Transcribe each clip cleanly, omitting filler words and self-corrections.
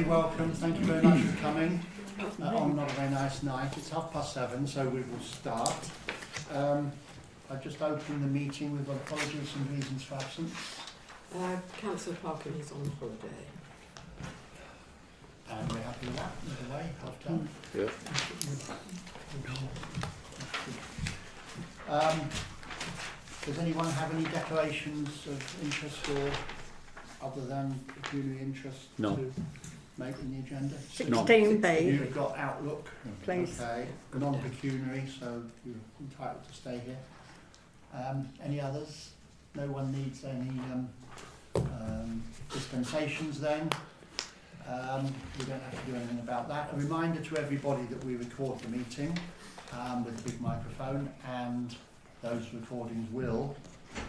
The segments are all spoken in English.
Welcome, thank you very much for coming on not a very nice night. It's 7:30, so we will start. I've just opened the meeting with apologies and reasons for absence. Councillor Parker is on holiday. And we're happy with that, either way, half term. Yeah. Does anyone have any declarations of interest or other than pecuniary interest to make in the agenda? 16 paid. You've got Outlook, Please. okay, non-pecuniary, so you're entitled to stay here. Any others? No one needs any dispensations then. We don't have to do anything about that. A reminder to everybody that we record the meeting with a big microphone, and those recordings will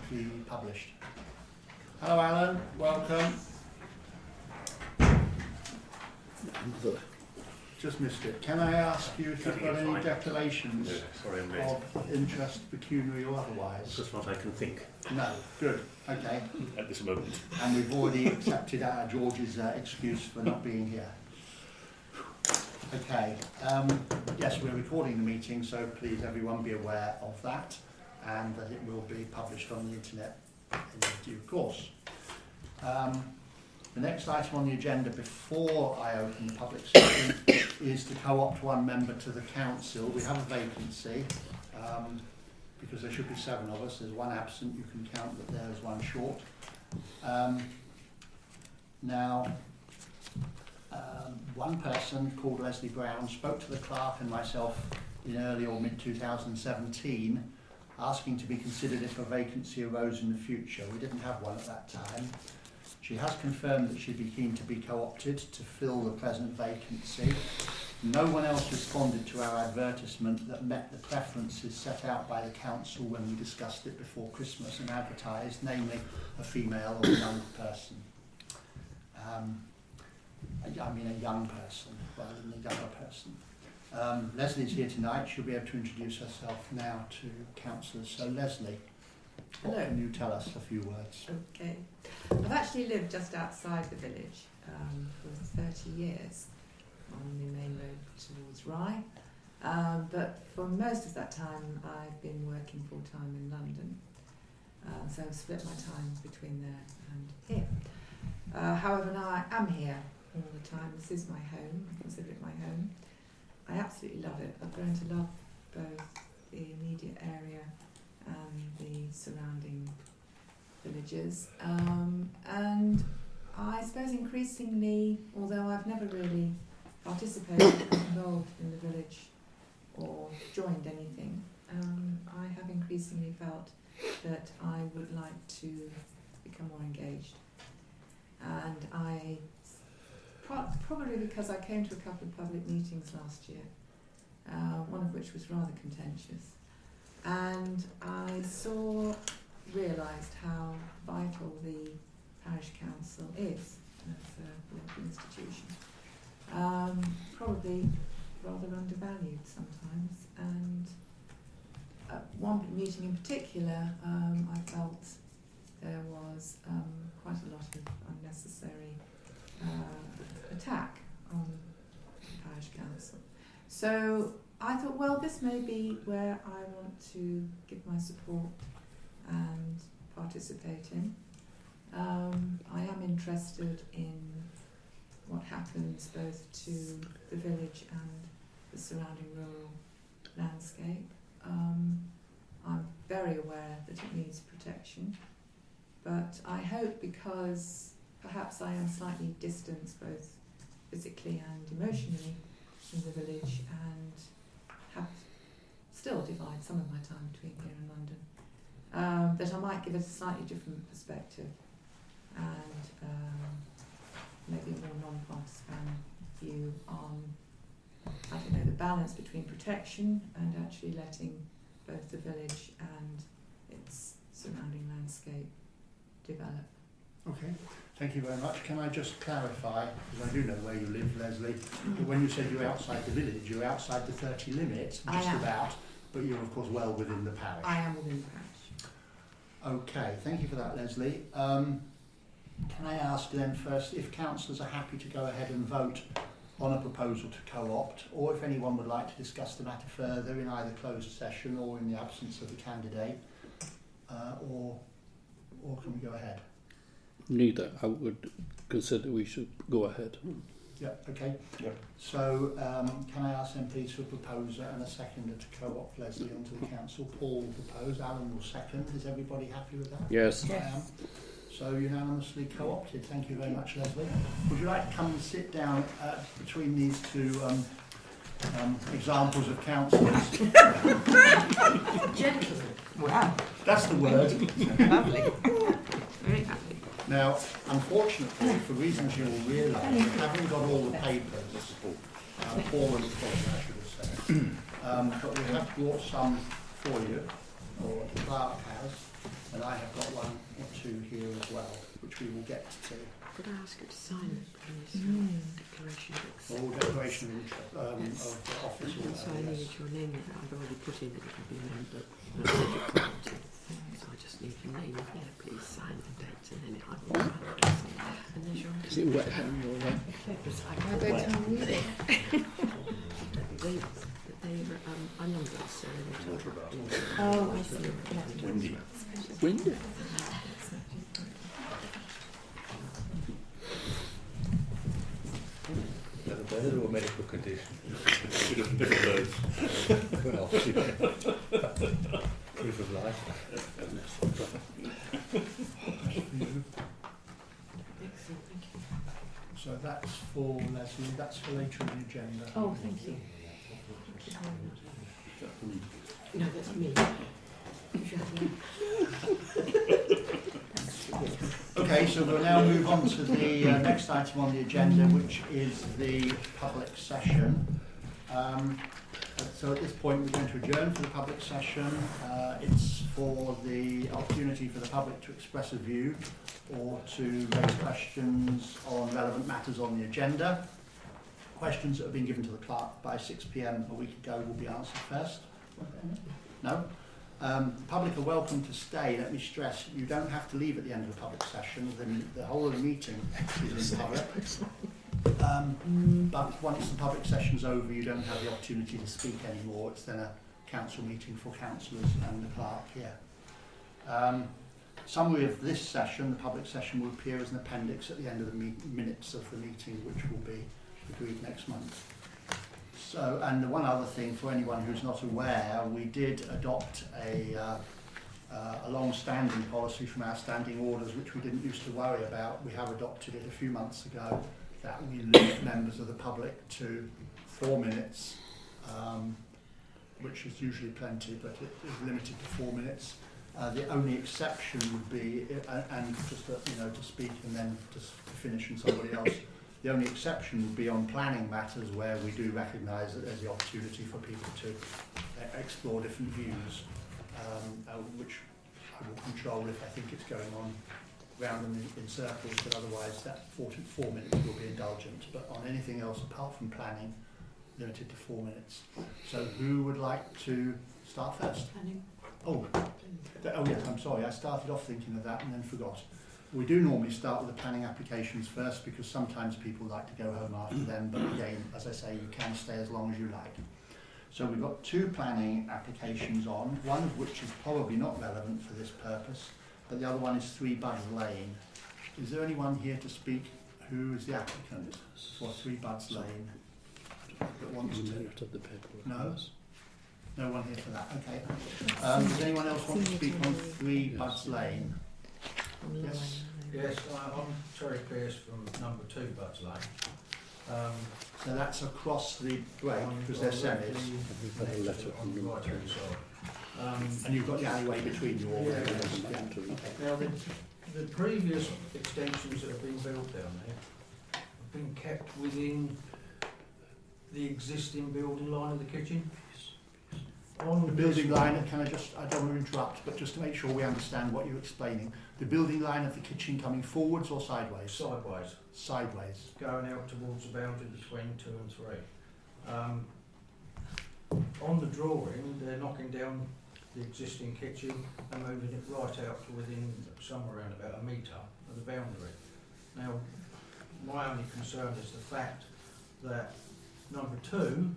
be published. Hello Alan, welcome. Just missed it. Can I ask you if you've got any declarations of interest, pecuniary or otherwise? Just what I can think. No. Good. Okay. At this moment. And we've already accepted George's excuse for not being here. Okay. Yes, we're recording the meeting, so please everyone be aware of that, and that it will be published on the internet in due course. The next item on the agenda before I open the public session is to co-opt one member to the council. We have a vacancy because there should be 7 of us. There's one absent. You can count that there is one short. One person called Leslie Brown spoke to the clerk and myself in early or mid 2017 asking to be considered if a vacancy arose in the future. We didn't have one at that time. She has confirmed that she'd be keen to be co-opted to fill the present vacancy. No one else responded to our advertisement that met the preferences set out by the council when we discussed it before Christmas and advertised, namely a female or a young person. I mean a young person rather than a younger person. Leslie's here tonight. She'll be able to introduce herself now to councillors. So Leslie, what Hello. can you tell us a few words? Okay. I've actually lived just outside the village for 30 years on the main road towards Rye. But for most of that time I've been working full-time in London. So I've split my time between there and here. However, now I am here all the time. This is my home. I consider it my home. I absolutely love it. I've grown to love both the immediate area and the surrounding villages, and I suppose increasingly, although I've never really participated or involved in the village or joined anything, I have increasingly felt that I would like to become more engaged. And I, probably because I came to a couple of public meetings last year, one of which was rather contentious, and I realised how vital the parish council is as a local institution. Probably rather undervalued sometimes, and at one meeting in particular I felt there was quite a lot of unnecessary attack on the parish council. So I thought, well, this may be where I want to give my support and participate in. I am interested in what happens both to the village and the surrounding rural landscape. I'm very aware that it needs protection, but I hope, because perhaps I am slightly distanced both physically and emotionally from the village, and have still divide some of my time between here and London, that I might give it a slightly different perspective and maybe a more non-partisan view on, I don't know, the balance between protection and actually letting both the village and its surrounding landscape develop. Okay, thank you very much. Can I just clarify, because I do know where you live, Leslie, but when you said you're outside the village, you're outside the 30 limit, just about, but you're of course well within the parish. I am within the parish. Okay, thank you for that, Leslie. Can I ask then first if councillors are happy to go ahead and vote on a proposal to co-opt, or if anyone would like to discuss the matter further in either closed session or in the absence of the candidate, or can we go ahead? Neither. I would consider we should go ahead. Yeah, okay. Yep. So can I ask then please for a proposer and a seconder to co-opt Leslie onto the council? Paul will propose, Alan will second. Is everybody happy with that? Yes. I am. So unanimously co-opted. Thank you very much, Leslie. Would you like to come and sit down between these two examples of councillors? Gentlemen. Wow, That's the word. lovely. Very happy. Now, unfortunately, for reasons you'll realise, we haven't got all the papers. Paul and Paul, I should have said. But we have brought some for you, or the clerk has, and I have got one or two here as well, which we will get to. Could I ask you to sign it, please? Declaration of acceptance. All declaration of office. or So I whatever, need yes. your name that I've already put in that it can be named, but I said you can't. So I just need your name here, please sign the date, and then I will sign it. And there's your Is it wet down your way? papers. Why don't I read it? They're unnumbered, so they're total. Oh, I see. Yeah. Windy. Windy. Is that a bird or a medical condition? Bit of both. Well, yeah. Proof of life. Excellent, thank you. So that's for Leslie, that's for later in the agenda. Oh, thank you. No, that's me. Okay, so we'll now move on to the next item on the agenda, which is the public session. So at this point we're going to adjourn for the public session. It's for the opportunity for the public to express a view or to raise questions on relevant matters on the agenda. Questions that have been given to the clerk by 6 p.m. a week ago will be answered first. No? The public are welcome to stay. Let me stress, you don't have to leave at the end of the public session. The whole of the meeting is in public. But once the public session's over, you don't have the opportunity to speak anymore. It's then a council meeting for councillors and the clerk here. Summary of this session, the public session, will appear as an appendix at the end of the minutes of the meeting, which will be agreed next month. So, and the one other thing for anyone who's not aware, we did adopt a long-standing policy from our standing orders, which we didn't used to worry about. We have adopted it a few months ago, that we limit members of the public to 4 minutes, which is usually plenty, but it is limited to 4 minutes. The only exception would be, and just to speak and then just to finish and somebody else. The only exception would be on planning matters where we do recognise that there's the opportunity for people to explore different views, which I will control if I think it's going on round and in circles, but otherwise that 4 minutes will be indulgent. But on anything else apart from planning, limited to 4 minutes. So who would like to start first? Planning. Oh yes, I'm sorry, I started off thinking of that and then forgot. We do normally start with the planning applications first because sometimes people like to go home after them, but again, as I say, you can stay as long as you like. So we've got 2 planning applications on, one of which is probably not relevant for this purpose, but the other one is 3 Buds Lane. Is there anyone here to speak who is the applicant for 3 Buds Lane that wants to? The paperwork. No? No one here for that, okay. Does anyone else want to speak on 3 Buds Lane? Yes. Yes, I'm Terry Pearce from number 2 Buds Lane. So that's across the break because they're semis. We've had a letter on from the them right hand side. And you've got the alleyway between you all there. Yeah. Yeah. Now, the previous extensions that have been built down there have been kept within the existing building line of the kitchen. On The building line, I don't want to interrupt, but just to make sure we understand what you're explaining. The building line of the kitchen coming forwards or sideways? sideways, Sideways. going out towards the boundary between 2 and 3. On the drawing, they're knocking down the existing kitchen and moving it right out to within somewhere around about 1 metre of the boundary. Now, my only concern is the fact that number 2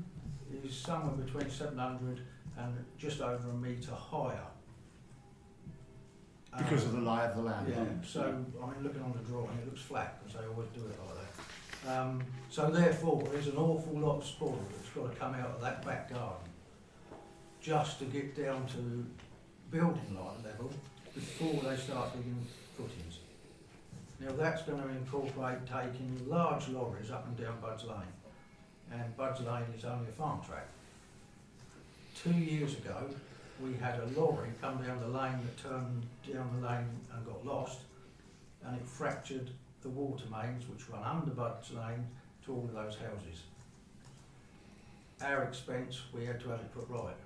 is somewhere between 700 and just over a metre higher. Because of the lie of the land. Yeah, so, I mean, looking on the drawing, it looks flat, because they always do it like that. So therefore, there's an awful lot of spoil that's got to come out of that back garden just to get down to building light level before they start digging footings. Now that's going to incorporate taking large lorries up and down Bud's Lane, and Bud's Lane is only a farm track. 2 years ago, we had a lorry come down the lane that turned down the lane and got lost, and it fractured the water mains which run under Bud's Lane to all of those houses. Our expense, we had to have it put right.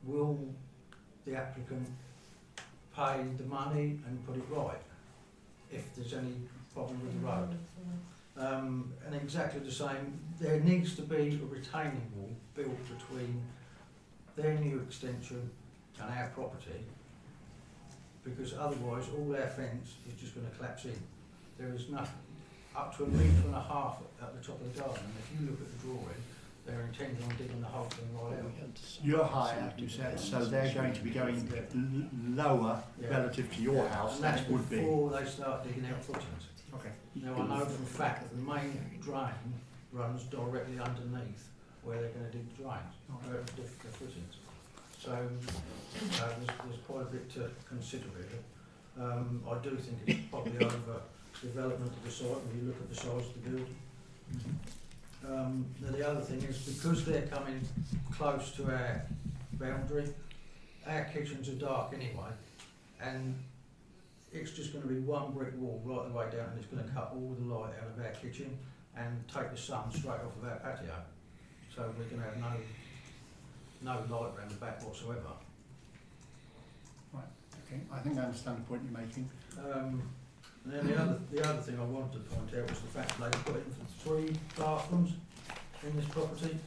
Will the applicant pay the money and put it right if there's any problem with the road? And exactly the same, there needs to be a retaining wall built between their new extension and our property, because otherwise all our fence is just going to collapse in. There is nothing, up to 1.5 metres at the top of the garden, and if you look at the drawing, they're intending on digging the whole thing right out. You're higher, you said, so they're going to be going lower Yeah. relative to your house And than that's it would be. before they start digging out footings. Okay. Now I know for a fact that the main drain runs directly underneath where they're going to dig the drains, the footings. So there's quite a bit to consider really. I do think it's probably over development of the site when you look at the size of the building. Now the other thing is, because they're coming close to our boundary, our kitchens are dark anyway, and it's just going to be one brick wall right the way down, and it's going to cut all the light out of our kitchen and take the sun straight off of our patio. So we're going to have no light around the back whatsoever. Okay, I think I understand the point you're making. And then the other thing I wanted to point out was the fact that they put in for 3 bathrooms in this property.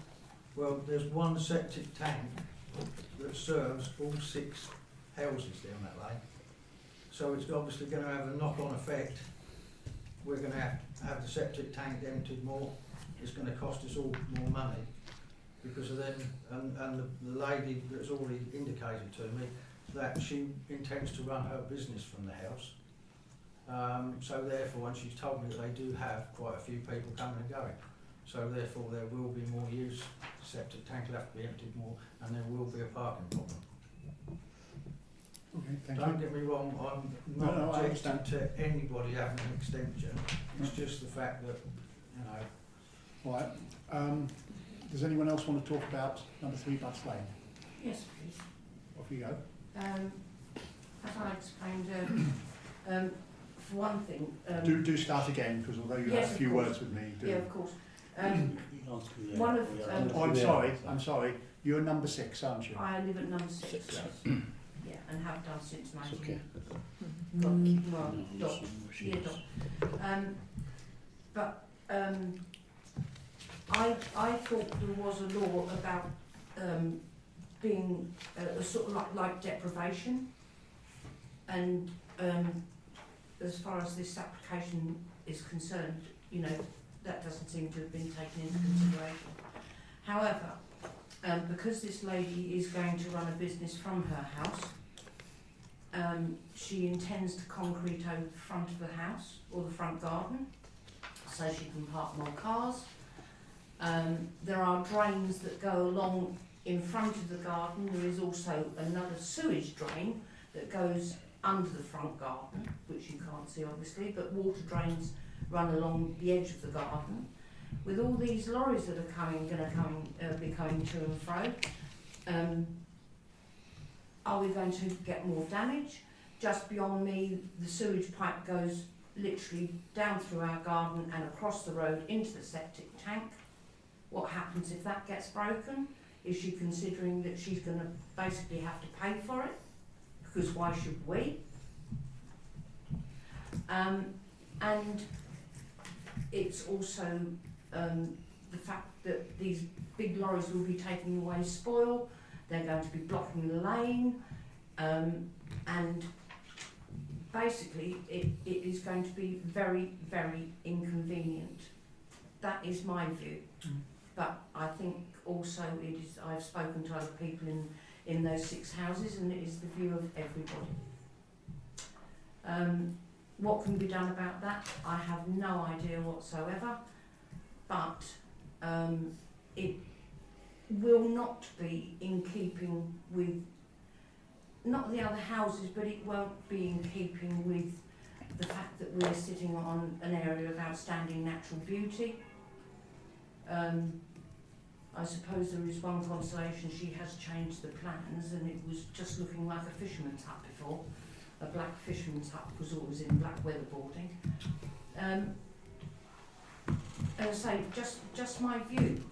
Well, there's one septic tank that serves all 6 houses down that lane. So it's obviously going to have a knock-on effect. We're going to have the septic tank emptied more. It's going to cost us all more money because of them. And the lady that's already indicated to me that she intends to run her business from the house. So therefore, and she's told me that they do have quite a few people coming and going. So therefore, there will be more use. The septic tank will have to be emptied more, and there will be a parking problem. Okay, thank Don't you. get me wrong, I'm No, not I objecting understand. to anybody having an extension. It's just the fact that, you know, All right. Does anyone else want to talk about number 3 Butts Lane? Yes, please. Off you go. As I explained, for one thing, Do start again, because although you yes, had a of few course. words with me, do. yeah, of course. One of Oh, I'm sorry. You're number 6, aren't you? I live at number 6. Six. Yes. Yeah, and have done since It's okay. 19. Well, dot, yeah, dot. But I thought there was a law about being a sort of like deprivation, and as far as this application is concerned, you know, that doesn't seem to have been taken into consideration. However, because this lady is going to run a business from her house, she intends to concrete over the front of the house or the front garden so she can park more cars. There are drains that go along in front of the garden. There is also another sewage drain that goes under the front garden, which you can't see obviously, but water drains run along the edge of the garden. With all these lorries that are be coming to and fro, are we going to get more damage? Just beyond me, the sewage pipe goes literally down through our garden and across the road into the septic tank. What happens if that gets broken? Is she considering that she's going to basically have to pay for it? Because why should we? And it's also the fact that these big lorries will be taking away spoil, they're going to be blocking the lane, and basically it is going to be very, very inconvenient. That is my view. But I think also it is, I've spoken to other people in those 6 houses, and it is the view of everybody. What can be done about that? I have no idea whatsoever, but it will not be in keeping with, not the other houses, but it won't be in keeping with the fact that we're sitting on an area of outstanding natural beauty. I suppose there is one consolation, she has changed the plans, and it was just looking like a fisherman's hut before. A black fisherman's hut was always in black weatherboarding. As I say, just my view,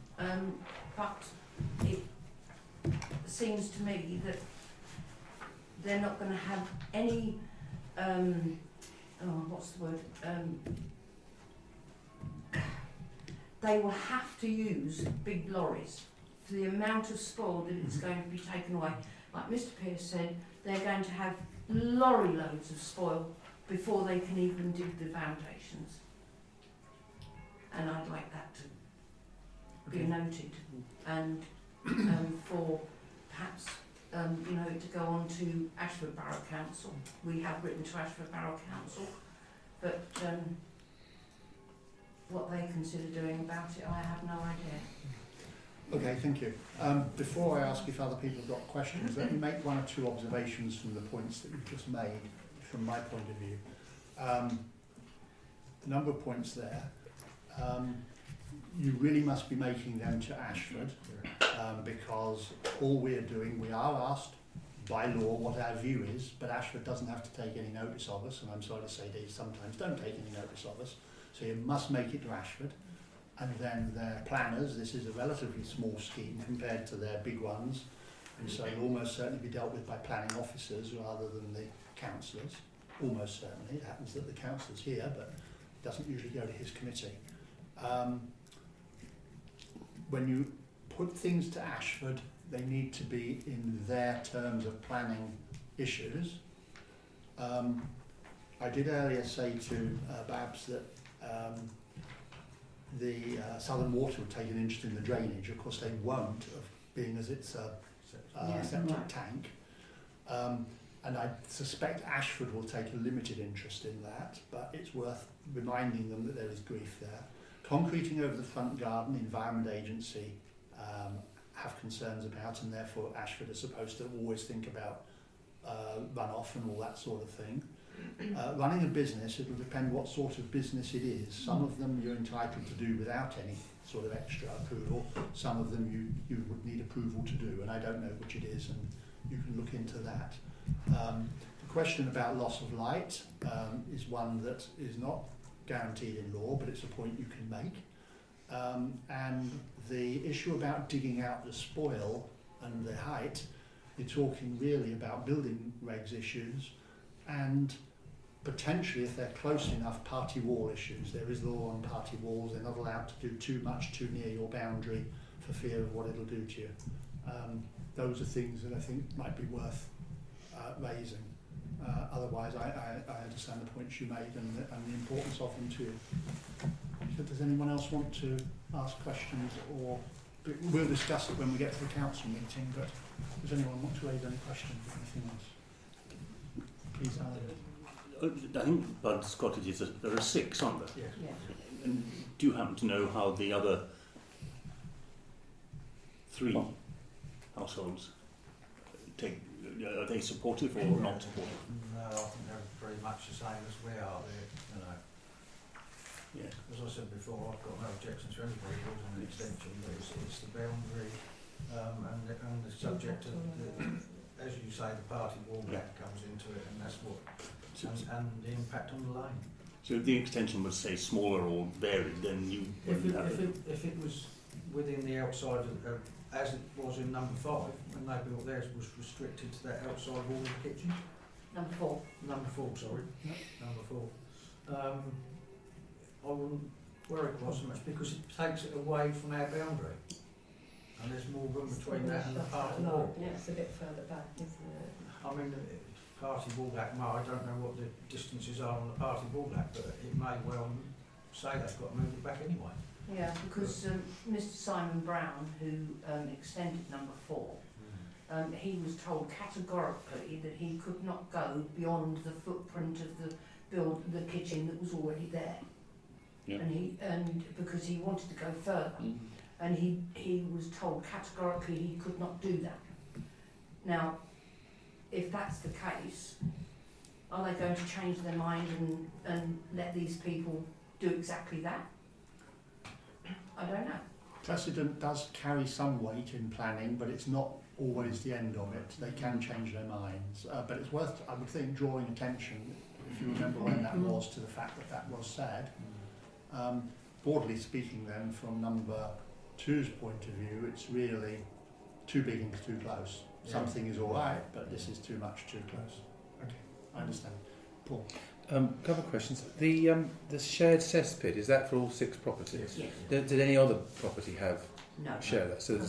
but it seems to me that they're not going to have any, what's the word, they will have to use big lorries for the amount of spoil that it's going to be taken away. Like Mr. Pearce said, they're going to have lorry loads of spoil before they can even dig the foundations. And I'd like that to be noted, and for perhaps to go on to Ashford Borough Council. We have written to Ashford Borough Council, but what they consider doing about it, I have no idea. Okay, thank you. Before I ask if other people have got questions, let me make 1 or 2 observations from the points that you've just made, from my point of view. The number of points there. You really must be making them to Ashford, because all we're doing, we are asked by law what our view is, but Ashford doesn't have to take any notice of us, and I'm sorry to say they sometimes don't take any notice of us, so you must make it to Ashford. And then their planners, this is a relatively small scheme compared to their big ones, and so it'll almost certainly be dealt with by planning officers rather than the councillors. Almost certainly. It happens that the councillor's here, but it doesn't usually go to his committee. When you put things to Ashford, they need to be in their terms of planning issues. I did earlier say to Babs that the Southern Water would take an interest in the drainage. Of course they won't, being as it's a septic tank. And I suspect Ashford will take a limited interest in that, but it's worth reminding them that there is grief there. Concreting over the front garden, Environment Agency have concerns about, and therefore Ashford are supposed to always think about runoff and all that sort of thing. Running a business, it will depend what sort of business it is. Some of them you're entitled to do without any sort of extra approval. Some of them you would need approval to do, and I don't know which it is, and you can look into that. The question about loss of light is one that is not guaranteed in law, but it's a point you can make. And the issue about digging out the spoil and the height, you're talking really about building regs issues, and potentially, if they're close enough, party wall issues. There is law on party walls. They're not allowed to do too much too near your boundary for fear of what it'll do to you. Those are things that I think might be worth raising. Otherwise, I understand the points you made and the importance of them too. So does anyone else want to ask questions, or we'll discuss it when we get to the council meeting, but does anyone want to raise any questions or anything else? Please, Alan. I think Bud's cottages, there are 6, aren't there? Yes. Yeah. And do you happen to know how the other 3 households take? Are they supportive or not supportive? No, I think they're pretty much the same as we are. Yeah. As I said before, I've got no objection to anybody building an extension, but it's the boundary and the subject of, as you say, the party wall gap comes into it, and that's what, and the impact on the lane. So if the extension was, say, smaller or varied, then you wouldn't have it. If it was within the outside of as it was in number 5, when they built theirs, was restricted to that outside wall of the kitchen. Number 4. Number 4, sorry. Yep. Number 4. I wouldn't worry quite so much because it takes it away from our boundary. And there's more room between that and the party wall. Yeah, it's a bit further back, isn't it? I mean, party wall act, I don't know what the distances are on the party wall act, but it may well say they've got to move it back anyway. Yeah, because Mr Simon Brown, who extended number 4, he was told categorically that he could not go beyond the footprint of the kitchen that was already there. Yeah. And because he wanted to go further, and he was told categorically he could not do that. Now, if that's the case, are they going to change their mind and let these people do exactly that? I don't know. Precedent does carry some weight in planning, but it's not always the end of it. They can change their minds. But it's worth, I would think, drawing attention, if you remember when that was, to the fact that that was said. Broadly speaking then, from number 2's point of view, it's really too big and too close. Yeah. Something is all right, but this is too much too close. Okay, I understand. Paul? Couple of questions. The shared cesspit, is that for all 6 properties? Yes. Did any other property have No. share that? So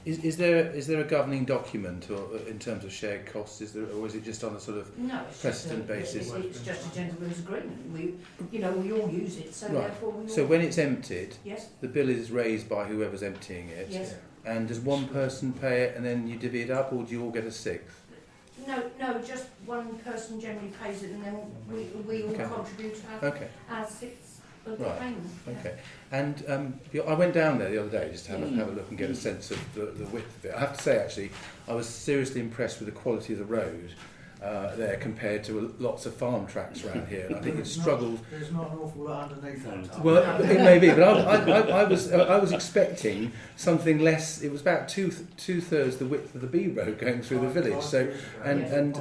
is there a governing document or in terms of shared costs? Is there, or is it just on a sort of No, it's precedent just basis? It's just a gentleman's agreement. We all use it, so Right. therefore we all... So when it's emptied, Yes, the bill is raised by whoever's emptying it, yes. and does one person pay it and then you divvy it up, or do you all get a 6th? No, just one person generally pays it, and then we all Okay. contribute Okay. our 6th of the Right. payment. Okay. And I went down there the other day just to have a look and get a sense of the width of it. I have to say, actually, I was seriously impressed with the quality of the road there compared to lots of farm tracks around here. And I think it struggled. There's not an awful lot underneath that. Tom. Well, it may be, but I was expecting something less. It was about two-thirds the width of the B road going through the village. So, and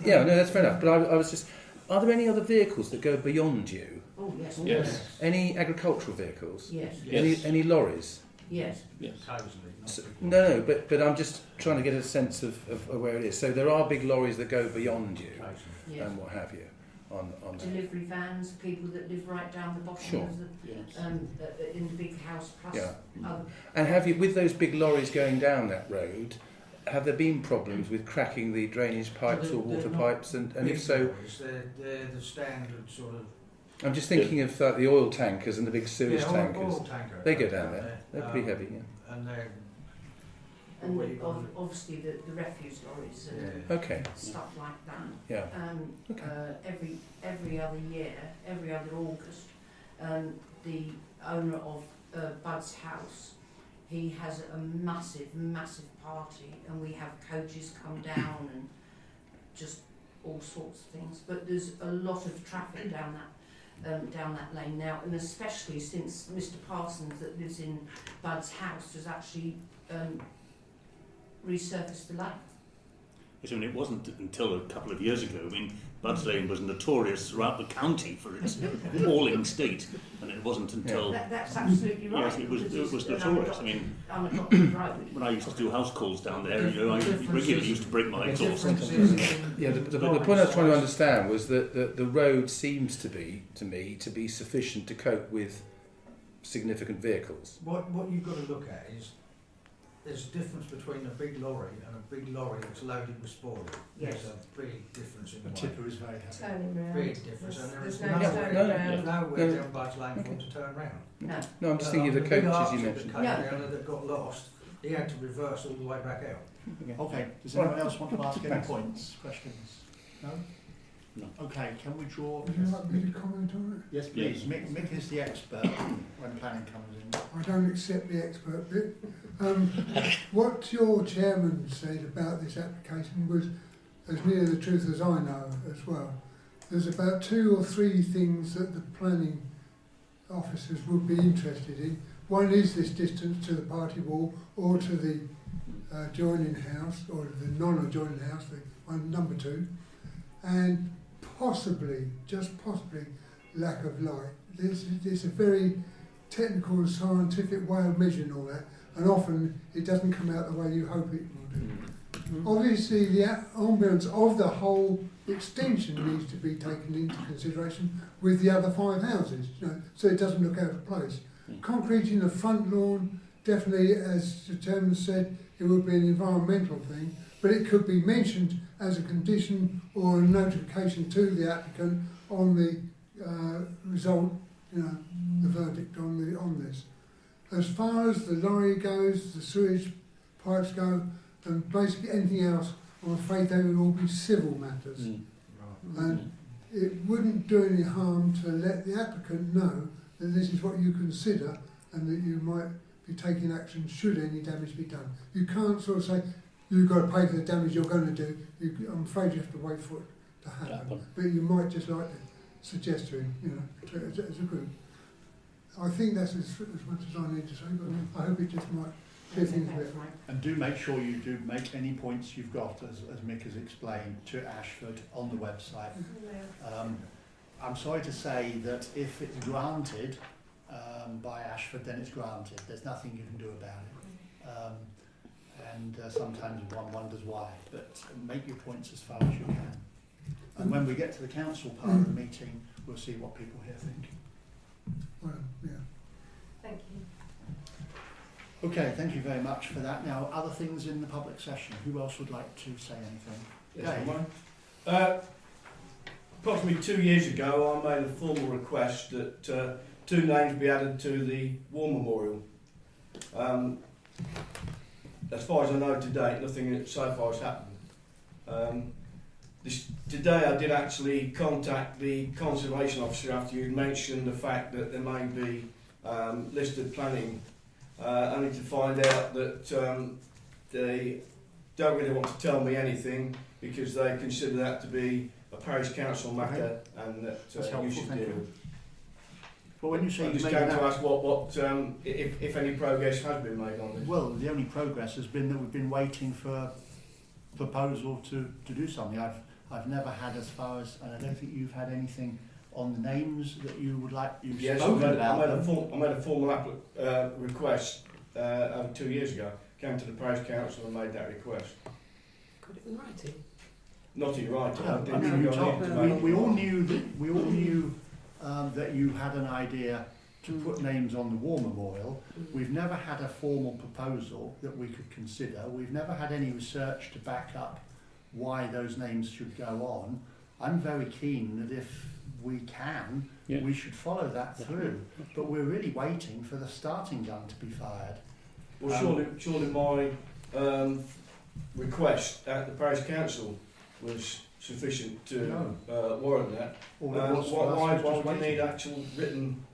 yeah, no, that's fair enough. But I was just. Are there any other vehicles that go beyond you? Oh, yes. Yes. Any agricultural vehicles? Yes, Yes. Any lorries? yes. Yes. Occasionally, not So, big no, but I'm just trying to get a sense of where it is. So there are big lorries that go beyond you ones. Yes. and what have you on that. Delivery vans, people that live right down the bottom Sure. of the Yes. in the big house, plus Yeah. other. And have you, with those big lorries going down that road, have there been problems with cracking the drainage pipes or water pipes? And if so, They're the standard sort of... I'm just thinking of the oil tankers and the big sewage oil tankers. tanker They go goes down there. They're pretty heavy, yeah. And they're... And what you got- obviously the refuse lorries and Yeah. Okay, stuff like that. yeah. Okay. Every other year, every other August, the owner of Bud's house, he has a massive party, and we have coaches come down and just all sorts of things. But there's a lot of traffic down that lane now, and especially since Mr. Parsons, that lives in Bud's house, has actually resurfaced the lane. Yes, I mean, it wasn't until a couple of years ago. I mean, Bud's Lane was notorious throughout the county for its appalling state, and it wasn't until That's absolutely right. yes, it was because notorious. I mean, unadopted road. when I used to do house calls down there, you know, I regularly used to break my exhaust. Yeah, the point I was trying to understand was that the road seems to be, to me, to be sufficient to cope with significant vehicles. What you've got to look at is there's a difference between a big lorry and a big lorry that's loaded with spoil. Yes. There's a big difference in A the weight. tipper is very heavy. Turning round. Big difference, and there is There's no nowhere, turning no, round. nowhere No. down Bud's Lane for him to turn round. No. No, I'm just thinking of the coaches you That mentioned. came No. down that got lost, he had to reverse all the way back out. Okay, does anyone else want to ask any Thanks. points, questions? No? No. Okay, can we draw... Would you like me to comment on Yes, please. Mick is the expert when planning comes in. it? I don't accept the expert bit. What your chairman said about this application was as near the truth as I know as well. There's about 2 or 3 things that the planning officers would be interested in. One is this distance to the party wall or to the adjoining house, or the non-adjoining house, the one number 2, and possibly, just possibly, lack of light. It's a very technical and scientific way of measuring all that, and often it doesn't come out the way you hope it will do. Obviously, the ambience of the whole extension needs to be taken into consideration with the other 5 houses, so it doesn't look out of place. Concreting the front lawn, definitely, as the chairman said, it would be an environmental thing, but it could be mentioned as a condition or a notification to the applicant on the result, you know, the verdict on this. As far as the lorry goes, the sewage pipes go, and basically anything else, I'm afraid they would all be civil matters. And it wouldn't do any harm to let the applicant know that this is what you consider and that you might be taking action should any damage be done. You can't sort of say, you've got to pay for the damage you're going to do. I'm afraid you have to wait for it to happen. But you might just like to suggest to him, you know, as a group. I think that's as much as I need to say, but I hope it just might clear things a bit. And do make sure you do make any points you've got, as Mick has explained, to Ashford on the website. I'm sorry to say that if it's granted by Ashford, then it's granted. There's nothing you can do about it. And sometimes one wonders why, but make your points as far as you can. And when we get to the council part of the meeting, we'll see what people here think. Well, yeah. Thank you. Okay, thank you very much for that. Now, other things in the public session. Who else would like to say anything? Yes, approximately 2 years ago, I made a formal request that 2 names be added to the war memorial. As far as I know to date, nothing so far has happened. Today I did actually contact the conservation officer after you mentioned the fact that there may be listed planning, only to find out that they don't really want to tell me anything because they consider that to be a parish council matter and that you should deal with. Well, when you say I just came to ask what if any progress has been made on this. Well, the only progress has been that we've been waiting for a proposal to do something. I've never had as far as, and I don't think you've had anything on the names that you would like. Yes, I made a formal request over 2 years ago. Came to the parish council and made that request. Got it in writing? Not in writing. No, I mean, you told, we all knew that you had an idea to put names on the war memorial. We've never had a formal proposal that we could consider. We've never had any research to back up why those names should go on. I'm very keen that if we can, we should follow that through. But we're really waiting for the starting gun to be fired. Well, surely my request at the parish council was sufficient to warrant that. Why do you need actual written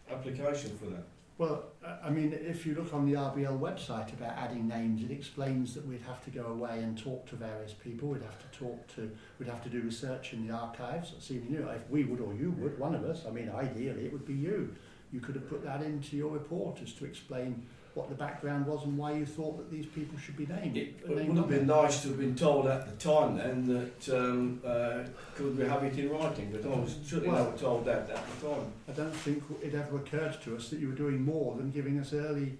application for that? Well, I mean, if you look on the RBL website about adding names, it explains that we'd have to go away and talk to various people. We'd have to do research in the archives. See, you know, if we would or you would, one of us. I mean, ideally, it would be you. You could have put that into your report as to explain what the background was and why you thought that these people should be named. It would have been nice to have been told at the time then that could we have it in writing, but I was certainly never told that at the time. I don't think it ever occurred to us that you were doing more than giving us early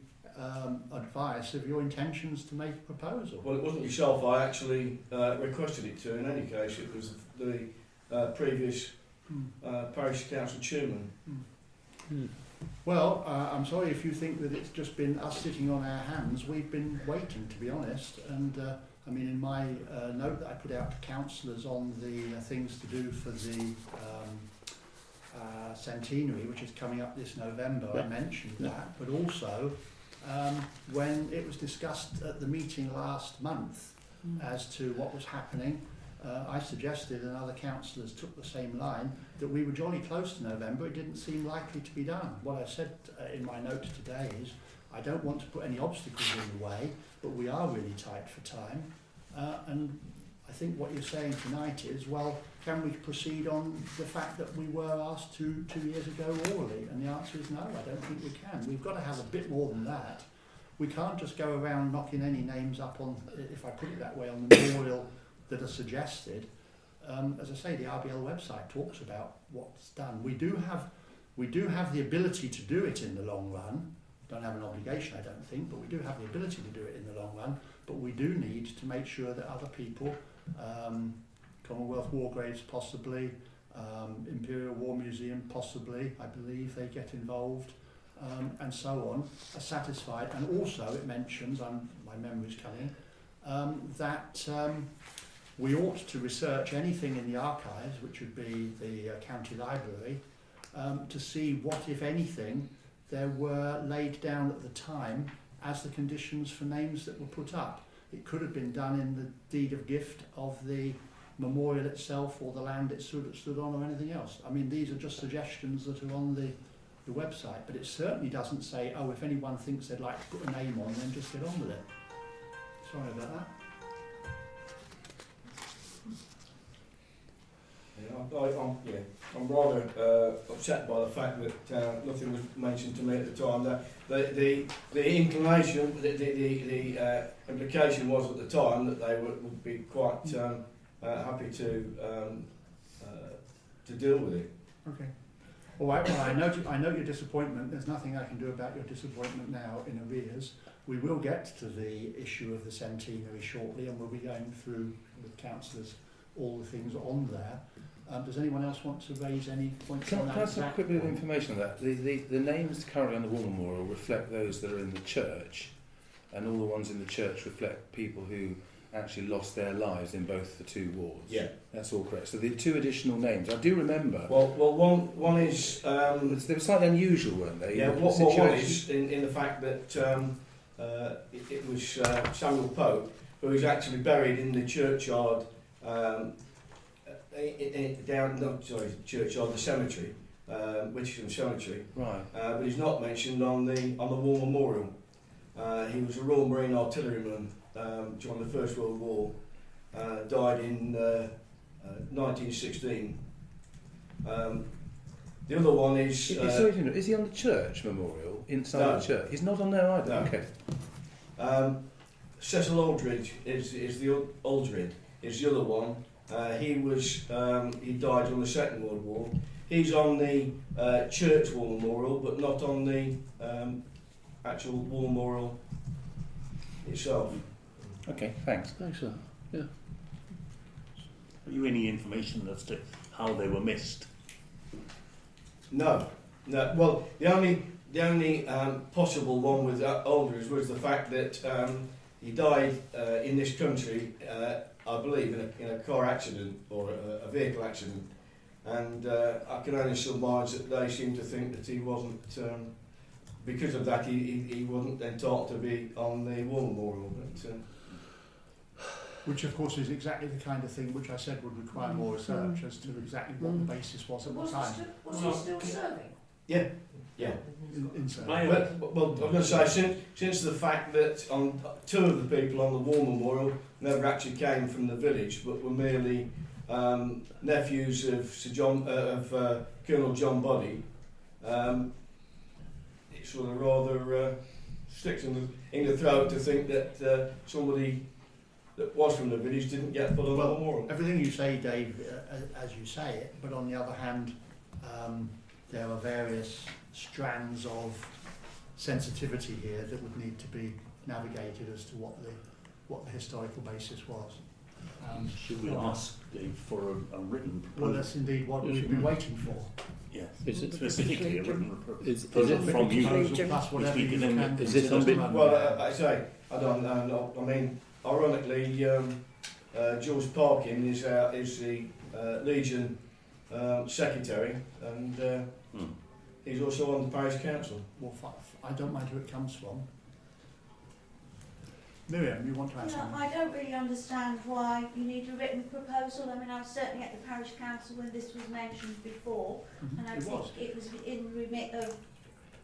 advice of your intentions to make a proposal. Well, it wasn't yourself I actually requested it to in any case. It was the previous parish council chairman. Well, I'm sorry if you think that it's just been us sitting on our hands. We've been waiting, to be honest. And I mean, in my note that I put out to councillors on the things to do for the centenary, which is coming up this November, I mentioned that. But also, when it was discussed at the meeting last month as to what was happening, I suggested, and other councillors took the same line, that we were jolly close to November. It didn't seem likely to be done. What I said in my note today is, I don't want to put any obstacles in the way, but we are really tight for time. And I think what you're saying tonight is, well, can we proceed on the fact that we were asked to 2 years ago orally? And the answer is no, I don't think we can. We've got to have a bit more than that. We can't just go around knocking any names up on, if I put it that way, on the memorial that are suggested. As I say, the RBL website talks about what's done. We do have the ability to do it in the long run. Don't have an obligation, I don't think, but we do have the ability to do it in the long run. But we do need to make sure that other people, Commonwealth War Graves possibly, Imperial War Museum possibly, I believe they get involved, and so on, are satisfied. And also it mentions, my memory's coming, that we ought to research anything in the archives, which would be the county library, to see what, if anything, there were laid down at the time as the conditions for names that were put up. It could have been done in the deed of gift of the memorial itself, or the land it stood on, or anything else. I mean, these are just suggestions that are on the website, but it certainly doesn't say, oh, if anyone thinks they'd like to put a name on, then just get on with it. Sorry about that. I'm rather upset by the fact that nothing was mentioned to me at the time. The inclination, the implication was at the time that they would be quite happy to deal with it. Okay. All right. Well, I note your disappointment. There's nothing I can do about your disappointment now in arrears. We will get to the issue of the centenary shortly, and we'll be going through with councillors all the things on there. Does anyone else want to raise any points on that? Can I have a quick bit of information on that? The names currently on the War Memorial reflect those that are in the church, and all the ones in the church reflect people who actually lost their lives in both the two wars. Yeah, that's all correct. So the two additional names, I do remember. Well, one is they were slightly unusual, weren't they? Yeah, one is in the fact that it was Samuel Pope, who was actually buried in the churchyard. The cemetery, Wittersham Cemetery. Right. But he's not mentioned on the War Memorial. He was a Royal Marine artilleryman during the First World War. Died in 1916. The other one is. Is he on the church memorial inside the church? He's not on there either. No. Okay. Cecil Aldridge is the other one. He died during the Second World War. He's on the church war memorial, but not on the actual war memorial itself. Okay, thanks. Thanks, sir. Yeah. Have you any information as to how they were missed? No. Well, the only possible one with Aldridge was the fact that he died in this country. I believe in a car accident or a vehicle accident, and I can only surmise that they seem to think that he wasn't, because of that he wasn't entitled to be on the war memorial. But, which of course is exactly the kind of thing which I said would require more research as to exactly what the basis was at the time. Was he still serving? Yeah. Yeah. In well, I'm going to say, since the fact that two of the people on the war memorial never actually came from the village, but were merely nephews of Colonel John Boddy, it sort of rather sticks in the throat to think that somebody that was from the village didn't get put on the memorial. Everything you say, Dave, as you say it, but on the other hand, there are various strands of sensitivity here that would need to be navigated as to what the historical basis was. Should we ask Dave for a written proposal? Well, that's indeed what we've been waiting for. Yes, specifically a written proposal from you. Plus whatever you can. Is it on bit? Well, I say, I don't know. I mean, ironically, George Parkin is the Legion secretary, and he's also on the parish council. Well, I don't mind who it comes from. Miriam, you want to add something? I don't really understand why you need a written proposal. I mean, I was certainly at the parish council when this was mentioned before, and I think it was in the remit of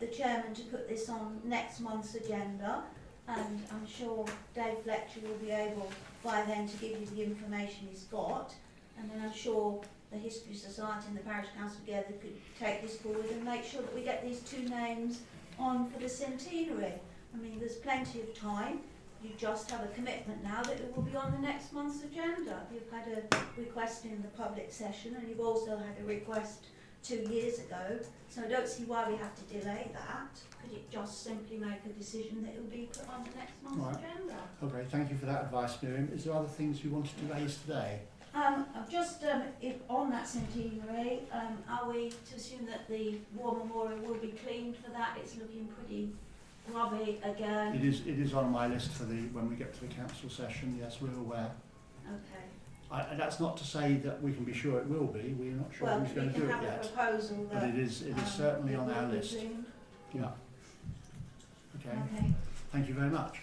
the chairman to put this on next month's agenda, and I'm sure Dave Fletcher will be able by then to give you the information he's got, and then I'm sure the History Society and the Parish Council together could take this forward and make sure that we get these two names on for the centenary. I mean, there's plenty of time. You just have a commitment now that it will be on the next month's agenda. You've had a request in the public session, and you've also had a request 2 years ago, so I don't see why we have to delay that. Could it just simply make a decision that it will be put on the next month's agenda? Okay, thank you for that advice, Miriam. Is there other things you wanted to raise today? Just if on that centenary, are we to assume that the war memorial will be cleaned for that? It's looking pretty grubby again. It is on my list for when we get to the council session. Yes, we're aware. Okay. And that's not to say that we can be sure it will be. We're not sure Well, who's we going to do can it have a yet. proposal But that it is certainly it on will our be list. cleaned. Yeah. Okay. Okay. Thank you very much.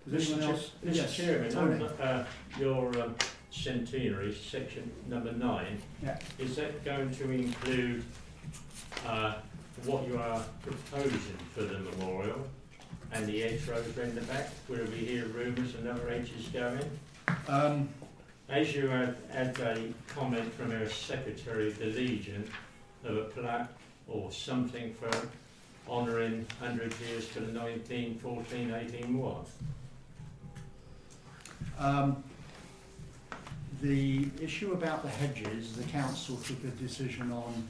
Does anyone else? Mr. Yes, Chairman, Tony. on your centenary, section number 9, Yeah. is that going to include what you are proposing for the memorial and the hedgerows in the back, where we hear rumours and other hedges going? As you had a comment from our Secretary of the Legion of a plaque or something for honouring 100 years to the 1914, 18 war. The issue about the hedges, the council took a decision on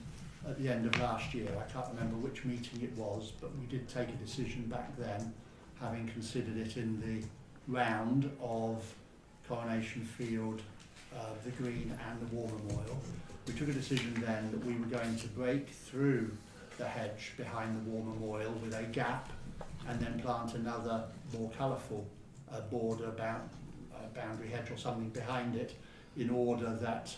at the end of last year. I can't remember which meeting it was, but we did take a decision back then, having considered it in the round of Coronation Field, the Green and the War Memorial. We took a decision then that we were going to break through the hedge behind the War Memorial with a gap and then plant another more colourful border boundary hedge or something behind it, in order that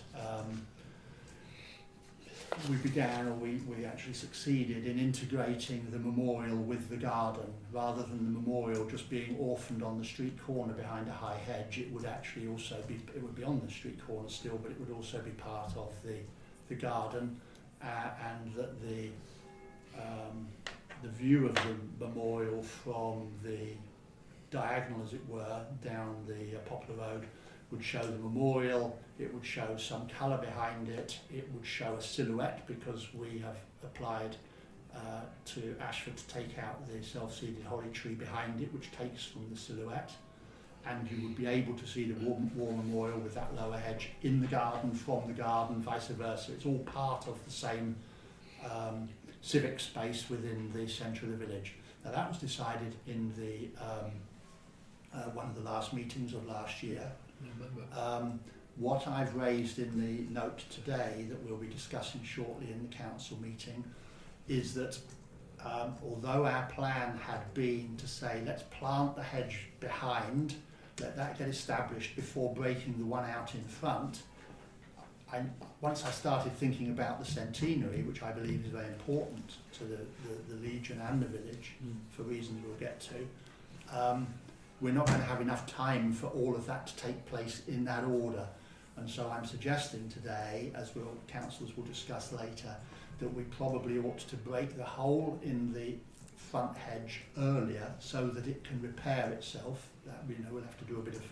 we actually succeeded in integrating the memorial with the garden. Rather than the memorial just being orphaned on the street corner behind a high hedge, it would actually also be, it would be on the street corner still, but it would also be part of the garden, and that the view of the memorial from the diagonal, as it were, down the Poplar Road would show the memorial, it would show some colour behind it, it would show a silhouette, because we have applied to Ashford to take out the self-seeded holly tree behind it, which takes from the silhouette, and you would be able to see the war memorial with that lower hedge in the garden, from the garden, vice versa. It's all part of the same civic space within the centre of the village. Now that was decided in the one of the last meetings of last year. What I've raised in the note today that we'll be discussing shortly in the council meeting is that although our plan had been to say let's plant the hedge behind, let that get established before breaking the one out in front, once I started thinking about the centenary, which I believe is very important to the Legion and the village, for reasons we'll get to, we're not going to have enough time for all of that to take place in that order. And so I'm suggesting today, as councillors will discuss later, that we probably ought to break the hole in the front hedge earlier so that it can repair itself. That, we'll have to do a bit of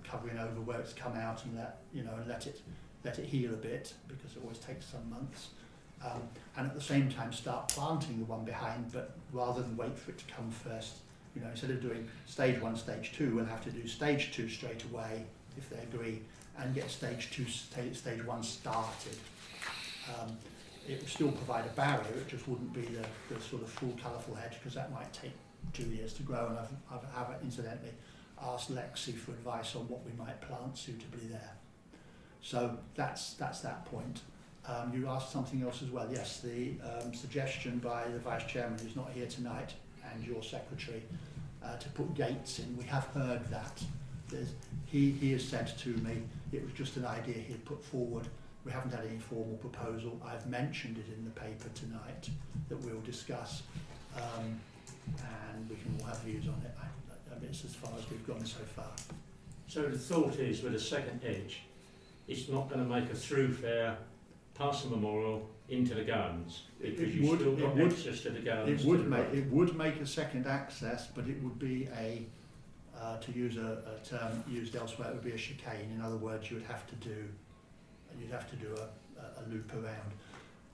covering over where it's come out and let it heal a bit, because it always takes some months. And at the same time start planting the one behind, but rather than wait for it to come first, instead of doing stage 1, stage 2, we'll have to do stage 2 straight away, if they agree, and get stage 1 started. It would still provide a barrier, it just wouldn't be the sort of full colourful hedge, because that might take 2 years to grow, and I've incidentally asked Lexi for advice on what we might plant suitably there. So that's that point. You asked something else as well. Yes, the suggestion by the Vice Chairman, who's not here tonight, and your Secretary, to put gates in. We have heard that. He has said to me it was just an idea he had put forward. We haven't had any formal proposal. I've mentioned it in the paper tonight that we'll discuss, and we can all have views on it. I mean, it's as far as we've gone so far. So the thought is, with a second edge, it's not going to make a thoroughfare past the memorial into the gardens, because you've still got access to the gardens. It would make a second access, but it would be to use a term used elsewhere, it would be a chicane. In other words, you'd have to do a loop around.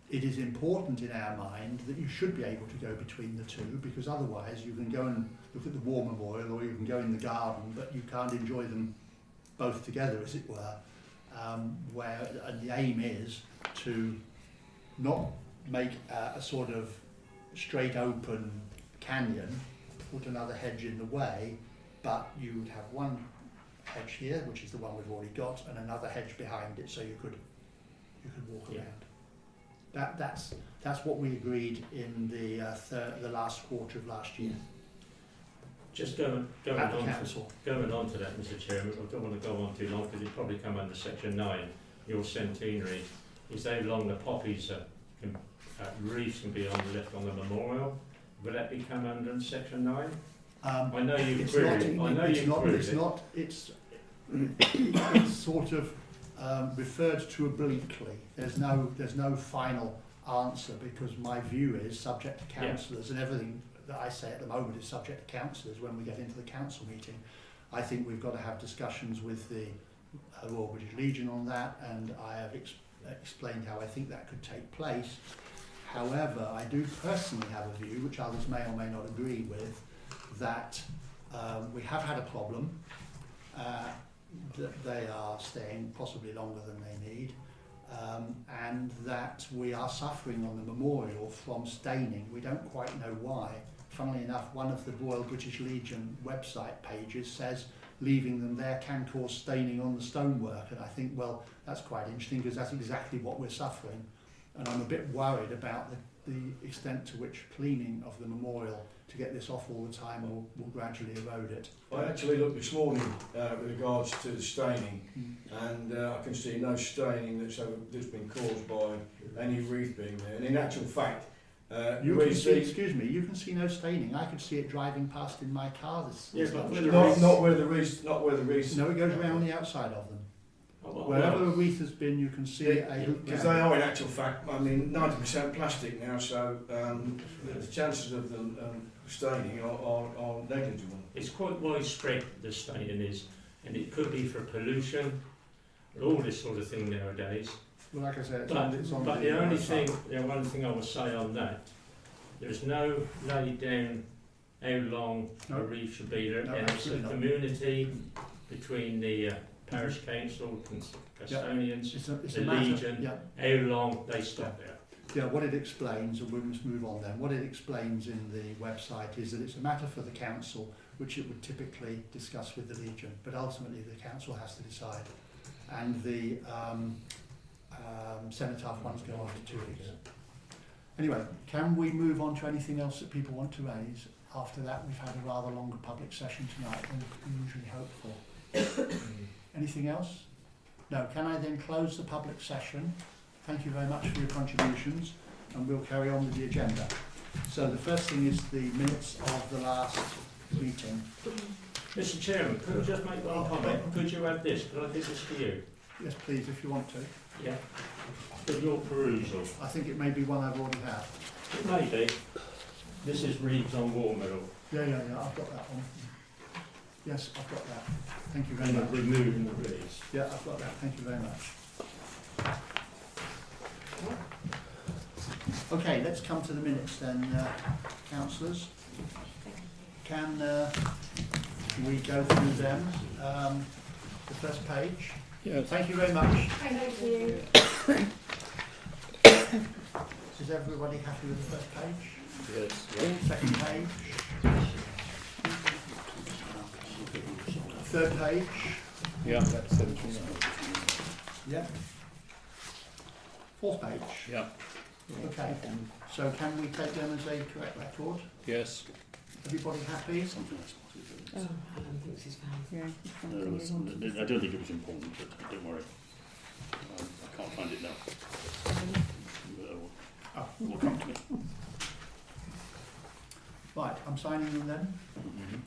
It is important in our mind that you should be able to go between the two, because otherwise you can go and look at the War Memorial, or you can go in the garden, but you can't enjoy them both together, as it were. And the aim is to not make a sort of straight open canyon, put another hedge in the way, but you would have one hedge here, which is the one we've already got, and another hedge behind it, so you could walk around. That's what we agreed in the last quarter of last year. Just going at the on council. Going on to that, Mr. Chairman, I don't want to go on too long because it probably come under Section 9, your centenary, is how long the poppies wreaths can be left on the memorial. Will that become under Section 9? I know you queried it. I know you queried it. It's sort of referred to obliquely. There's no final answer because my view is subject to councillors, and everything that I say at the moment is subject to councillors when we get into the council meeting. I think we've got to have discussions with the Royal British Legion on that, and I have explained how I think that could take place. However, I do personally have a view, which others may or may not agree with, that we have had a problem, that they are staying possibly longer than they need, and that we are suffering on the memorial from staining. We don't quite know why. Funnily enough, one of the Royal British Legion website pages says leaving them there can cause staining on the stonework, and I think, well, that's quite interesting because that's exactly what we're suffering, and I'm a bit worried about the extent to which cleaning of the memorial to get this off all the time will gradually erode it. I actually looked this morning with regards to the staining, and I can see no staining that's been caused by any wreath being there. And in actual fact, you can see, excuse me, you can see no staining. I could see it driving past in my car. Not where the wreath. No, it goes around the outside of them. Wherever a wreath has been, you can see because they are in actual fact, I mean, 90% plastic now, so the chances of them staining are negligible. It's quite widespread, the staining is, and it could be for pollution, all this sort of thing nowadays. Well, like I said, it's on the only thing, one thing I will say on that, there's no laid down how long a wreath should be there, and it's a community between the Parish Council, custodians, the Legion, how long they stop there. Yeah, what it explains, and we must move on then, what it explains in the website is that it's a matter for the council, which it would typically discuss with the Legion, but ultimately the council has to decide. And the cenotaph ones go after 2 weeks. Anyway, can we move on to anything else that people want to raise? After that, we've had a rather longer public session tonight than we usually hope for. Anything else? No. Can I then close the public session? Thank you very much for your contributions, and we'll carry on with the agenda. So the first thing is the minutes of the last meeting. Mr. Chairman, could I just make one comment? Could you add this? Could I give this to you? Yes, please, if you want to. Yeah. For your perusal. I think it may be one I've already had. It may be. This is Reeves on Watermill. Yeah, I've got that one. Yes, I've got that. Thank you very much. Removing the Reeves. Yeah, I've got that. Thank you very much. Okay, let's come to the minutes then, councillors. Can we go through them? The first page. Yes. Thank you very much. Thank you. Is everybody happy with the first page? Yes. Second page. Third page. Yeah. That's 79. Yeah. Fourth page. Yeah. Okay. So can we take them as a correct record? Yes. Everybody happy? Oh, Alan thinks he's fine. I don't think it was important, but don't worry. I can't find it now. We'll come to it. Right, I'm signing them then. Mm-hmm.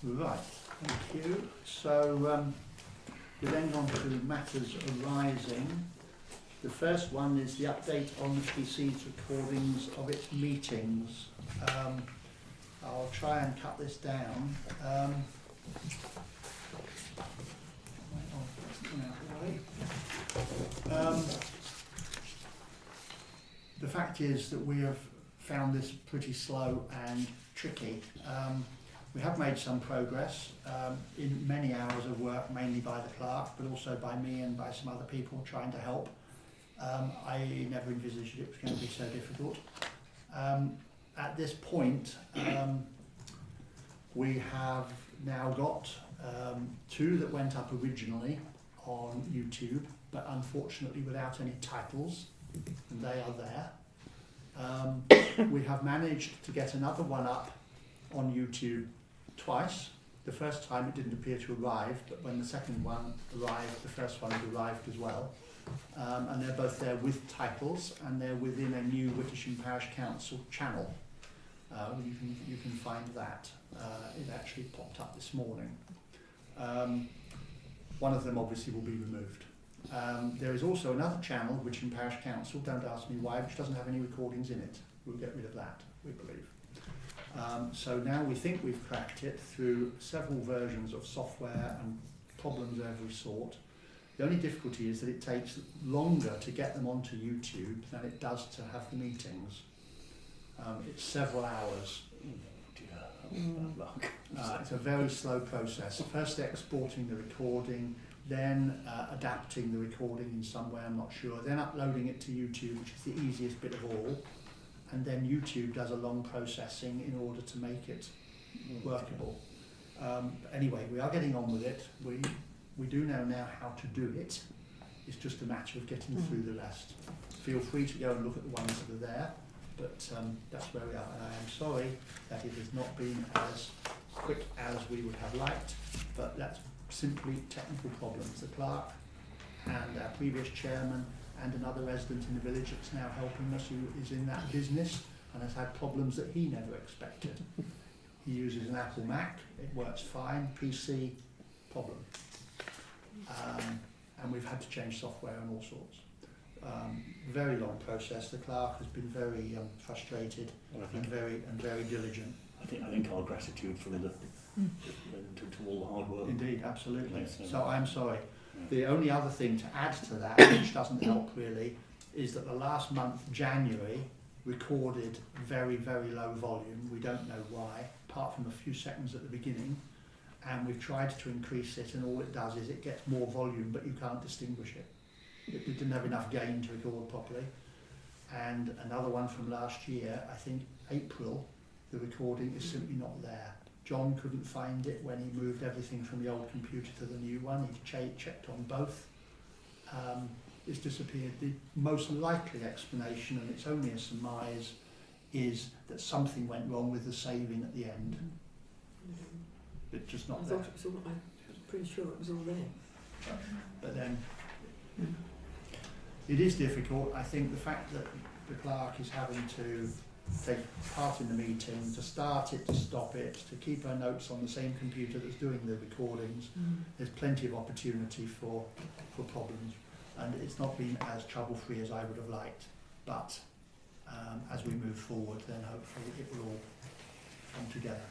Right, thank you. So we then on to matters arising. The first one is the update on the PC's recordings of its meetings. I'll try and cut this down. The fact is that we have found this pretty slow and tricky. We have made some progress in many hours of work, mainly by the clerk, but also by me and by some other people trying to help. I never envisaged it was going to be so difficult. At this point, We have now got 2 that went up originally on YouTube, but unfortunately without any titles, and they are there. We have managed to get another one up on YouTube twice. The first time it didn't appear to arrive, but when the second one arrived, the first one had arrived as well. And they're both there with titles, and they're within a new Wittersham Parish Council channel. You can find that. It actually popped up this morning. One of them obviously will be removed. There is also another channel, Wittersham Parish Council, don't ask me why, which doesn't have any recordings in it. We'll get rid of that, we believe. So now we think we've cracked it through several versions of software and problems of every sort. The only difficulty is that it takes longer to get them onto YouTube than it does to have the meetings. It's several hours. It's a very slow process. First exporting the recording, then adapting the recording in some way, I'm not sure, then uploading it to YouTube, which is the easiest bit of all, and then YouTube does a long processing in order to make it workable. Anyway, we are getting on with it. We do know now how to do it. It's just a matter of getting through the rest. Feel free to go and look at the ones that are there, but that's where we are. And I am sorry that it has not been as quick as we would have liked, but that's simply technical problems. The clerk and our previous chairman and another resident in the village that's now helping us, who is in that business and has had problems that he never expected. He uses an Apple Mac, it works fine, PC, problem. And we've had to change software and all sorts. Very long process. The clerk has been very frustrated and very diligent. I think our gratitude for to all the hard work. Indeed, absolutely. Yes, So I'm sorry. Yeah. The only other thing to add to that, which doesn't help really, is that the last month, January, recorded very, very low volume. We don't know why, apart from a few seconds at the beginning. And we've tried to increase it, and all it does is it gets more volume, but you can't distinguish it. It didn't have enough gain to record properly. And another one from last year, I think April, the recording is simply not there. John couldn't find it when he moved everything from the old computer to the new one. He checked on both. It's disappeared. The most likely explanation, and it's only a surmise, is that something went wrong with the saving at the end. It's just not there. I was pretty sure it was all there. But then it is difficult. I think the fact that the clerk is having to take part in the meeting, to start it, to stop it, to keep her notes on the same computer that's doing the recordings, there's plenty of opportunity for problems, and it's not been as trouble-free as I would have liked. But as we move forward, then hopefully it will all come together.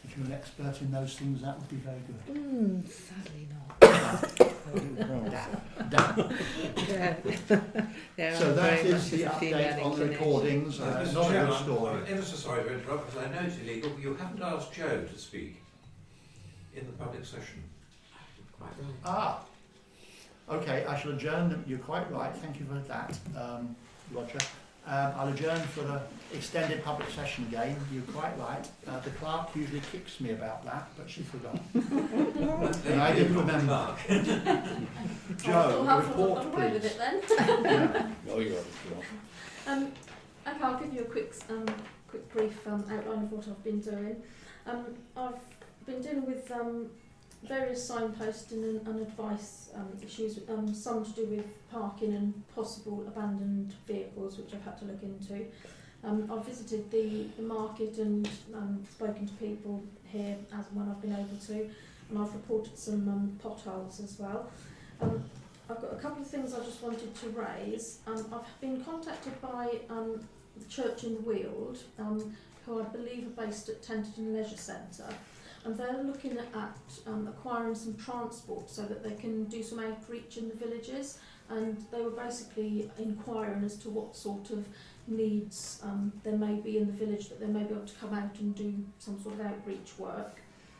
If you're an expert in those things, that would be very good. Sadly not. So that is the update on the recordings. Not a good story. I'm ever so sorry to interrupt, because I know it's illegal, but you haven't asked Joe to speak in the public session. Quite right. Ah, okay, I shall adjourn. You're quite right, thank you for that, Roger. I'll adjourn for the extended public session again. You're quite right. The clerk usually kicks me about that, but she forgot. And I didn't remember. Joe, the report, please. With it then. Yeah. Oh, you're right. Okay, I'll give you a quick brief outline of what I've been doing. I've been dealing with various signposting and advice issues, some to do with parking and possible abandoned vehicles, which I've had to look into. I've visited the market and spoken to people here as and when I've been able to, and I've reported some potholes as well. I've got a couple of things I just wanted to raise. I've been contacted by the Church in the Weald, who I believe are based at Tenterden Leisure Centre. And they're looking at acquiring some transport so that they can do some outreach in the villages. And they were basically inquiring as to what sort of needs there may be in the village, that they may be able to come out and do some sort of outreach work.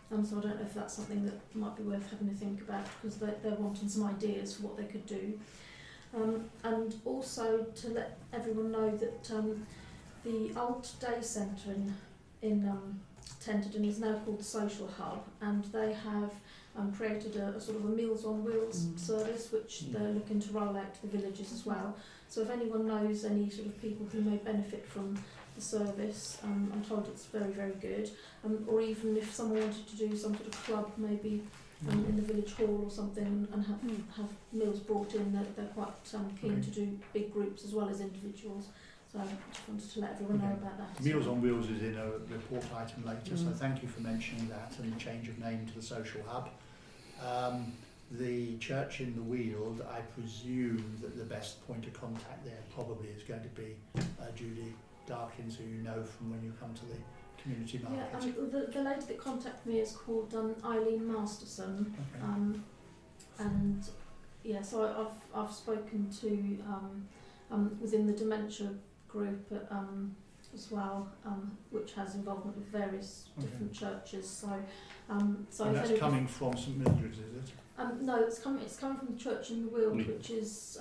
So I don't know if that's something that might be worth having to think about, because they're wanting some ideas for what they could do. And also to let everyone know that the Alt Day Centre in attended and is now called the Social Hub, and they have created a sort of a Meals on Wheels service which they're looking to roll out to the villages as well. So if anyone knows any sort of people who may benefit from the service, I'm told it's very, very good. Or even if someone wanted to do some sort of club, maybe in the village hall or something, and have meals brought in, they're quite keen to do big groups as well as individuals. So I just wanted to let everyone know about that. Meals on Wheels is in a report item later, so thank you for mentioning that and the change of name to the Social Hub. The church in the Weald, I presume that the best point of contact there probably is going to be Judy Darkins, who you know from when you come to the community market. Yeah, the lady that contacted me is called Eileen Masterson, and yeah, so I've spoken to within the dementia group as well, which has involvement with various different churches. So and that's coming from St Mildred's, is it? No, it's coming from the church in the Weald, which is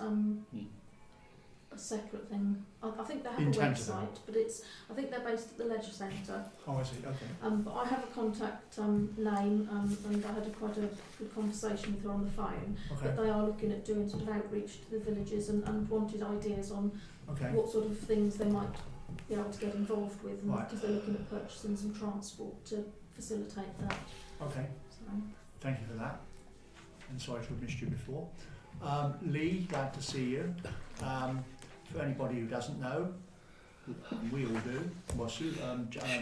a separate thing. I think they have a website, but I think they're based at the Leisure Centre. Oh, I see. Okay. But I have a contact name, and I had quite a good conversation with her on the phone. Okay. But they are looking at doing sort of outreach to the villages and wanted ideas on what sort of things they might be able to get involved with, because they're looking at purchasing some transport to facilitate that. Okay. So. Thank you for that. And sorry to have missed you before. Lee, glad to see you. For anybody who doesn't know, we all do. Well, Leslie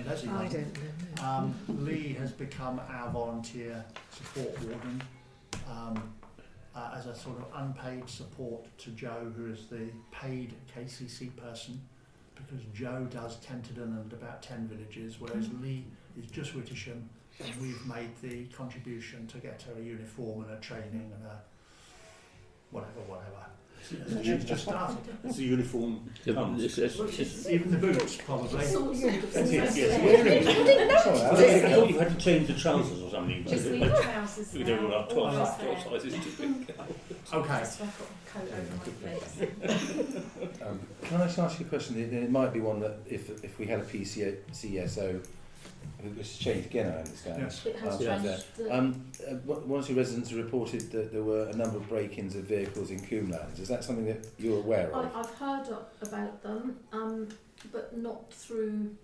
doesn't. I don't know. Lee has become our volunteer support warden as a sort of unpaid support to Joe, who is the paid KCC person, because Joe does Tenterden and about 10 villages, whereas Lee is just Wittersham, and we've made the contribution to get her a uniform and a training and a whatever. She's just started. It's a uniform. Even the boots, probably. I thought you had to change the trousers or something. Just leave the trousers. We don't want 12 sizes too big. Okay. Can I just ask you a question? It might be one that if we had a PCSO, it's changed again, I understand. Yes. It has changed. One or two residents have reported that there were a number of break-ins of vehicles in Coomlands. Is that something that you're aware of? I've heard about them, but not through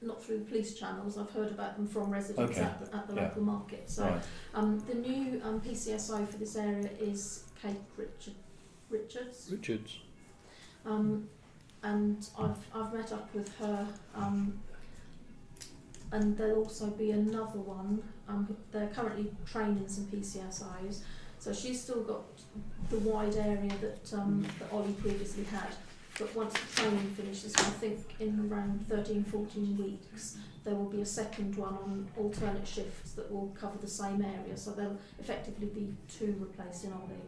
the police channels. I've heard about them from residents at the local market. So the new PCSO for this area is Kate Richards. And I've met up with her. And there'll also be another one. They're currently training some PCSIs, so she's still got the wide area that Ollie previously had. But once the training finishes, I think in around 13-14 weeks, there will be a second one on alternate shifts that will cover the same area. So there'll effectively be two replacing Ollie.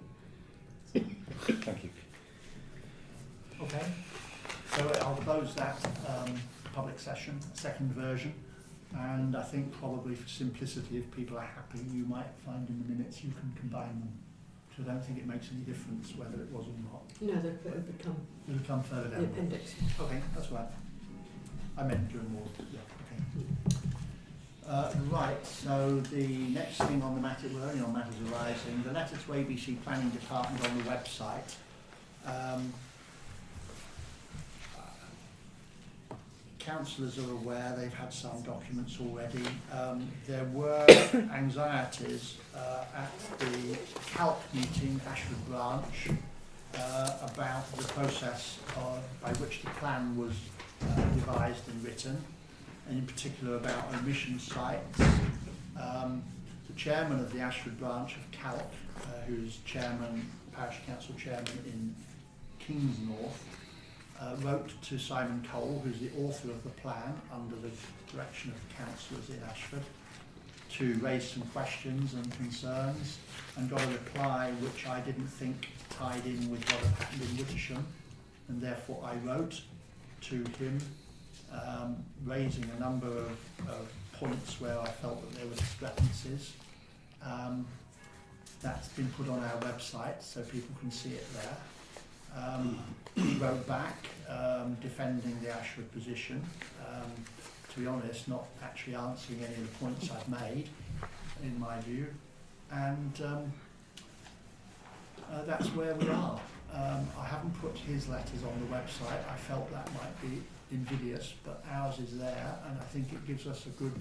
So. Thank you. Okay. So I'll close that public session, second version. And I think probably for simplicity, if people are happy, you might find in the minutes you can combine them. So I don't think it makes any difference whether it was or not. No, they'll become further down. the appendix. Okay, that's right. I meant during war. Yeah, okay. Right, so the next thing on the matter, we're only on matters arising, the letter to ABC Planning Department on the website. Councillors are aware, they've had some documents already. There were anxieties at the CALC meeting, Ashford Branch, about the process by which the plan was devised and written, and in particular about omission sites. The chairman of the Ashford Branch of CALC, who's Parish Council chairman in Kingsnorth, wrote to Simon Cole, who's the author of the plan under the direction of the councillors in Ashford, to raise some questions and concerns, and got a reply which I didn't think tied in with what had happened in Wittersham, and therefore I wrote to him raising a number of points where I felt that there were discrepancies. That's been put on our website so people can see it there. He wrote back defending the Ashford position, to be honest, not actually answering any of the points I've made, in my view, and that's where we are. I haven't put his letters on the website. I felt that might be invidious, but ours is there, and I think it gives us a good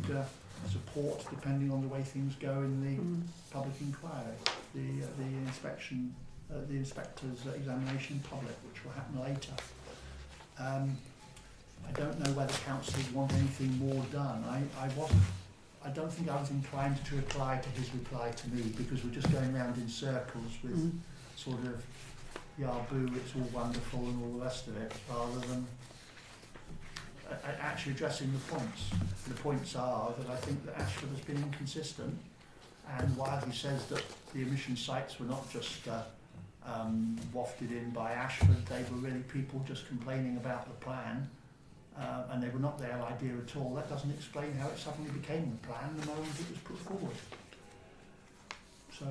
support depending on the way things go in the public inquiry, the inspection, the inspector's examination public, which will happen later. I don't know whether councillors want anything more done. I don't think I was inclined to reply to his reply to me, because we're just going round in circles with sort of, yeah, boo, it's all wonderful and all the rest of it, rather than actually addressing the points. The points are that I think that Ashford has been inconsistent, and while he says that the emission sites were not just wafted in by Ashford, they were really people just complaining about the plan, and they were not their idea at all. That doesn't explain how it suddenly became the plan the moment it was put forward. So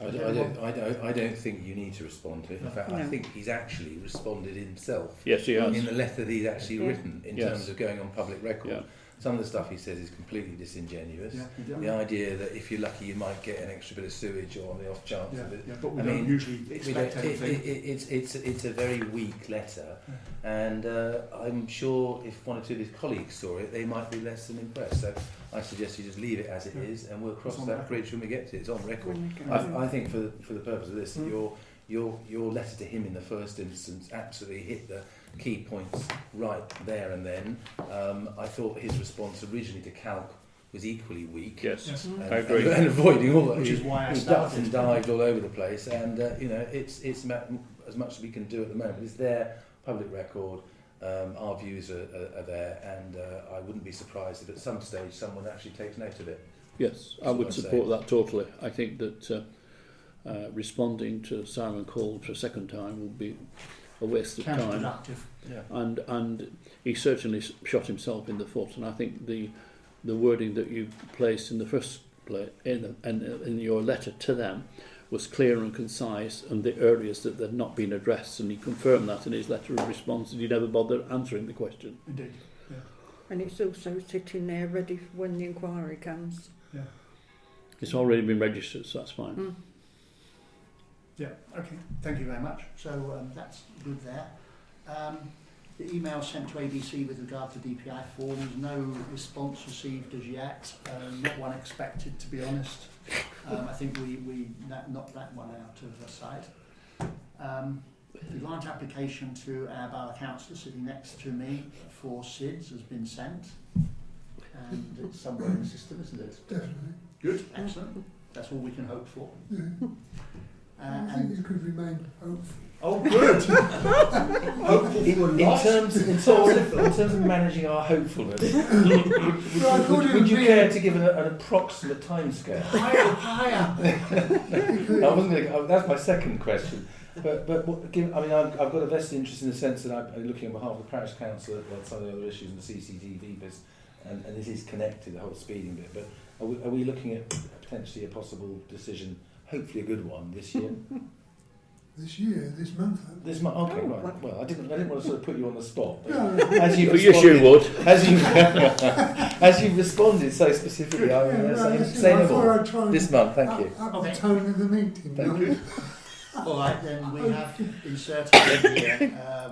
I don't think you need to respond to it. In fact, I think he's actually responded himself. Yes, he has. In the letter that he's actually written, in Yes. terms of going on public record. Yeah. Some of the stuff he says is completely disingenuous. Yeah, the idea that if you're lucky you might get an extra bit of sewage, or on the off chance of it. But we I don't mean, usually expect anything. It's a very weak letter, and I'm sure if one or two of his colleagues saw it, they might be less than impressed. So I suggest you just leave it as it is, and we'll cross that bridge when we get to it. It's on record. I think for the purpose of this, that your letter to him in the first instance absolutely hit the key points right there and then. I thought his response originally to Calc was equally weak. Yes, and, I agree. And avoiding all that, which is why I he started. ducked and dived all over the place, and it's as much as we can do at the moment. It's their public record. Our views are there, and I wouldn't be surprised if at some stage someone actually takes note of it. Yes, I would support that totally. I think that responding to Simon Call for a second time would be a waste of time. Counterproductive. Yeah. And he certainly shot himself in the foot. And I think the wording that you placed in the first place in your letter to them was clear and concise, and the areas that had not been addressed, and he confirmed that in his letter of response, and he never bothered answering the question. Indeed. Yeah. And it's also sitting there ready for when the inquiry comes. Yeah. It's already been registered, so that's fine. Mm. Yeah, okay, thank you very much. So that's good there. The email sent to ABC with regard to DPI forms, no response received as yet, not one expected, to be honest. I think we knocked that one out of the site. The grant application to our borough councillor sitting next to me for SIDS has been sent, and it's somewhere in the system, isn't it? Definitely. Good, excellent. That's all we can hope for. Yeah. I think you could remain hopeful. Oh, good. Hopeful In terms of managing our hopefulness, would you care to give an approximate timescale? Higher. I wasn't going to. That's my second question. But I've got a vested interest in the sense that I'm looking on behalf of the parish council at some of the other issues in the CCTV bit, and this is connected, the whole speeding bit. But are we looking at potentially a possible decision, hopefully a good one, this year? This year, this month. This month, okay, right. Well, I didn't want to sort of put you on the spot. But No. as you Yes, you would. As you've responded so specifically, I'm going to say no more. This month, thank you. Up the tone of the meeting. Thank you. All right, then we have inserted in here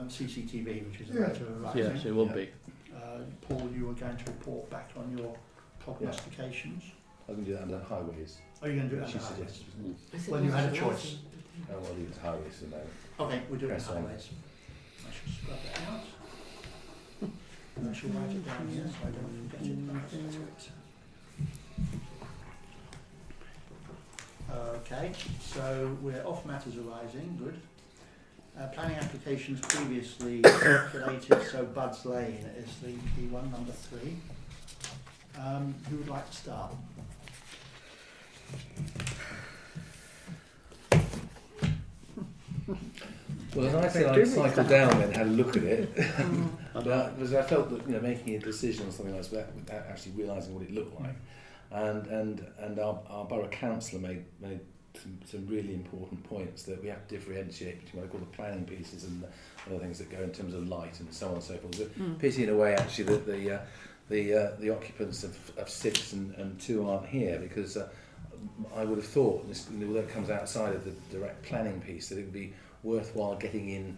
CCTV, which is a matter of right. Yes, it will be. Paul, you were going to report back on your prognostications. I can do that under highways. Oh, you're going to do that She under highways? suggested. Well, you had a choice. Oh, I'll leave it to highways for the moment. Okay, we'll do it in Press on. highways. I should scrub that out. And I shall write it down here so I don't forget it when I get to it. Okay, so we're off matters arising, good. Planning applications previously circulated, so Bud's Lane is the key one, number 3. Who would like to start? Well, as I said, I'd cycle down and had a look at it. Because I felt that making a decision on something like that without actually realising what it looked like, and our borough councillor made some really important points that we have to differentiate between what I call the planning pieces and the other things that go in terms of light and so on and so forth. So pity in a way actually that the occupants of 6 and 2 aren't here, because I would have thought, although it comes outside of the direct planning piece, that it would be worthwhile getting in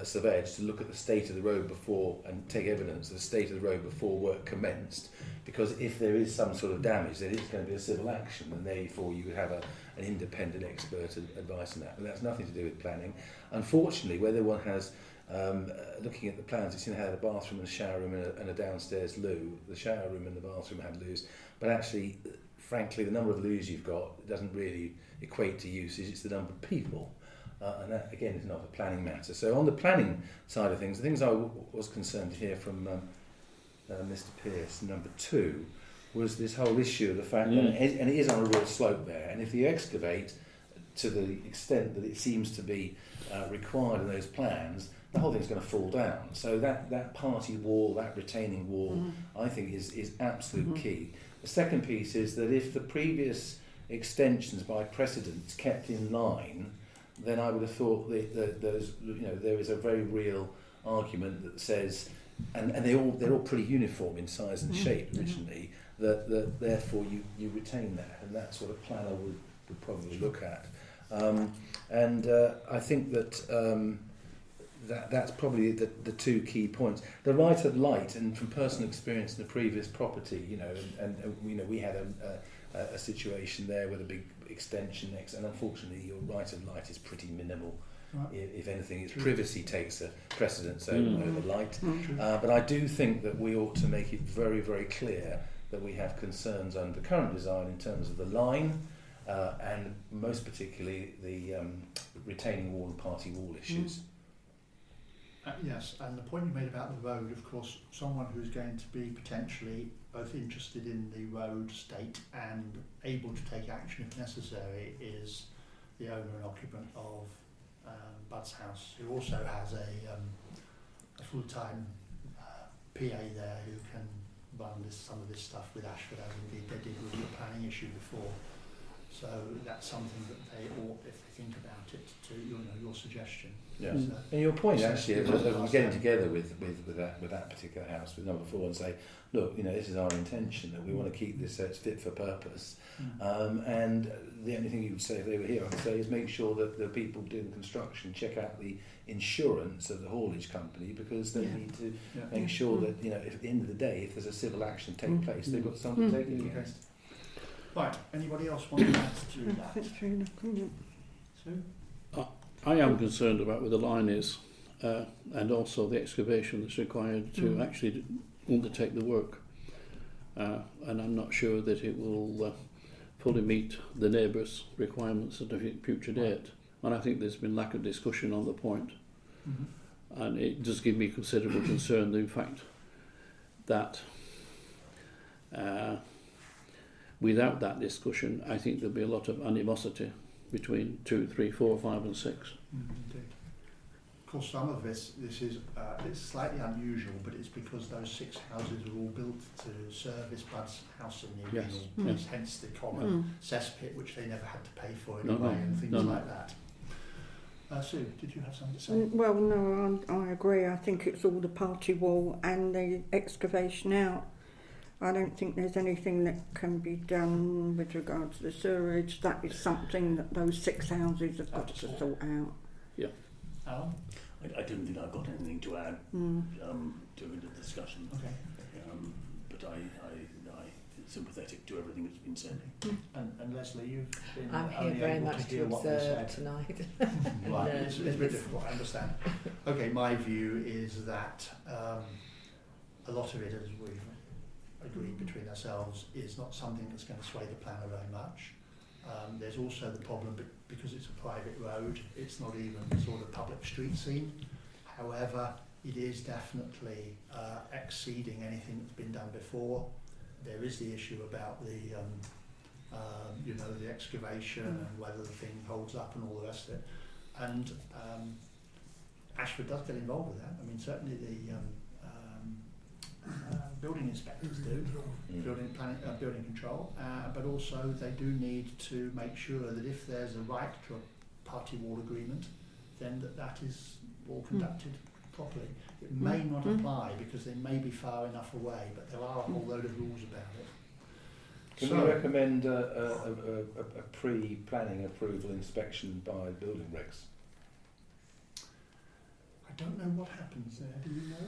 surveyors to look at the state of the road before and take evidence of the state of the road before work commenced, because if there is some sort of damage, then it's going to be a civil action, and therefore you would have an independent expert advice on that. But that's nothing to do with planning. Unfortunately, whether one has, looking at the plans, it's had a bathroom and a shower room and a downstairs loo. The shower room and the bathroom had loos, but actually, frankly, the number of loos you've got doesn't really equate to usage, it's the number of people. And that, again, is not a planning matter. So on the planning side of things, the things I was concerned to hear from Mr. Pearce, number 2, was this whole issue of the fact that, and it is on a real slope there, and if you excavate to the extent that it seems to be required in those plans, the whole thing's going to fall down. So that party wall, that retaining wall, I think is absolute key. The second piece is that if the previous extensions by precedents kept in line, then I would have thought that there is a very real argument that says, and they're all pretty uniform in size and shape originally, that therefore you retain that, and that's what a planner would probably look at. I think that that's probably the 2 key points. The right of light, and from personal experience in the previous property, and we had a situation there with a big extension next, and unfortunately your right of light is pretty minimal. Right. If anything, its privacy takes a precedence over light. But I do think that we ought to make it very, very clear that we have concerns under the current design in terms of the line, and most particularly the retaining wall and party wall issues. Yes, and the point you made about the road, of course, someone who's going to be potentially both interested in the road state and able to take action if necessary is the owner and occupant of Bud's house, who also has a full-time PA there who can run some of this stuff with Ashford, as indeed they did with the planning issue before. So that's something that they ought, if they think about it, to your suggestion. Yeah. And your point actually of getting together with that particular house, with number 4, and say, look, this is our intention, that we want to keep this so it's fit for purpose. And the only thing you would say if they were here, I would say, is make sure that the people doing construction check out the insurance of the haulage company, because they need to make sure that, if at the end of the day, if there's a civil action take place, they've got something to take it against. Right, anybody else want to add to that? That's fair enough, couldn't Sue? I am concerned about where the line is, and also the excavation that's required to actually undertake the work. And I'm not sure that it will fully meet the neighbours' requirements at a future date. And I think there's been lack of discussion on the point. And it does give me considerable concern, the fact that without that discussion, I think there'll be a lot of animosity between 2, 3, 4, 5 and 6. Indeed. Of course, some of this is it's slightly unusual, but it's because those 6 houses were all built to service Bud's house in the original place, hence the common cesspit, which they never had to pay for anyway, and things like that. Sue, did you have something to say? Well, no, I agree. I think it's all the party wall and the excavation out. I don't think there's anything that can be done with regard to the sewerage. That is something that those 6 houses have got to sort out. Yeah. Alan? I don't think I've got anything to add during the discussion. Okay. But I'm sympathetic to everything that's been said. And Leslie, you've been I'm here only very able much to hear to what they observe said. tonight. Right, it's a bit difficult, I understand. Okay, my view is that a lot of it, as we've agreed between ourselves, is not something that's going to sway the planner very much. There's also the problem, because it's a private road, it's not even sort of public street scene. However, it is definitely exceeding anything that's been done before. There is the issue about the the excavation and whether the thing holds up and all the rest of it. And Ashford does get involved with that. I mean, certainly the building inspectors do, building control, but also they do need to make sure that if there's a right to a party wall agreement, then that is all conducted properly. It may not apply because they may be far enough away, but there are a whole load of rules about it. Can we recommend a pre-planning approval inspection by building regs? I don't know what happens there, do you know?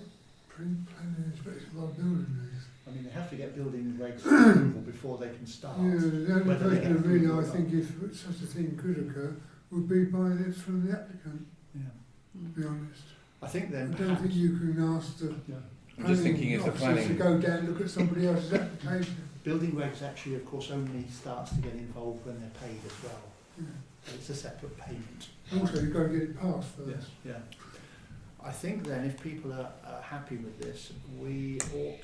Pre-planning inspection by building regs. I mean, they have to get building regs approval before they can start. Yeah, the only Whether they question get really, approval I or think, if such a thing could occur, would be by this from the applicant, Yeah. to be honest. I think then I don't think you can ask the I'm just thinking if the officers to planning... go down and look at somebody else's application. building regs actually, of course, only starts to get involved when they're paid as well. Yeah. It's a separate payment. Also, you've got to get it passed first. Yes, yeah. I think then, if people are happy with this, we ought,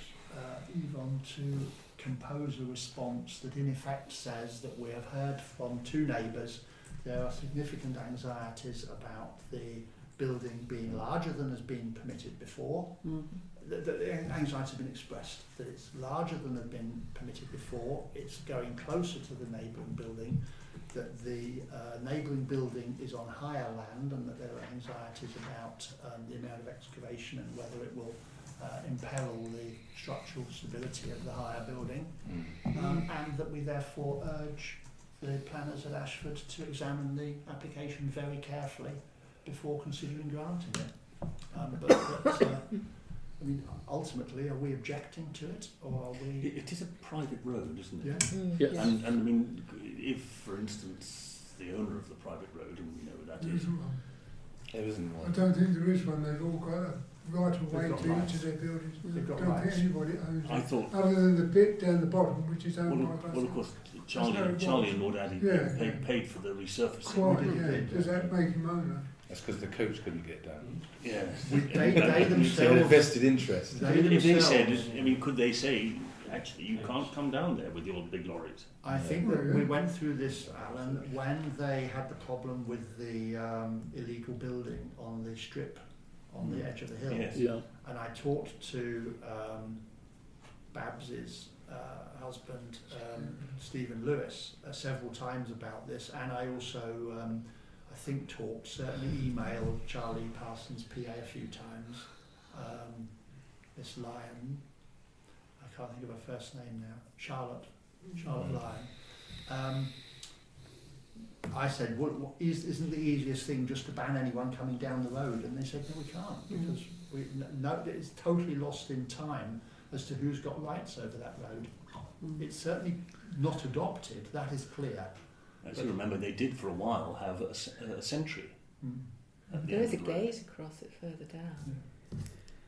Yvonne, to compose a response that in effect says that we have heard from 2 neighbours there are significant anxieties about the building being larger than has been permitted before. The anxieties have been expressed that it's larger than had been permitted before, it's going closer to the neighbouring building, that the neighbouring building is on higher land, and that there are anxieties about the amount of excavation and whether it will imperil the structural stability of the higher building, and that we therefore urge the planners at Ashford to examine the application very carefully before considering granting it. I mean, ultimately, are we objecting to it, or are we... It is a private road, isn't it? Yeah. Yes. And I mean, if, for instance, the owner of the private road, and we know who that There is, isn't one. There isn't I one. don't think there is one. They've all got a right of way They've got to rights. each of their buildings. They've got I don't rights. think anybody owns I it. thought, Other than the bit down the bottom, which is owned by well, of course, how it Charlie was. and Lord Addy Yeah, paid for the resurfacing. Quite, We did yeah. it. Does that make him owner? That's because the coach couldn't get down. Yeah. They They had a themselves... vested interest. If they said, I mean, could they say, actually, you can't come down there with your big lorries? I think that we went through this, Alan, when they had the problem with the illegal building on the strip on the edge of the hill. Yes. Yeah. And I talked to Babs's husband, Stephen Lewis, several times about this, and I also, I think, certainly emailed Charlie Parsons' PA a few times, Miss Lyon, I can't think of her first name now, Charlotte Lyon. I said, isn't the easiest thing just to ban anyone coming down the road? And they said, no, we can't, because it's totally lost in time as to who's got rights over that road. It's certainly not adopted, that is clear. As you remember, they did for a while have a sentry. There is a gate across it further down,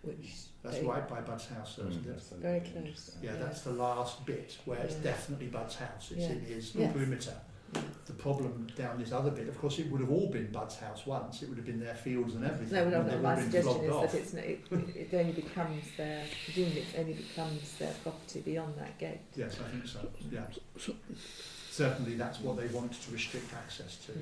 which That's they, right by Bud's house, though, isn't it? very close. Yeah, that's the last bit where it's definitely Bud's house. It's in his Yes. perimeter. The problem down this other bit, of course, it would have all been Bud's house once. It would have been their fields and everything. No, and they've all my been suggestion flogged is off. that it only becomes their, presumably it only becomes their property beyond that gate. Yes, I think so. Yeah. Certainly, that's what they wanted to restrict access to.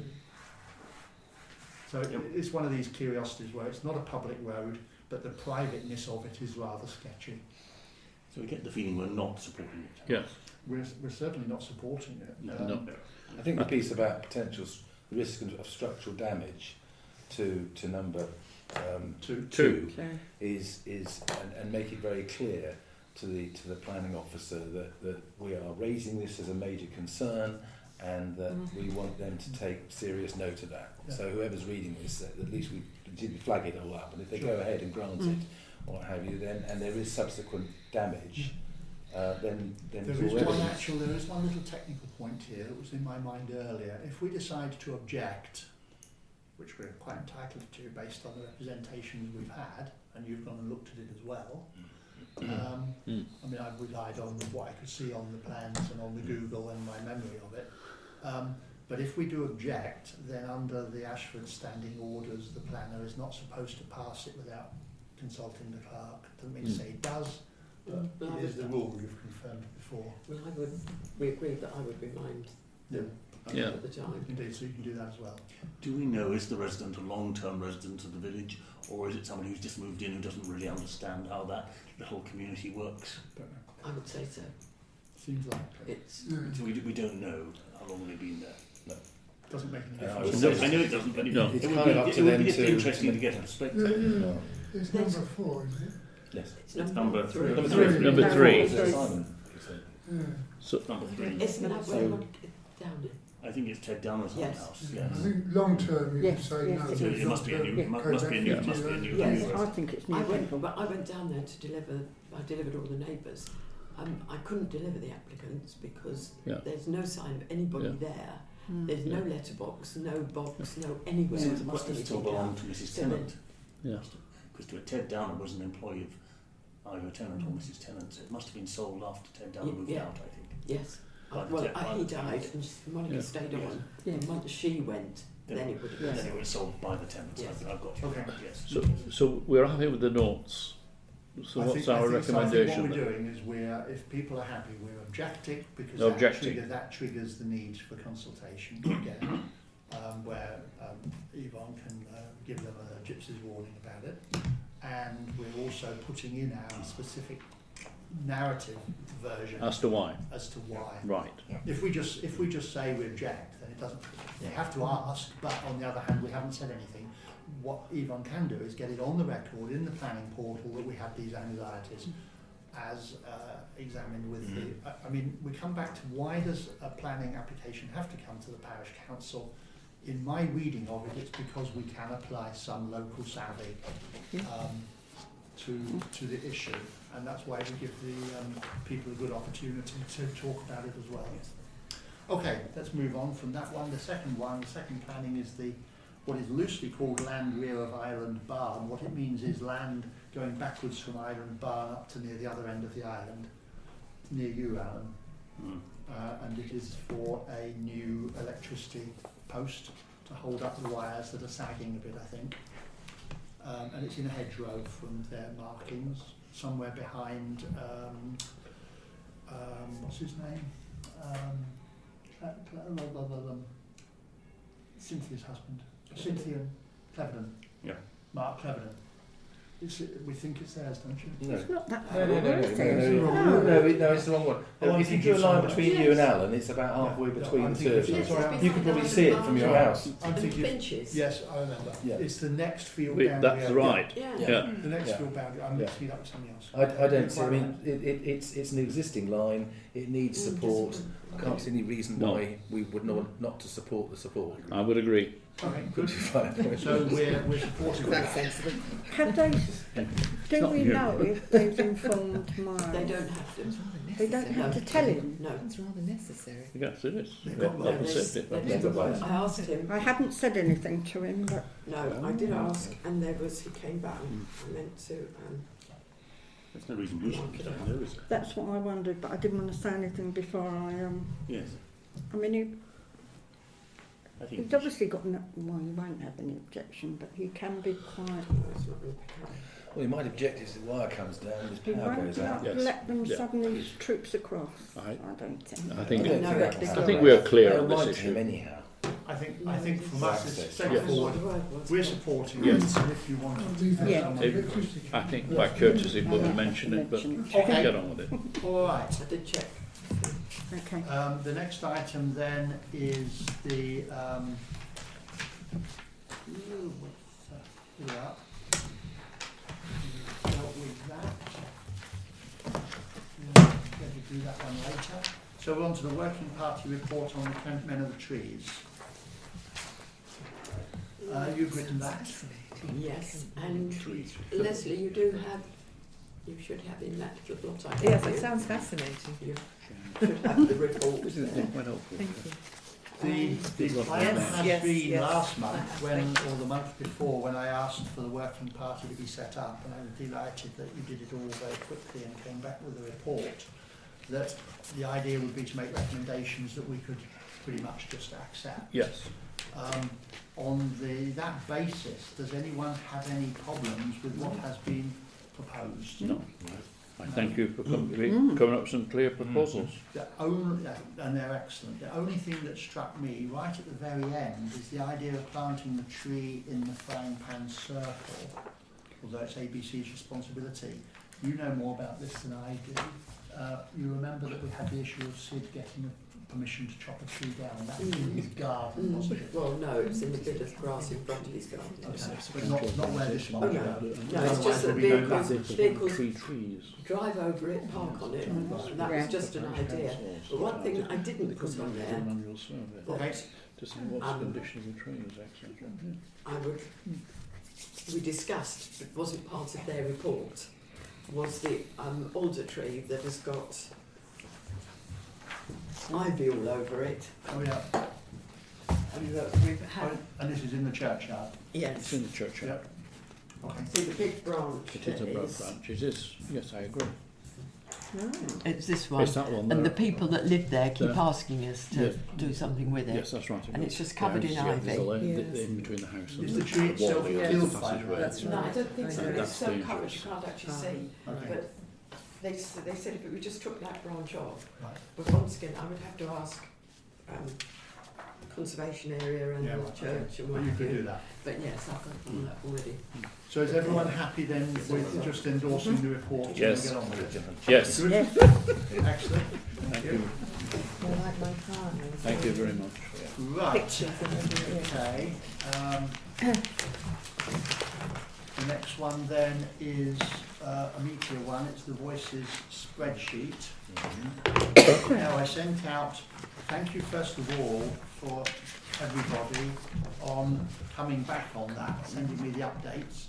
So it's one of these curiosities where it's not a public road, but the privateness of it is rather sketchy. So we get the feeling we're not supporting it. Yes. We're certainly not supporting it. No. I think the piece about potential risk of structural damage to number two is and make it very clear to the planning officer that we are raising this as a major concern, and that we want them to take serious note of that. Yeah. So whoever's reading this, at least we did flag it all up, and if they go ahead and grant it, or what have you, then and there is subsequent damage, then there it's is all one evidence. there is one little technical point here that was in my mind earlier. If we decide to object, which we're quite entitled to based on the representations we've had, and you've gone and looked at it as well. I mean, I've relied on what I could see on the plans and on the Google and my memory of it. But if we do object, then under the Ashford standing orders, the planner is not supposed to pass it without consulting the clerk. Doesn't mean to say he does, but it is the rule you've confirmed before. Well, we agreed that I would remind them at the time. Indeed, so you can do that as well. Do we know, is the resident a long-term resident of the village, or is it somebody who's just moved in who doesn't really understand how that little community works? Don't know. I would say so. Seems like It's So we don't know how long they've been there. No. doesn't make any I difference. would I know it doesn't, but No. It's it would kind of be, up it to would them be just to interesting to get a perspective. No. It's number 4, isn't it? Yes. It's Number three. Number Three. three. Number three. Simon. Yeah. So, Number 3. Isn't that where you want it down it? I think it's Ted Downer's Yes. house. I Yes. think long term you Yes, could say yes, no. it So is. it must be a new, Yeah. must be a new, Go must be a back new. 50 Yes, new I think it's I new. went, but I went down there to deliver. I delivered all the neighbours. I couldn't deliver the applicants because Yeah. there's no sign of anybody Yeah. there. Mm. There's no letterbox, no box, no anywhere So to it must put have still anything belonged down. to Mrs. So Tennant. yeah. Because Ted Downer was an employee of either Tennant or Mrs. Tennant. So it must have been sold after Ted Downer moved Yeah. out, I think. Yes. By the Well, Ted- by he the died Tennants. and Monica Yeah. stayed Yes. on. Yeah. And once she went, then it would have been. Then it was sold by the Tennants. Yes. I've got you. Okay. Yes. So we're happy with the notes. So what's our I think recommendation? what then? we're doing is if people are happy, we're objecting because Objecting. that triggers the need for consultation again, where Yvonne can give them a gypsy's warning about it, and we're also putting in our specific narrative version As to why? as to why. Right. If we just say we object, then it doesn't. They have to ask, but on the other hand, we haven't said anything. What Yvonne can do is get it on the record in the planning portal that we have these anxieties as examined with the. I mean, we come back to why does a planning application have to come to the parish council? In my reading of it, it's because we can apply some local savvy to the issue, and that's why we give the people a good opportunity to talk about it as well. Okay, let's move on from that one. The second planning is what is loosely called land rear of Island Barn. What it means is land going backwards from Island Barn up to near the other end of the island, near you, Alan. And it is for a new electricity post to hold up the wires that are sagging a bit, I think. And it's in a hedgerow from their markings, somewhere behind, what's his name? Cynthia's husband. Cynthia Clevedon. Yeah. Mark Clevedon. We think it's theirs, don't you? No. It's not that No, far. it's the wrong one. Oh, I'm If you thinking do a line somewhere. between you and Alan, it's about halfway between I'm the two of thinking- you. sorry, You can probably see it from your house. I'm And thinking. benches. Yes, I remember. Yeah. It's the next field We, boundary. that's right. Yeah. Yeah. The next Yeah. field boundary. I'm Yeah. mixing it up with something else. I don't see. I Quite mean, it's an existing line. It needs support. I can't see any reason No. why we would not to support the support. I would agree. Okay, Could good. be fine. So we're supporting That's that. sensible. Have they? Do not we you. know if they've informed Miles? They don't have to. They don't have to tell him. No. That's rather necessary. Yes, it is. They've got Like I those. said, I asked him. I haven't said anything to him, but No, I did ask, and he came back. I meant to. There's no reason we shouldn't get on there, is there? that's what I wondered. But I didn't want to say anything before I Yes. I mean, I think he's obviously got no. Well, he won't have any objection, but he can be quite. Well, you might object if the wire comes down and his He power won't goes out. Yes. let them Yeah. suddenly troops across. I- I don't think. I think I don't No, think that's that'll I happen. think we are clear They'll on this write to issue. him anyhow. I think from us it's Yes. straightforward. We're supporting it, and if you want to do Yeah. someone If- I think by courtesy we'll mention it, but Okay. get on with it. all right. I did check. Okay. The next item then is the dealt with that. Going to do that one later. So we're on to the working party report on the Kent Men of the Trees. You've written that. Yes, and Leslie, you should have in that little lot I gave Yes, you. it sounds fascinating. You should have the report. This is quite helpful. Thank you. The plan Yes, has yes, been yes. last month, or the month before, when I asked for the working party to be set up, and I was delighted that you did it all very quickly and came back with a report, that the idea would be to make recommendations that we could pretty much just accept. Yes. On that basis, does anyone have any problems with what has been proposed? No. I thank you for coming up with some clear proposals. And they're excellent. The only thing that struck me right at the very end is the idea of planting the tree in the frying pan circle, although it's ABC's responsibility. You know more about this than I do. you remember that we had the issue of Sid getting permission to chop a tree down. That was in his garden, wasn't it? Well, no, it was in the bit of grass in front of his garden. Okay, but not where this one Oh, was. no. No, it's Otherwise just that we'll be going vehicles trees. drive over it, park on it, and that was just an idea. But one thing I didn't put on there, Okay. To see what's the condition of the trees, etc. I would, we discussed, but wasn't part of their report, was the alder tree that has got ivy all over it. Oh yeah. And we've had, And this is in the churchyard? It's yes, in the churchyard. Okay. see the big branch It is a that broad is, branch. It is. Yes, I agree. it's this one. It's that one And there. the people that live there keep There. asking us to Yes. do something with it. Yes, that's right. And it's just covered in ivy. There's a lane Yes. in between the house and Is the tree itself wall, killed there's a by passageway. That's No, I don't think so. Okay. It's That's so dangerous. covered you can't actually see. Okay. But they said if we just took that branch off, Right. but once again I would have to ask conservation area and Yeah, the right, church okay. and Well, what you have could you. do that. But yes, I've got all that already. So is everyone happy then with just endorsing the report Yes. and get on with it? Yes. Good. Yes. Excellent. Thank you. More like my partner. Thank you very much. Right. Pictures and everything. Okay. The next one then is a meatier one. It's the Voices spreadsheet. Now I sent out, thank you first of all for everybody on coming back on that, sending me the updates.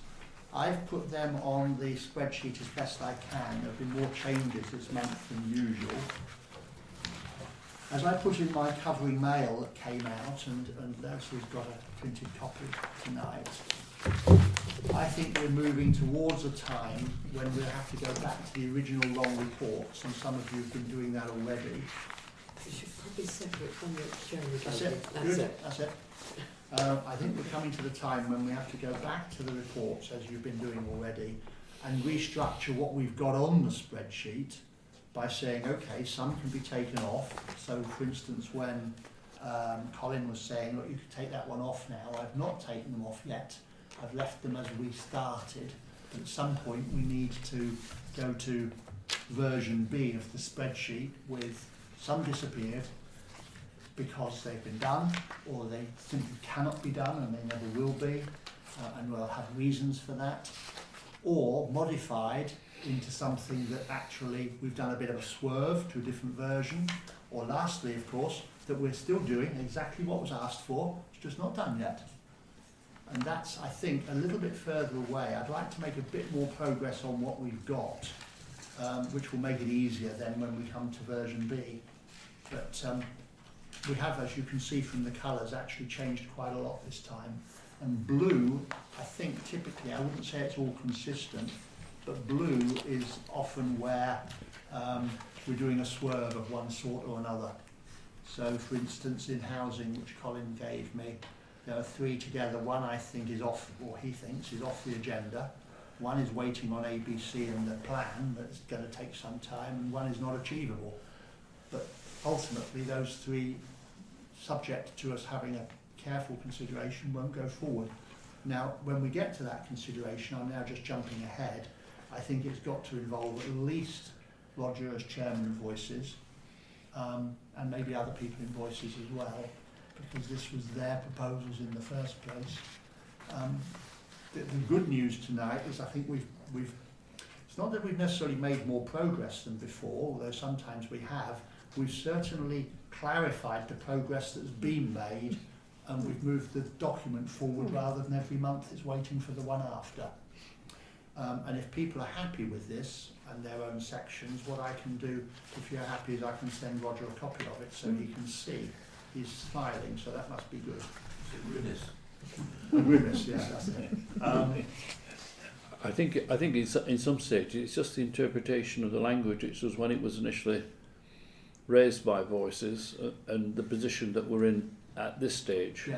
I've put them on the spreadsheet as best I can. There have been more changes this month than usual. As I put in my covering mail that came out, and Leslie's got a printed copy tonight, I think we're moving towards a time when we'll have to go back to the original long reports, and some of you have been doing that already. You should probably separate from the Jeremy. That's Goldie. it. That's Good. it. That's it. I think we're coming to the time when we have to go back to the reports, as you've been doing already, and restructure what we've got on the spreadsheet by saying, okay, some can be taken off. So, for instance, when Colin was saying, look, you could take that one off now, I've not taken them off yet. I've left them as we started. But at some point, we need to go to version B of the spreadsheet with some disappeared because they've been done, or they simply cannot be done and they never will be, and we'll have reasons for that, or modified into something that actually we've done a bit of a swerve to a different version, or lastly, of course, that we're still doing exactly what was asked for, it's just not done yet. And that's, I think, a little bit further away. I'd like to make a bit more progress on what we've got, which will make it easier then when we come to version B. But we have, as you can see from the colours, actually changed quite a lot this time. And blue, I think typically, I wouldn't say it's all consistent, but blue is often where we're doing a swerve of one sort or another. So, for instance, in housing, which Colin gave me, there are three together. One I think is off, or he thinks is off the agenda. One is waiting on ABC and the plan that's going to take some time, and one is not achievable. But ultimately, those three, subject to us having a careful consideration, won't go forward. Now, when we get to that consideration, I'm now just jumping ahead. I think it's got to involve at least Roger as chairman of Voices, and maybe other people in Voices as well, because this was their proposals in the first place. The good news tonight is I think we've it's not that we've necessarily made more progress than before, although sometimes we have. We've certainly clarified the progress that's been made, and we've moved the document forward rather than every month it's waiting for the one after. And if people are happy with this and their own sections, what I can do, if you're happy, is I can send Roger a copy of it so he can see. He's smiling, so that must be good. Grimace, yeah, that's it. I think in some stage it's just the interpretation of the language. It was when it was initially raised by Voices and the position that we're in at this stage. Yeah.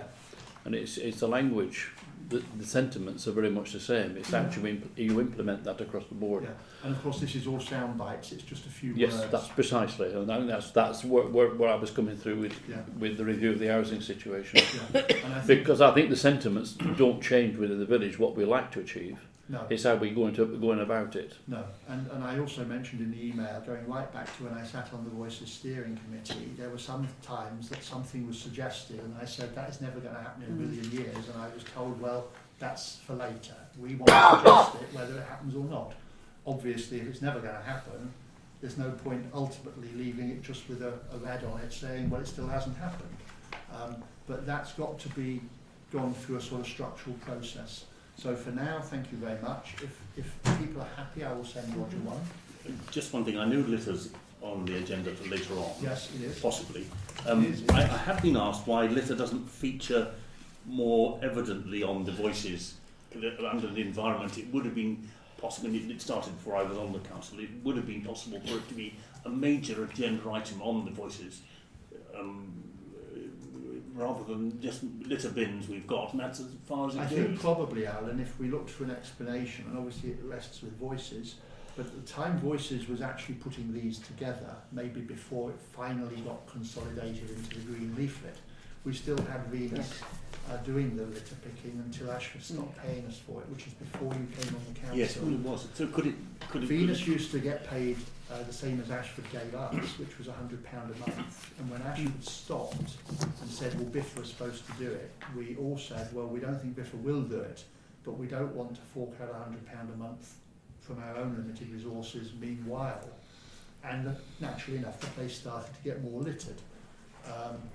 And it's the language. The sentiments are very much the same. It's actually you implement that across the board. Yeah. And of course, this is all sound bites. It's just a few Yes, words. that's precisely, and I think that's where I was coming through with the review of the housing situation. Yeah. And I think, Because I think the sentiments don't change within the village what we like to achieve. No. It's how we're going about it. No, and I also mentioned in the email, going right back to when I sat on the Voices Steering Committee, there were some times that something was suggested and I said that is never going to happen in a million years, and I was told, well, that's for later. We want to suggest it whether it happens or not. Obviously, if it's never going to happen, there's no point ultimately leaving it just with a red on it saying, well, it still hasn't happened. But that's got to be gone through a sort of structural process. So for now, thank you very much. If people are happy, I will send Roger one. Just one thing, I know litter's on the agenda for later on. Yes, it is. Possibly. It is. I have been asked why litter doesn't feature more evidently on the Voices under the environment. It would have been possible, it started before I was on the council, it would have been possible for it to be a major agenda item on the Voices, rather than just litter bins we've got, and that's as far as it I goes. think probably, Alan, if we looked for an explanation, and obviously it rests with Voices, but at the time Voices was actually putting these together, maybe before it finally got consolidated into the green leaflet, we still had Venus doing the litter picking until Ashford stopped paying us for it, which is before you came on the council. Yes, well, it was. So could it Venus used to get paid the same as Ashford gave us, which was £100 a month. And when Ashford stopped and said, well, Biffa was supposed to do it, we all said, well, we don't think Biffa will do it, but we don't want to fork out £100 a month from our own limited resources meanwhile. And naturally enough, the place started to get more littered.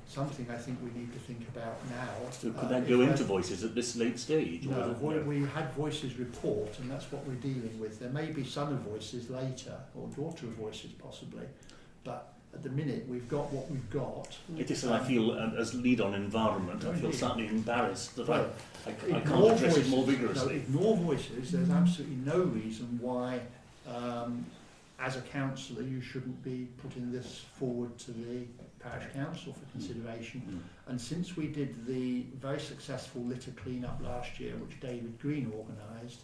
Something I think we need to think about now. So could that go into Voices at this late stage? No, we had Voices report, and that's what we're dealing with. There may be son of Voices later, or daughter of Voices possibly, but at the minute we've got what we've got. It is, and I feel, as lead on environment, I feel slightly embarrassed that I can't Ignore address it more Voices. vigorously. No, ignore Voices. There's absolutely no reason why, as a councillor, you shouldn't be putting this forward to the Parish Council for consideration. And since we did the very successful litter clean-up last year, which David Green organised,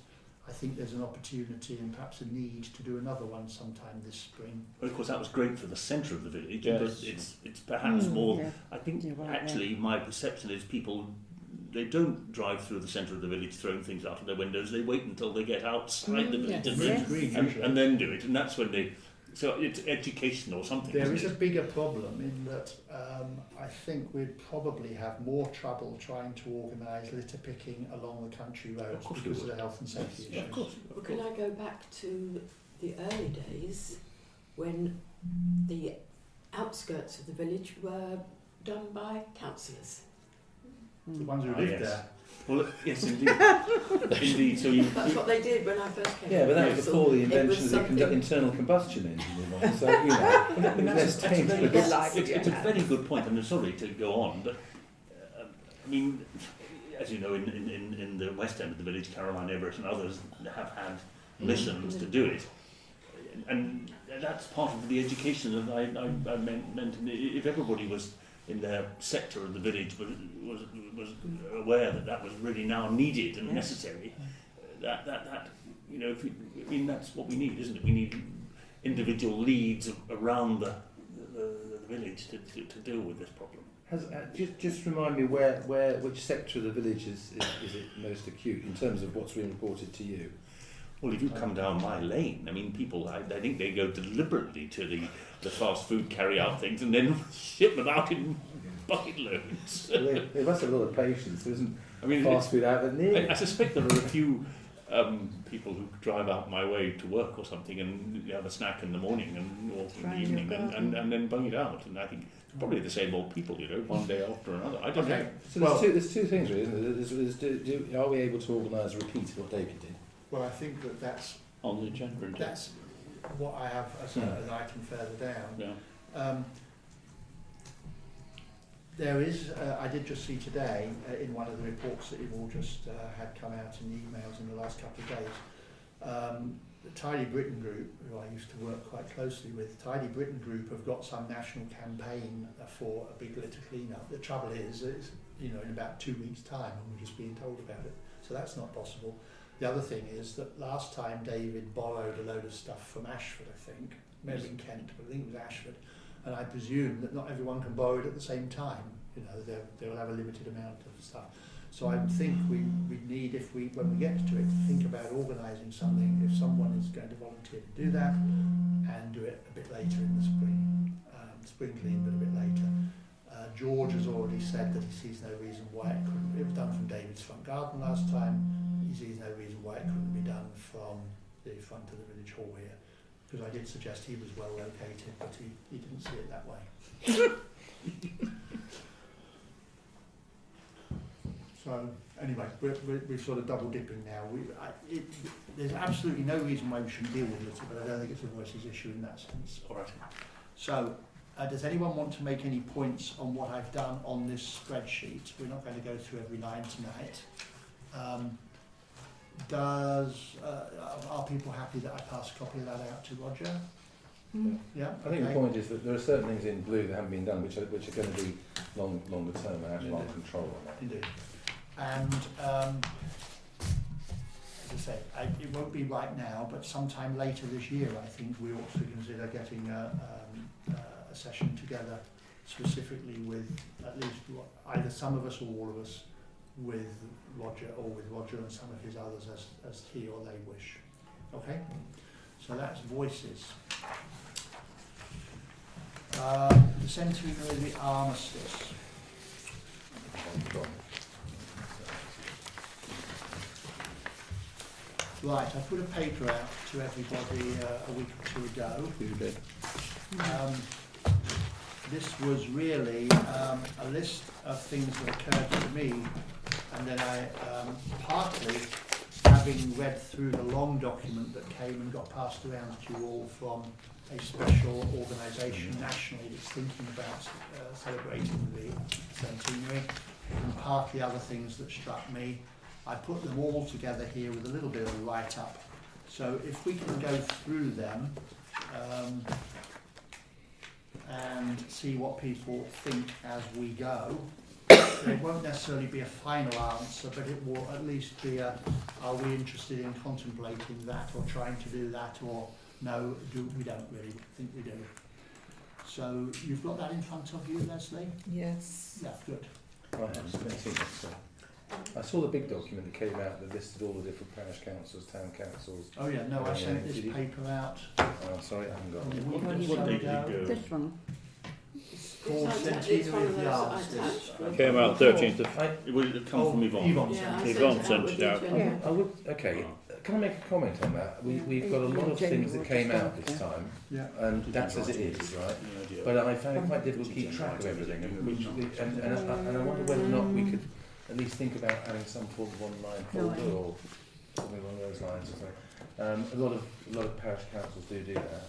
I think there's an opportunity and perhaps a need to do another one sometime this spring. Well, of course, that was great for the centre of the village, Yes. but it's perhaps more. yeah. I think You're right, actually my perception is people, they don't drive through the centre of the village throwing things out of their windows. They wait until they get outside the village and then do it, and that's when they. So it's education or something. There isn't is it? a bigger problem in that I think we'd probably have more trouble trying to organise litter picking along the country roads because of the health and safety issues. Of course. Well, can I go back to the early days when the outskirts of the village were done by councillors? The ones who Ah, lived yes. there. Well, yes, indeed. Indeed. So That's what they did when I first came. Yeah, but that to was council. before the It invention was of the something- internal combustion engine. So, you know, less That's a very dangerous. good, it's a very good point, and I'm sorry to go on, but I mean, as you know, in the west end of the village, Caroline Everett and others have had missions to do it, and that's part of the education that I meant. If everybody was in their sector of the village was aware that was really now needed and necessary, that you know, I mean that's what we need, isn't it? We need individual leads around the village to deal with this problem. Just remind me which sector of the village is it most acute in terms of what's been reported to you? Well, if you come down my lane, I mean, people, I think they go deliberately to the fast food carry-out things and then ship them out in bucket loads. Well, they must have a lot of patience. There isn't fast food outlet near. I suspect there are a few people who drive out my way to work or something and have a snack in the morning and or in the evening and then bung it out. And I think it's probably the same old people, you know, one day after another. I don't know. So there's two things, really, isn't there? Are we able to organise a repeat of what David did? Well, I think that's on the agenda. That's what I have as an item further down. Yeah. There is, I did just see today in one of the reports that you've all just had come out in the emails in the last couple of days, the Tidy Britain Group, who I used to work quite closely with, Tidy Britain Group have got some national campaign for a big litter clean-up. The trouble is, it's, you know, in about 2 weeks' time, and we're just being told about it. So that's not possible. The other thing is that last time David borrowed a load of stuff from Ashford, I think, maybe in Kent, but I think it was Ashford, and I presume that not everyone can borrow it at the same time. You know, they'll have a limited amount of stuff. So I think we need, when we get to it, to think about organising something, if someone is going to volunteer to do that, and do it a bit later in the spring, spring clean, but a bit later. George has already said that he sees no reason why it couldn't. It was done from David's front garden last time. He sees no reason why it couldn't be done from the front of the village hall here. Because I did suggest he was well located, but he didn't see it that way. So anyway, we're sort of double dipping now. There's absolutely no reason why we shouldn't deal with litter, but I don't think it's a voices issue in that sense. All right. So, does anyone want to make any points on what I've done on this spreadsheet? We're not going to go through every line tonight. Are people happy that I pass a copy of that out to Roger? Yeah. I think the point is that there are certain things in blue that haven't been done, which are going to be longer term and have long control on that. Indeed. And as I say, it won't be right now, but sometime later this year, I think we ought to consider getting a session together, specifically with at least either some of us or all of us, with Roger and some of his others as he or they wish. Okay? So that's voices. The centering of the armistice. Right, I put a paper out to everybody a week or two ago. You did. This was really a list of things that occurred to me, and then I, partly having read through the long document that came and got passed around to you all from a special organisation nationally that's thinking about celebrating the centenary, and partly other things that struck me. I put them all together here with a little bit of a write-up. So if we can go through them and see what people think as we go, it won't necessarily be a final answer, but it will at least be a, are we interested in contemplating that or trying to do that, or no, we don't really think we do. So you've got that in front of you, Leslie? Yes. Yeah, good. I saw the big document that came out that listed all the different parish councils, town councils. Oh yeah, no, I sent this paper out. Oh, sorry, I haven't got it. What date did it go? This one. Called Centenary of the Armistice. Came out 13th of... It would have come from Yvonne. Yvonne sent it out. Yeah. I would, okay, can I make a comment on that? We've got a lot of things that came out this time, Yeah. and that's as it is, right? But I found it quite difficult to keep track of everything, and I wonder whether or not we could at least think about having some form of online folder or something along those lines. Or something. A lot of parish councils do that.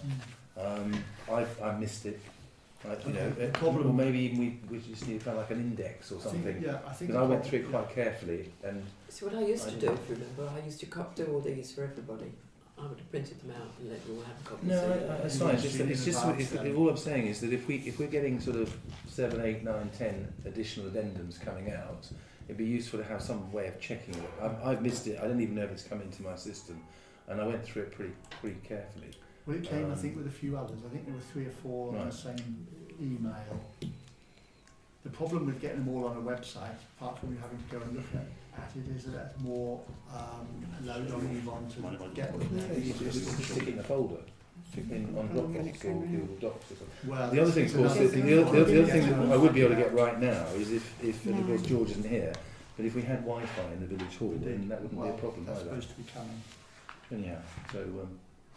I missed it. Or maybe even we just need kind of like an index or something. I think Because I went through it quite carefully, and So what I used to do, if you remember, I used to do all these for everybody. I would have printed them out and let you all have copies. no, it's fine. It's just all I'm saying is that if we're getting sort of 7, 8, 9, 10 additional addendums coming out, it'd be useful to have some way of checking it. I've missed it. I don't even know if it's come into my system, and I went through it pretty carefully. Well, it came, I think, with a few others. I think there were 3 or 4 on the same email. The problem with getting them all on a website, apart from you having to go and look at it, is that it's more load on Yvonne to get them there. You just stick it in a folder, stick it on Dropbox or Google Docs or something. Well, The other thing, of course, the other thing that I would be able to get right now is if and of course George isn't here, but if we had Wi-Fi in the village hall, then that wouldn't be a problem that's either. supposed to be coming. Anyhow, so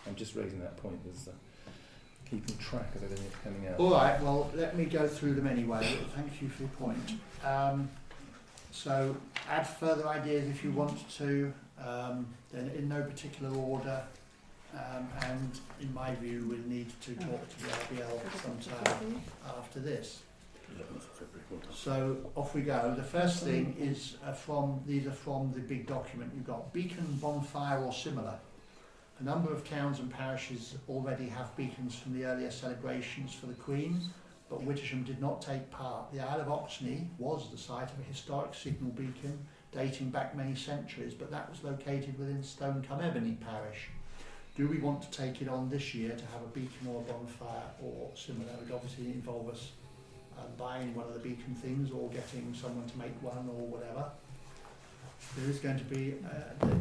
I'm just raising that point as keeping track of everything that's coming out. All right, well, let me go through them anyway. Thank you for your point. So add further ideas if you want to, then in no particular order. And in my view, we'll need to talk to the RBL sometime after this. So off we go. The first thing is these are from the big document you've got. Beacon, bonfire or similar. A number of towns and parishes already have beacons from the earlier celebrations for the Queen, but Wittersham did not take part. The Isle of Oxney was the site of a historic signal beacon dating back many centuries, but that was located within Stone-cum-Ebony parish. Do we want to take it on this year to have a beacon or a bonfire or similar? It would obviously involve us buying one of the beacon things or getting someone to make one or whatever. there is going to be,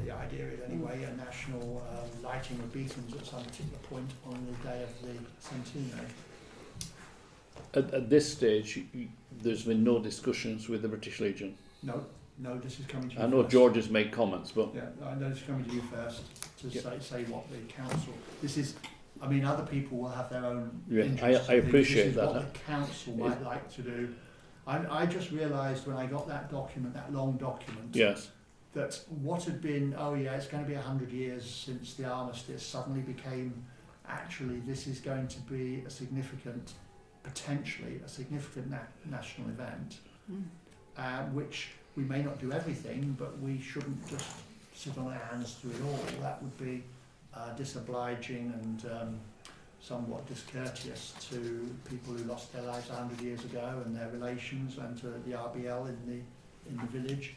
the idea is anyway, a national lighting of beacons at some particular point on the day of the centenary. At this stage, there's been no discussions with the British Legion. No, this is coming to you I know first. George has made comments, but Yeah, I know it's coming to you first to Yep. say what the council. This is, I mean, other people will have their own Yeah, interests. I and things. appreciate This is that. what the council might like to do. I just realised when I got that document, that long document, yes, that what had been, oh yeah, it's going to be 100 years since the armistice, suddenly became, actually, this is going to be a significant, potentially a significant national event, which we may not do everything, but we shouldn't just sit on our hands through it all. That would be disobliging and somewhat discourteous to people who lost their lives 100 years ago and their relations, and to the RBL in the village.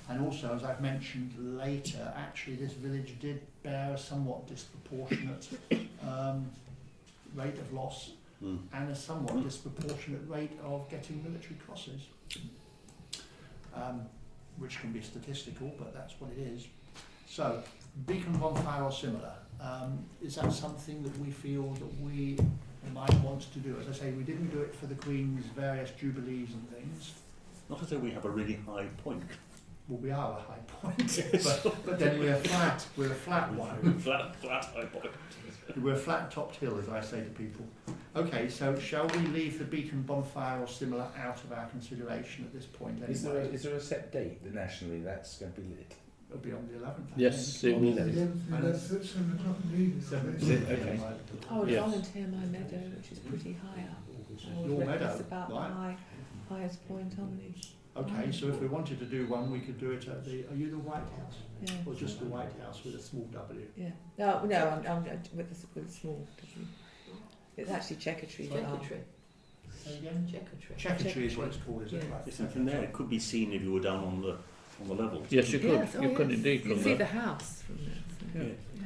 And also, as I've mentioned later, actually this village did bear a somewhat disproportionate rate of loss and a somewhat disproportionate rate of getting military crosses, which can be statistical, but that's what it is. So, beacon bonfire or similar, is that something that we feel that we might want to do? As I say, we didn't do it for the Queen's various jubilees and things. Not as though we have a really high point. Well, we are a high point, but then we're a flat one. flat high point. We're a flat topped hill, as I say to people. Okay, so shall we leave the beacon bonfire or similar out of our consideration at this point anyway? Is there a set date that nationally that's going to be lit? It'll be on the 11th. I yes, think. it will. That's at 7 o'clock in the evening. Is it? Okay. I would Yes. volunteer my meadow, which is pretty high up. I would Your reckon meadow, it's about right. the highest point on the. Okay, so if we wanted to do one, we could do it at the. Are you the White House, Yeah. or just the White House with a small W? Yeah. No, I'm with a small W. It's actually Checkertree. Say again. Checkertree is what it's called, is it? Yeah. Right. Yes, and from there it could be seen if you were down on the level. Yes, you could. Yes, you could indeed. You From see there. the house from there. Yeah.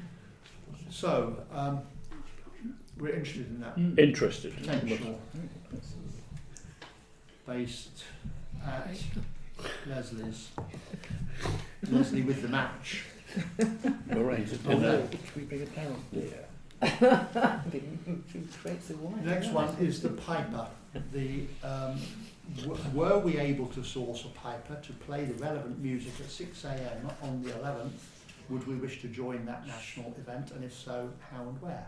So, we're interested in that Interested. potential based at Leslie's. Leslie with the match. Arranged Oh, dinner. no. Should we bring a barrel? Yeah. Next one is the piper. The were we able to source a piper to play the relevant music at 6 a.m. on the 11th, would we wish to join that national event, and if so, how and where?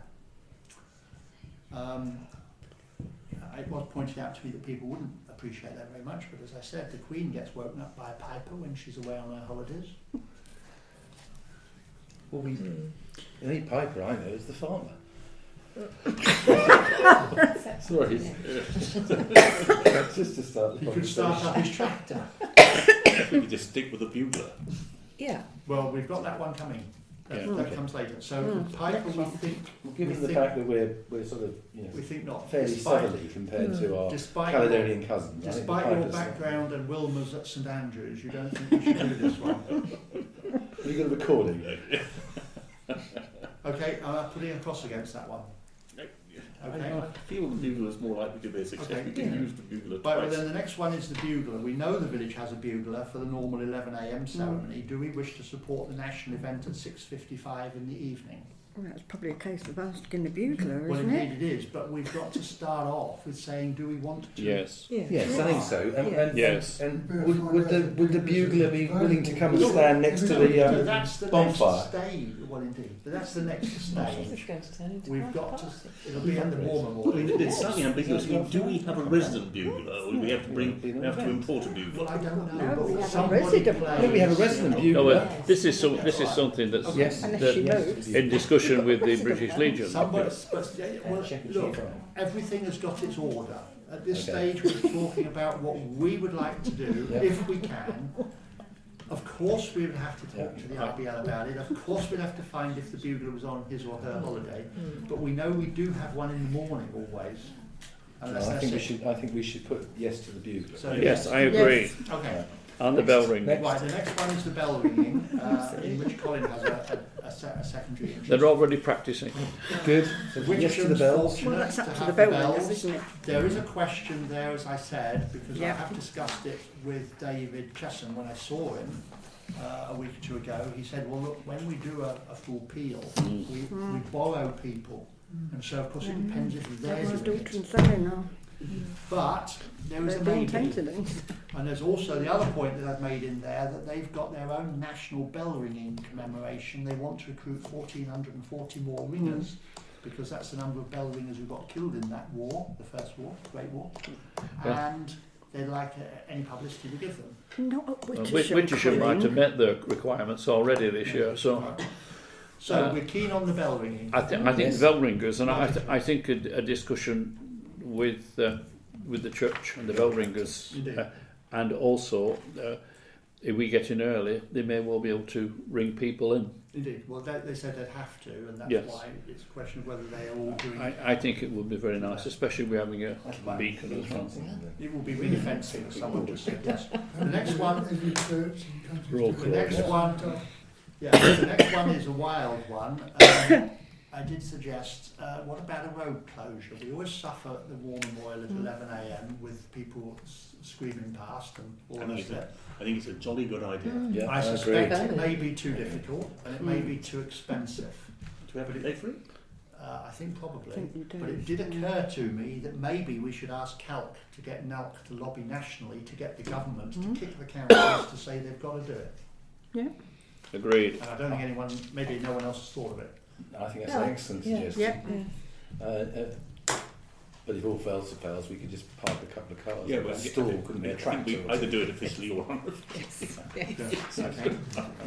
It was pointed out to me that people wouldn't appreciate that very much, but as I said, the Queen gets woken up by a piper when she's away on her holidays. Well, the only piper I know is the farmer. Sorry. That's just to start the He could start up his tractor. We could just stick with the bugler. Yeah. Well, we've got that one coming. That Okay. comes later. So the piper, we think, Given the think- fact that we're sort of we think not. fairly Despite- southerly compared to our despite Caledonian cousins. Despite your background and Wilma's at St Andrews, you don't think we should do this one? Have you got a recording? Okay, I'm putting a cross against that one. Okay. I feel the bugler is more likely to be a success. Okay. We can use the bugler Right, well twice. then the next one is the bugler. We know the village has a bugler for the normal 11 a.m. ceremony. Do we wish to support the national event at 6:55 in the evening? Well, that's probably a case of asking the bugler, Well, isn't it? indeed it is, but we've got to start off with saying, do we want to? Yes. Yes, I think so. And Yes. And would the bugler be willing to come and stand next to the that's the bonfire? next stage. Well, indeed, but that's the next stage. It's going to turn into We've quite a got to. party. It'll be at the War Well, Memorial. it's slightly ambiguous. I mean, do we have a resident bugler, or do we have to import a bugler? Well, I don't know. No, but we have a somebody resident. plays- No, we have a resident No, bugler. well, this is something that's Yes. Unless she that moves. in discussion with the British Legion. Somebody, but well, look, everything has got its order. At this stage, we're talking about what we would like to do, Yeah. if we can. Of course, we would have to talk to the RBL about it. Of course, we'd have to find if the bugler was on his or her holiday. But we know we do have one in the morning always. No, Unless I that's think we it. should. I think we should put yes to the bugler. So, Yes, I agree. Okay. And the bell ring. Right, the next one is the bell ringing, in which Colin has a secondary interest. They're already practicing. Good. So yes to the Wittersham's bells. fortunate Well, that's up to have the bell bells. ringers, isn't it? There is a question there, as I said, because I Yeah. have discussed it with David Chesson when I saw him. a week or two ago. He said, well, look, when we do a full peel, we borrow people. And so, of course, it depends if they're doing it. But there is a maybe. And there's also the other point that I've made in there, that they've got their own national bell ringing commemoration. They want to recruit 1,440 more ringers, because that's the number of bell ringers who got killed in that war, the First War, Great War. And they'd like any publicity to give them. Not at Wittersham. Wittersham might have met the requirements already this year, so... So we're keen on the bell ringing. I think bell ringers, and I think a discussion with the church and the bell ringers, and also if we get in early, they may well be able to ring people in. Indeed. Well, they said they'd have to, and that's why it's a question of whether they are all doing it. I think it would be very nice, especially we're having a beacon as well. It will be really fencing, as someone just said. Yes. The next one. Roll The next one. Yeah, the next one is a wild one. I did suggest, what about a road closure? We always suffer at the War Memorial at 11 a.m. with people screaming past and all the rest of it. I think it's a jolly good idea. Yeah, I suspect it may be too difficult and it may be too expensive. Do we have to pay for it? I think probably. But it did occur to me that maybe we should ask CALC to get NALC to lobby nationally to get the government to kick the councils to say they've got to do it. Yeah. Agreed. And I don't think anyone, maybe no one else has thought of it. I think that's an excellent suggestion. But if all fails to fails, we could just park a couple of cars. Yeah, but couldn't be a tractor. We either do it officially or on. Okay.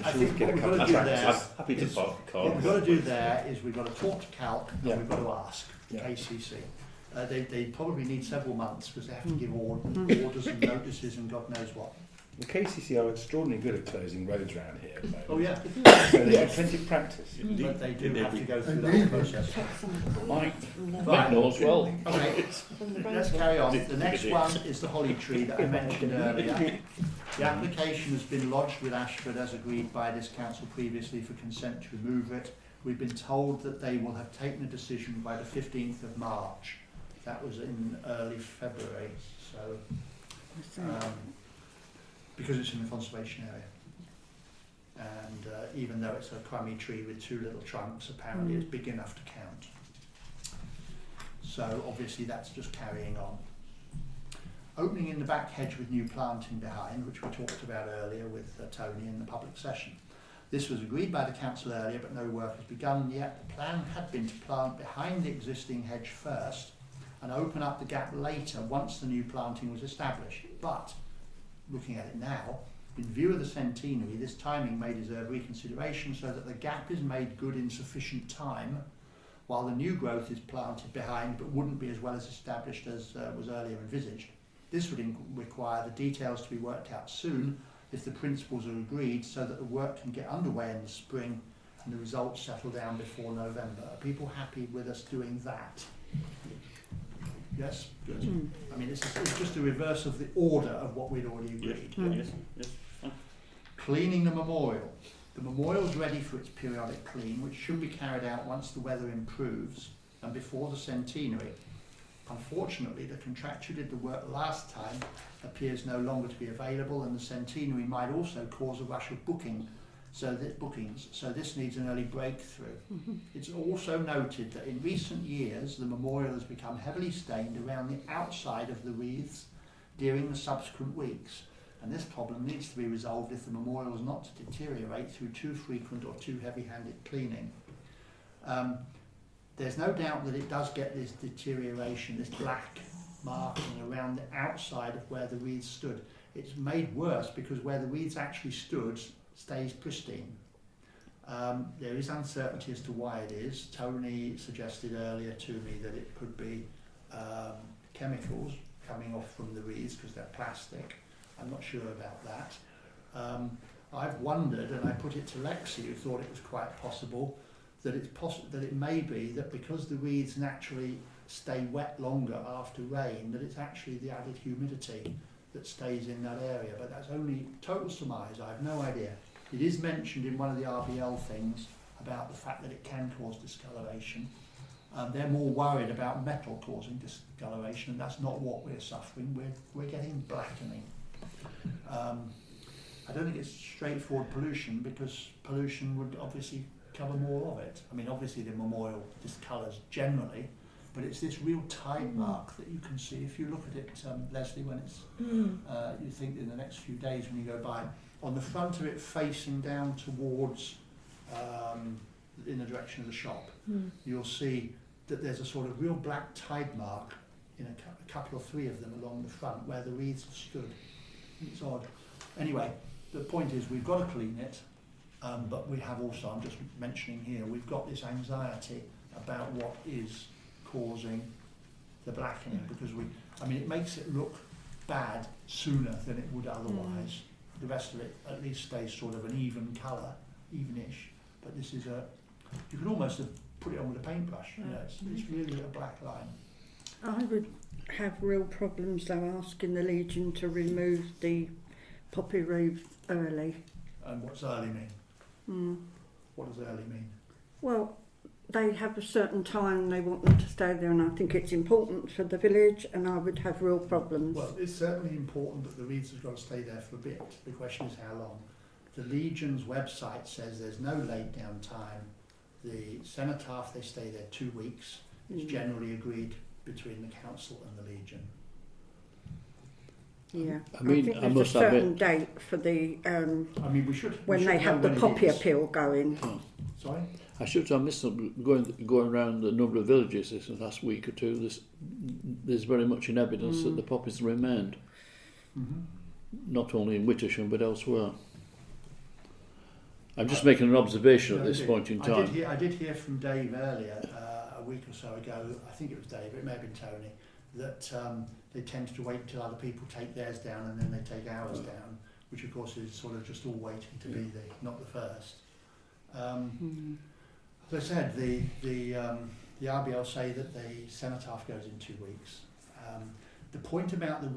I think what we've got to do there, happy to park a car. What we've got to do there is we've got to talk to CALC and we've got to ask KCC. They probably need several months because they have to give orders and notices and God knows what. The KCC are extraordinarily good at closing roads around here. Oh yeah. So they have plenty of practice. But they do have to go through the whole process. Mike knows well. Okay, let's carry on. The next one is the holly tree that I mentioned earlier. The application has been lodged with Ashford as agreed by this council previously for consent to remove it. We've been told that they will have taken a decision by the 15th of March. That was in early February. So. Because it's in the conservation area. And even though it's a crummy tree with two little trunks, apparently it's big enough to count. So obviously that's just carrying on. Opening in the back hedge with new planting behind, which we talked about earlier with Tony in the public session. This was agreed by the council earlier, but no work has begun yet. The plan had been to plant behind the existing hedge first and open up the gap later once the new planting was established. But looking at it now, in view of the centenary, this timing may deserve reconsideration so that the gap is made good in sufficient time while the new growth is planted behind but wouldn't be as well as established as was earlier envisaged. This would require the details to be worked out soon if the principles are agreed so that the work can get underway in the spring and the results settle down before November. Are people happy with us doing that? Yes? Good. I mean, it's just the reverse of the order of what we'd already agreed. Yes. Cleaning the memorial. The memorial is ready for its periodic clean, which should be carried out once the weather improves and before the centenary. Unfortunately, the contractor who did the work last time appears no longer to be available, and the centenary might also cause a rush of bookings, so this needs an early breakthrough. It's also noted that in recent years the memorial has become heavily stained around the outside of the wreaths during the subsequent weeks, and this problem needs to be resolved if the memorial is not to deteriorate through too frequent or too heavy-handed cleaning. There's no doubt that it does get this deterioration, this black marking around the outside of where the wreaths stood. It's made worse because where the wreaths actually stood stays pristine. There is uncertainty as to why it is. Tony suggested earlier to me that it could be chemicals coming off from the wreaths because they're plastic. I'm not sure about that. I've wondered, and I put it to Lexi, who thought it was quite possible, that it may be that because the wreaths naturally stay wet longer after rain, that it's actually the added humidity that stays in that area. But that's only total surmise. I have no idea. It is mentioned in one of the RBL things about the fact that it can cause discoloration. They're more worried about metal causing discoloration, and that's not what we're suffering. We're getting blackening. I don't think it's straightforward pollution, because pollution would obviously cover more of it. I mean, obviously the memorial discolours generally, but it's this real tide mark that you can see if you look at it, Leslie, when it's, you think in the next few days when you go by, on the front of it facing down towards, in the direction of the shop, you'll see that there's a sort of real black tide mark in a couple or three of them along the front where the wreaths have stood. It's odd. Anyway, the point is we've got to clean it, but we have also, I'm just mentioning here, we've got this anxiety about what is causing the blackening, because it makes it look bad sooner than it would otherwise. The rest of it at least stays sort of an even colour, evenish, but this is you could almost have put it on with a paintbrush, you know, it's really a black line. I would have real problems though asking the Legion to remove the poppy wreath early. And what's early mean? What does early mean? Well, they have a certain time they want them to stay there, and I think it's important for the village, and I would have real problems. Well, it's certainly important that the wreaths have got to stay there for a bit. The question is how long. The Legion's website says there's no laid down time. The cenotaph, they stay there 2 weeks. It's generally agreed between the council and the Legion. Yeah, I mean, think I there's must a certain admit, date for the we should when they have the poppy appeal going. Sorry? I should have missed some going around a number of villages this last week or two. There's very much in evidence that the poppies remained, not only in Wittersham but elsewhere. I'm just making an observation at this point in time. I did hear from Dave earlier, a week or so ago, I think it was Dave, it may have been Tony, that they tend to wait until other people take theirs down and then they take ours down, which of course is sort of just all waiting to be not the first. As I said, the RBL say that the cenotaph goes in 2 weeks. The point about the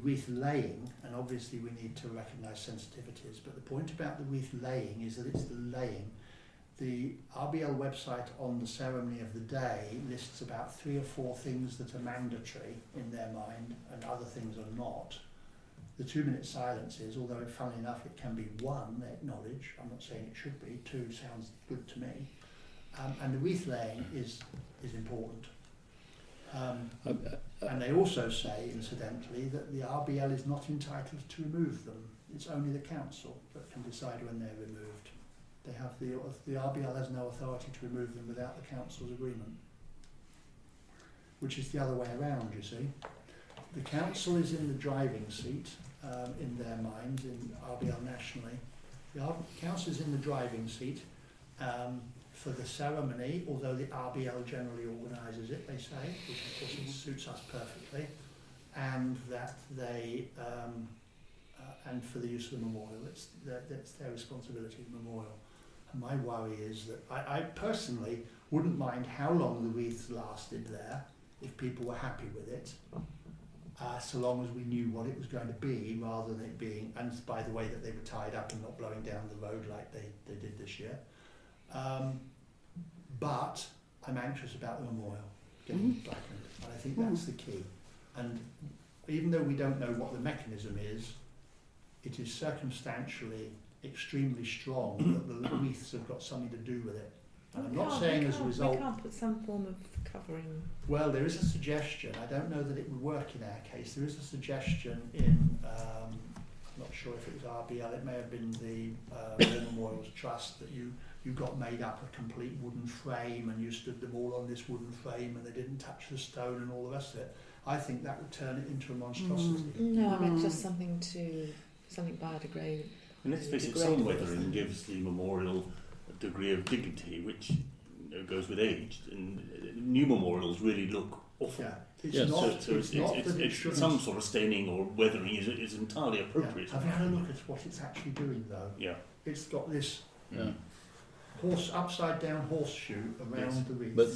wreath laying, and obviously we need to recognise sensitivities, but the point about the wreath laying is that it's the laying. The RBL website on the ceremony of the day lists about 3 or 4 things that are mandatory in their mind and other things are not. The 2-minute silence is, although funnily enough it can be 1, they acknowledge, I'm not saying it should be, 2 sounds good to me. And the wreath laying is important. And they also say, incidentally, that the RBL is not entitled to remove them. It's only the council that can decide when they're removed. They have the RBL has no authority to remove them without the council's agreement, which is the other way around, you see. The council is in the driving seat in their minds, in RBL nationally. The council is in the driving seat for the ceremony, although the RBL generally organises it, they say, which of course it suits us perfectly, and that they, and for the use of the memorial, that's their responsibility, the memorial. And my worry is that I personally wouldn't mind how long the wreaths lasted there, if people were happy with it, so long as we knew what it was going to be, rather than it being, and by the way that they were tied up and not blowing down the road like they did this year. But I'm anxious about the memorial getting blackened, and I think that's the key. And even though we don't know what the mechanism is, it is circumstantially extremely strong that the wreaths have got something to do with it. And I'm not saying as a result... We can't put some form of covering... Well, there is a suggestion. I don't know that it would work in our case. There is a suggestion in... I'm not sure if it was RBL, it may have been the War Memorials Trust, that you got made up a complete wooden frame and you stood them all on this wooden frame and they didn't touch the stone and all the rest of it. I think that would turn it into a monstrosity. No, I meant just something biodegradable. And let's face it, some weathering gives the memorial a degree of dignity which goes with age, and new memorials really look awful. Yeah. It's some sort of staining or weathering is entirely appropriate. Yeah. Have you had a look at what it's actually doing though? Yeah. It's got this upside down horseshoe around the wreath. But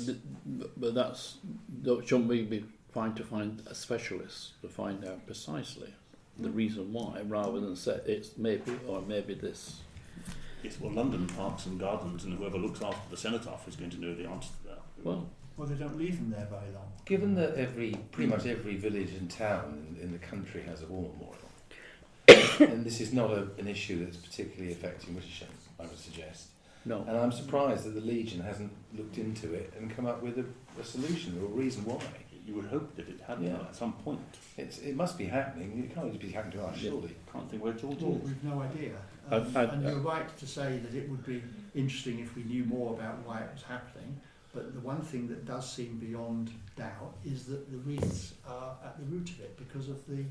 shouldn't we be trying to find a specialist to find out precisely the reason why, rather than say it's maybe this? Yes, well, London Parks and Gardens and whoever looks after the cenotaph is going to know the answer to that. Well, they don't leave them there very long. Given that pretty much every village and town in the country has a war memorial, and this is not an issue that's particularly affecting Wittersham, I would suggest. No. And I'm surprised that the Legion hasn't looked into it and come up with a solution or a reason why. You would hope that it had at some point. It must be happening. It can't just be happening to us, surely. Can't think where it's all Well, we've no idea. And you're right to say that it would be interesting if we knew more about why it was happening. But the one thing that does seem beyond doubt is that the wreaths are at the root of it because of the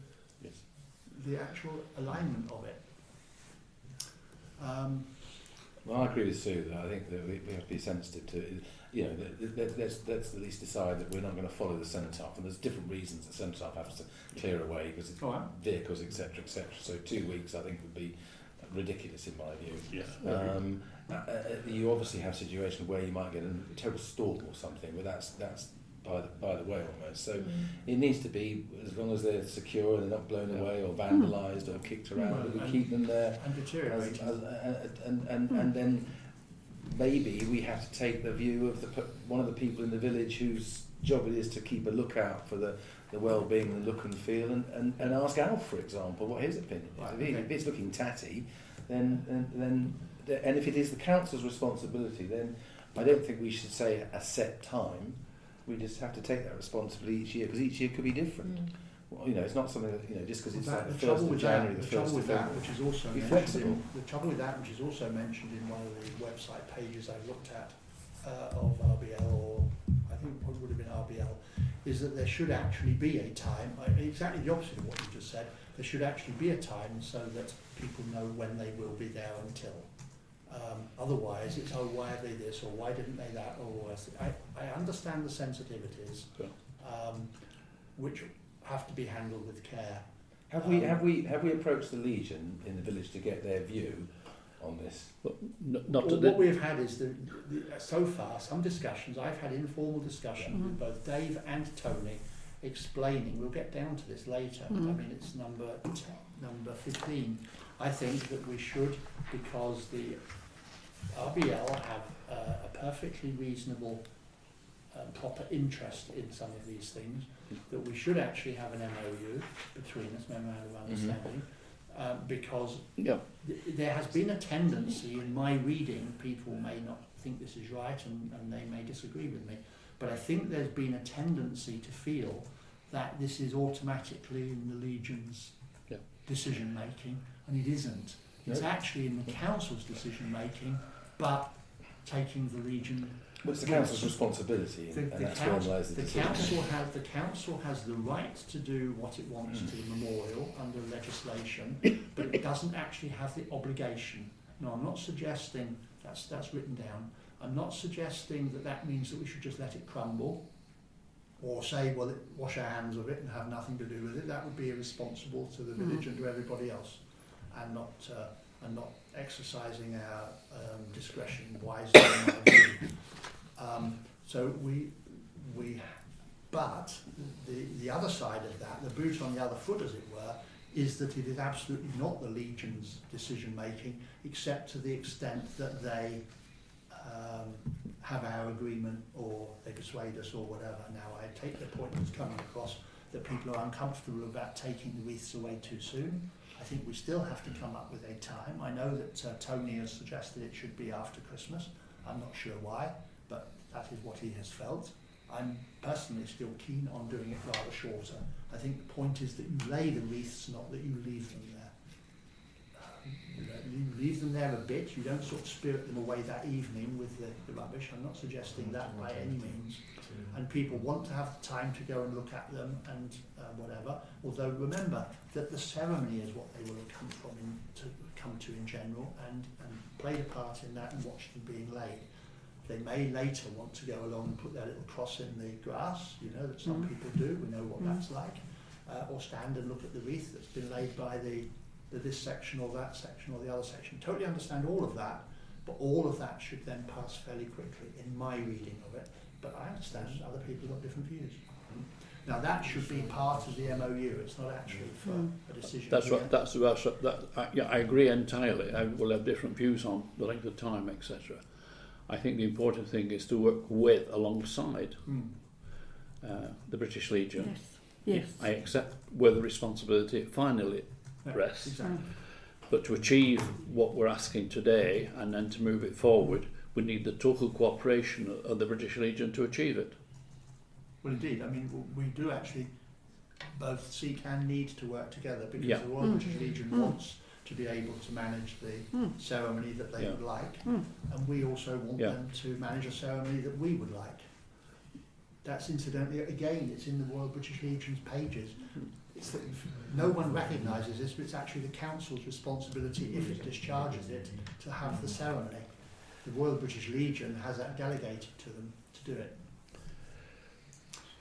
actual alignment of it. Well, I agree with Sue that I think that we have to be sensitive to, let's at least decide that we're not going to follow the cenotaph, and there's different reasons the cenotaph has to clear away because it's vehicles, etc., etc. So 2 weeks, I think, would be ridiculous in my view. Yes. You obviously have situations where you might get a terrible storm or something, but that's by the way almost. So it needs to be, as long as they're secure and they're not blown away or vandalised or kicked around, that we keep them there. And deteriorating. And then maybe we have to take the view of one of the people in the village whose job it is to keep a lookout for the well-being and the look and feel, and ask Alf, for example, what his opinion is. If it's looking tatty, then and if it is the council's responsibility, then I don't think we should say a set time. We just have to take that responsibility each year, because each year could be different. Well, it's not something that, just because it's like the 1st of January, the 1st of February. Which is also be mentioned flexible. the trouble with that, which is also mentioned in one of the website pages I looked at of RBL, or I think it would have been RBL, is that there should actually be a time, exactly the opposite of what you just said, there should actually be a time so that people know when they will be there until. Otherwise, it's, why are they this, or why didn't they that, or I understand the sensitivities, which have to be handled with care. Have we approached the Legion in the village to get their view on this? What we've had is so far some discussions. I've had informal discussions with both Dave and Tony, explaining. We'll get down to this later. I mean, it's number 15. I think that we should, because the RBL have a perfectly reasonable, proper interest in some of these things, that we should actually have an MOU between us, memorandum of understanding, because there has been a tendency in my reading, people may not think this is right and they may disagree with me, but I think there's been a tendency to feel that this is automatically in the Legion's decision making, and it isn't. It's actually in the council's decision making, but taking the Legion. Well, it's the council's responsibility, and that's where lies the decision. The council has the right to do what it wants to the memorial under legislation, but it doesn't actually have the obligation. No, I'm not suggesting that's written down. I'm not suggesting that means that we should just let it crumble, or say, well, wash our hands of it and have nothing to do with it. That would be irresponsible to the village and to everybody else, and not exercising our discretion wisely. But the other side of that, the boot on the other foot, as it were, is that it is absolutely not the Legion's decision making, except to the extent that they have our agreement or they persuade us or whatever. Now, I take the point that's coming across that people are uncomfortable about taking the wreaths away too soon. I think we still have to come up with a time. I know that Tony has suggested it should be after Christmas. I'm not sure why, but that is what he has felt. I'm personally still keen on doing it rather shorter. I think the point is that you lay the wreaths, not that you leave them there. You leave them there a bit. You don't sort of spirit them away that evening with the rubbish. I'm not suggesting that by any means. And people want to have the time to go and look at them and whatever. Although remember that the ceremony is what they will have come to in general, and played a part in that and watched them being laid. They may later want to go along and put their little cross in the grass, that some people do. We know what that's like. Or stand and look at the wreath that's been laid by this section or that section or the other section. Totally understand all of that, but all of that should then pass fairly quickly in my reading of it. But I understand other people have got different views. Now that should be part of the MOU. It's not actually for a decision. That's right. I agree entirely. I will have different views on the length of time, etc. I think the important thing is to work alongside the British Legion. Yes. I accept where the responsibility finally rests. Exactly. But to achieve what we're asking today and then to move it forward, we need the total cooperation of the British Legion to achieve it. Well, indeed. I mean, we do actually both seek and need to work together because Yeah. the Royal British Legion wants to be able to manage the ceremony that they would like, and we also want them to manage a ceremony that we would like. That's incidentally, again, it's in the Royal British Legion's pages. It's that no one recognises this, but it's actually the Council's responsibility, if it discharges it, to have the ceremony. The Royal British Legion has that delegated to them to do it.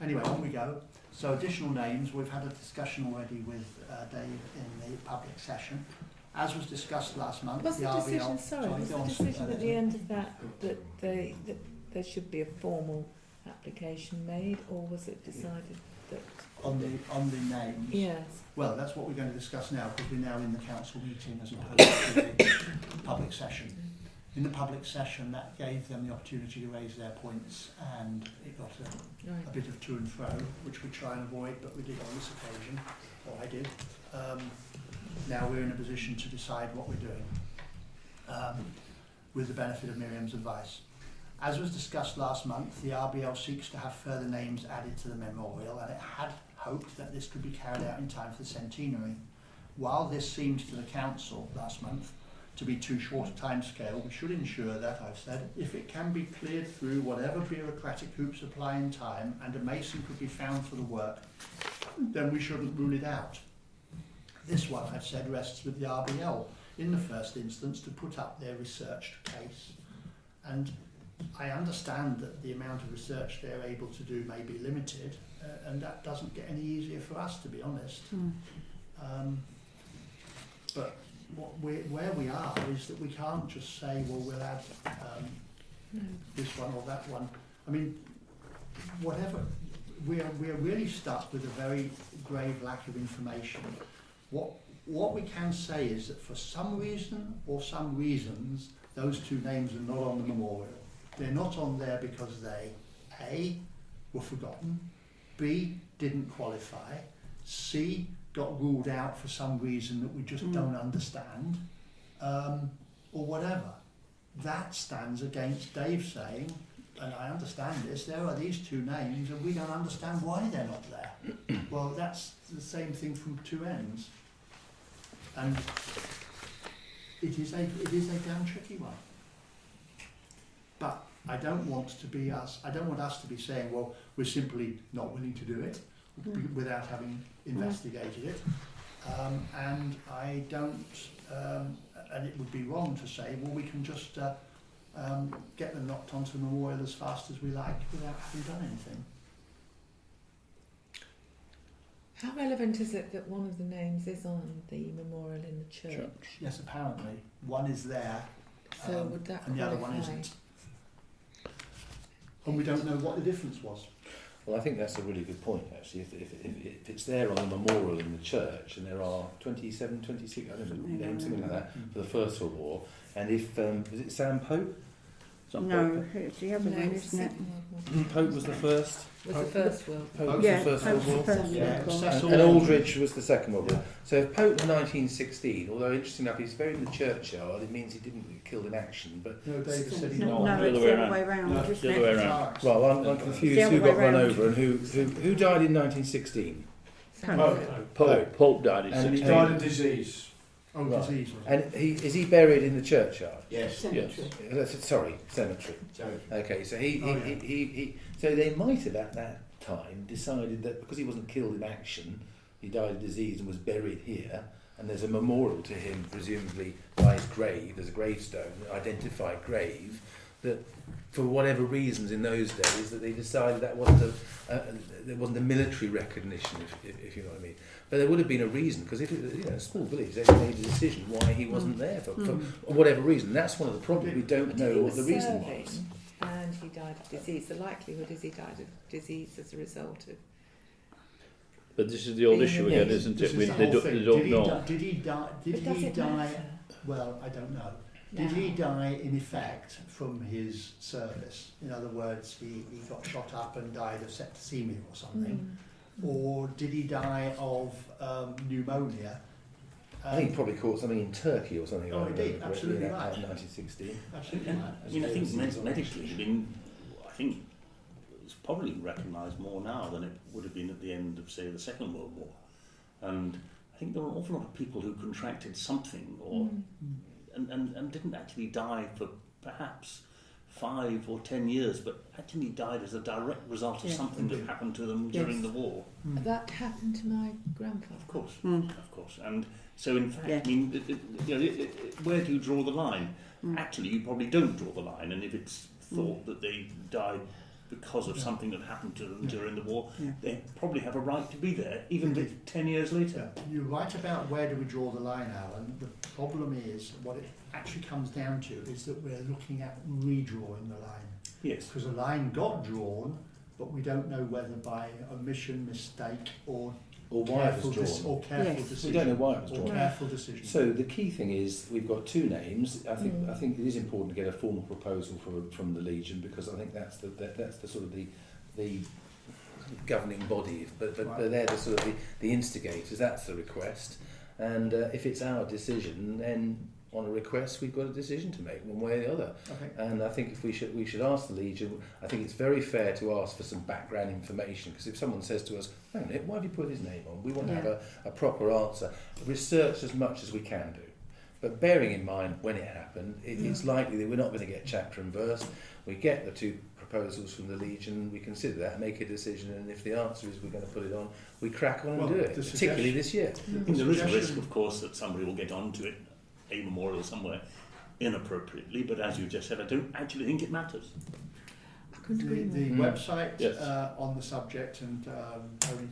Anyway, on we go. So additional names, we've had a discussion already with Dave in the public session. As was discussed last month, Was the RBL... decision, was the go on, decision at the end of that there should be a formal application made, or was it decided that... On the names? Yes. Well, that's what we're going to discuss now, because we're now in the council meeting as opposed to the public session. In the public session, that gave them the opportunity to raise their points, and it got a bit of to and fro, which we try and avoid, but we did on this occasion, or I did. Now we're in a position to decide what we're doing, with the benefit of Miriam's advice. As was discussed last month, the RBL seeks to have further names added to the memorial, and it had hoped that this could be carried out in time for the centenary. While this seemed to the council last month to be too short a time scale, we should ensure that, I've said, if it can be cleared through whatever bureaucratic hoops apply in time and a mason could be found for the work, then we shouldn't rule it out. This one, I've said, rests with the RBL in the first instance to put up their researched case. And I understand that the amount of research they're able to do may be limited, and that doesn't get any easier for us, to be honest. But where we are is that we can't just say, well, we'll add this one or that one. I mean, whatever, we're really stuck with a very grave lack of information. What we can say is that for some reason or some reasons, those two names are not on the memorial. They're not on there because they, A, were forgotten, B, didn't qualify, C, got ruled out for some reason that we just don't understand, or whatever. That stands against Dave saying, and I understand this, there are these two names and we don't understand why they're not there. Well, that's the same thing from two ends. And it is a damn tricky one. But I don't want us to be saying, well, we're simply not willing to do it without having investigated it. And I don't, and it would be wrong to say, well, we can just get them knocked onto the memorial as fast as we like without having done anything. How relevant is it that one of the names is on the memorial in the church? Yes, apparently. One is there, So would that and the other one qualify? isn't. And we don't know what the difference was. Well, I think that's a really good point, actually. If it's there on the memorial in the church, and there are 27, 26, I don't know, something like that, for the First World War, and if, was it Sam Pope? No, it's the other one, isn't it? Pope was the first. Was the First World Pope was the First World War. And Aldridge was the Second World War. So if Pope was 1916, although interesting enough, he's buried in the churchyard, it means he didn't get killed in action. But no, David said he No, it's the other way round. No, the other way around. Well, I'm confused who got run over and who died in 1916. Pope died in 16. And he died of disease. Oh, Right. disease. And is he buried in the churchyard? Yes. Sorry, cemetery. Okay, so so they might have at that time decided that because he wasn't killed in action, he died of disease and was buried here, and there's a memorial to him, presumably by his grave. There's a gravestone, an identified grave, that for whatever reasons in those days that they decided that there wasn't a military recognition, if you know what I mean. But there would have been a reason, because if it was a small village, they made a decision why he wasn't there for whatever reason. That's one of the problems. We don't know what the reason was. And he died of disease. The likelihood is he died of disease as a result of... But this is the old issue again, isn't it? They don't know. Did he die? Well, I don't know. Did he die in effect from his service? In other words, he got shot up and died of septicemia or something. Or did he die of pneumonia I think he probably caught something in Turkey or something. Oh, if I he did, remember correctly, absolutely in right. 1916. Absolutely And, right. I mean, I think medically, I think it's probably recognised more now than it would have been at the end of, say, the Second World War. And I think there were an awful lot of people who contracted something or and didn't actually die for perhaps 5 or 10 years, but actually died as a direct result of something that happened to them during the war. That happened to my grandfather. Of course. And so, in fact, I mean, where do you draw the line? Actually, you probably don't draw the line, and if it's thought that they died because of something that happened to them during the war, they probably have a right to be there, even if it's 10 years later. You're right about where do we draw the line, Alan. The problem is, what it actually comes down to is that we're looking at redrawing the line. Yes. Because a line got drawn, but we don't know whether by omission, mistake, or why it was drawn. Careful decision. We don't know why it was drawn. Or careful decision. So the key thing is we've got 2 names. I think it is important to get a formal proposal from the Legion, because I think that's the sort of the governing body, but they're the sort of the instigators. That's the request, and if it's our decision, then on a request we've got a decision to make one way or the other. Okay. And I think if we should ask the Legion, I think it's very fair to ask for some background information, because if someone says to us, hang on a minute, why have you put his name on? We want to have a proper answer. Research as much as we can do, but bearing in mind when it happened, it's likely that we're not going to get chapter and verse. We get the 2 proposals from the Legion, we consider that, make a decision, and if the answer is we're going to put it on, we crack on and do it, particularly this year. There is a risk, of course, that somebody will get onto it, a memorial somewhere, inappropriately, but as you just said, I don't actually think it matters. I couldn't agree The more. website on the subject, and Tony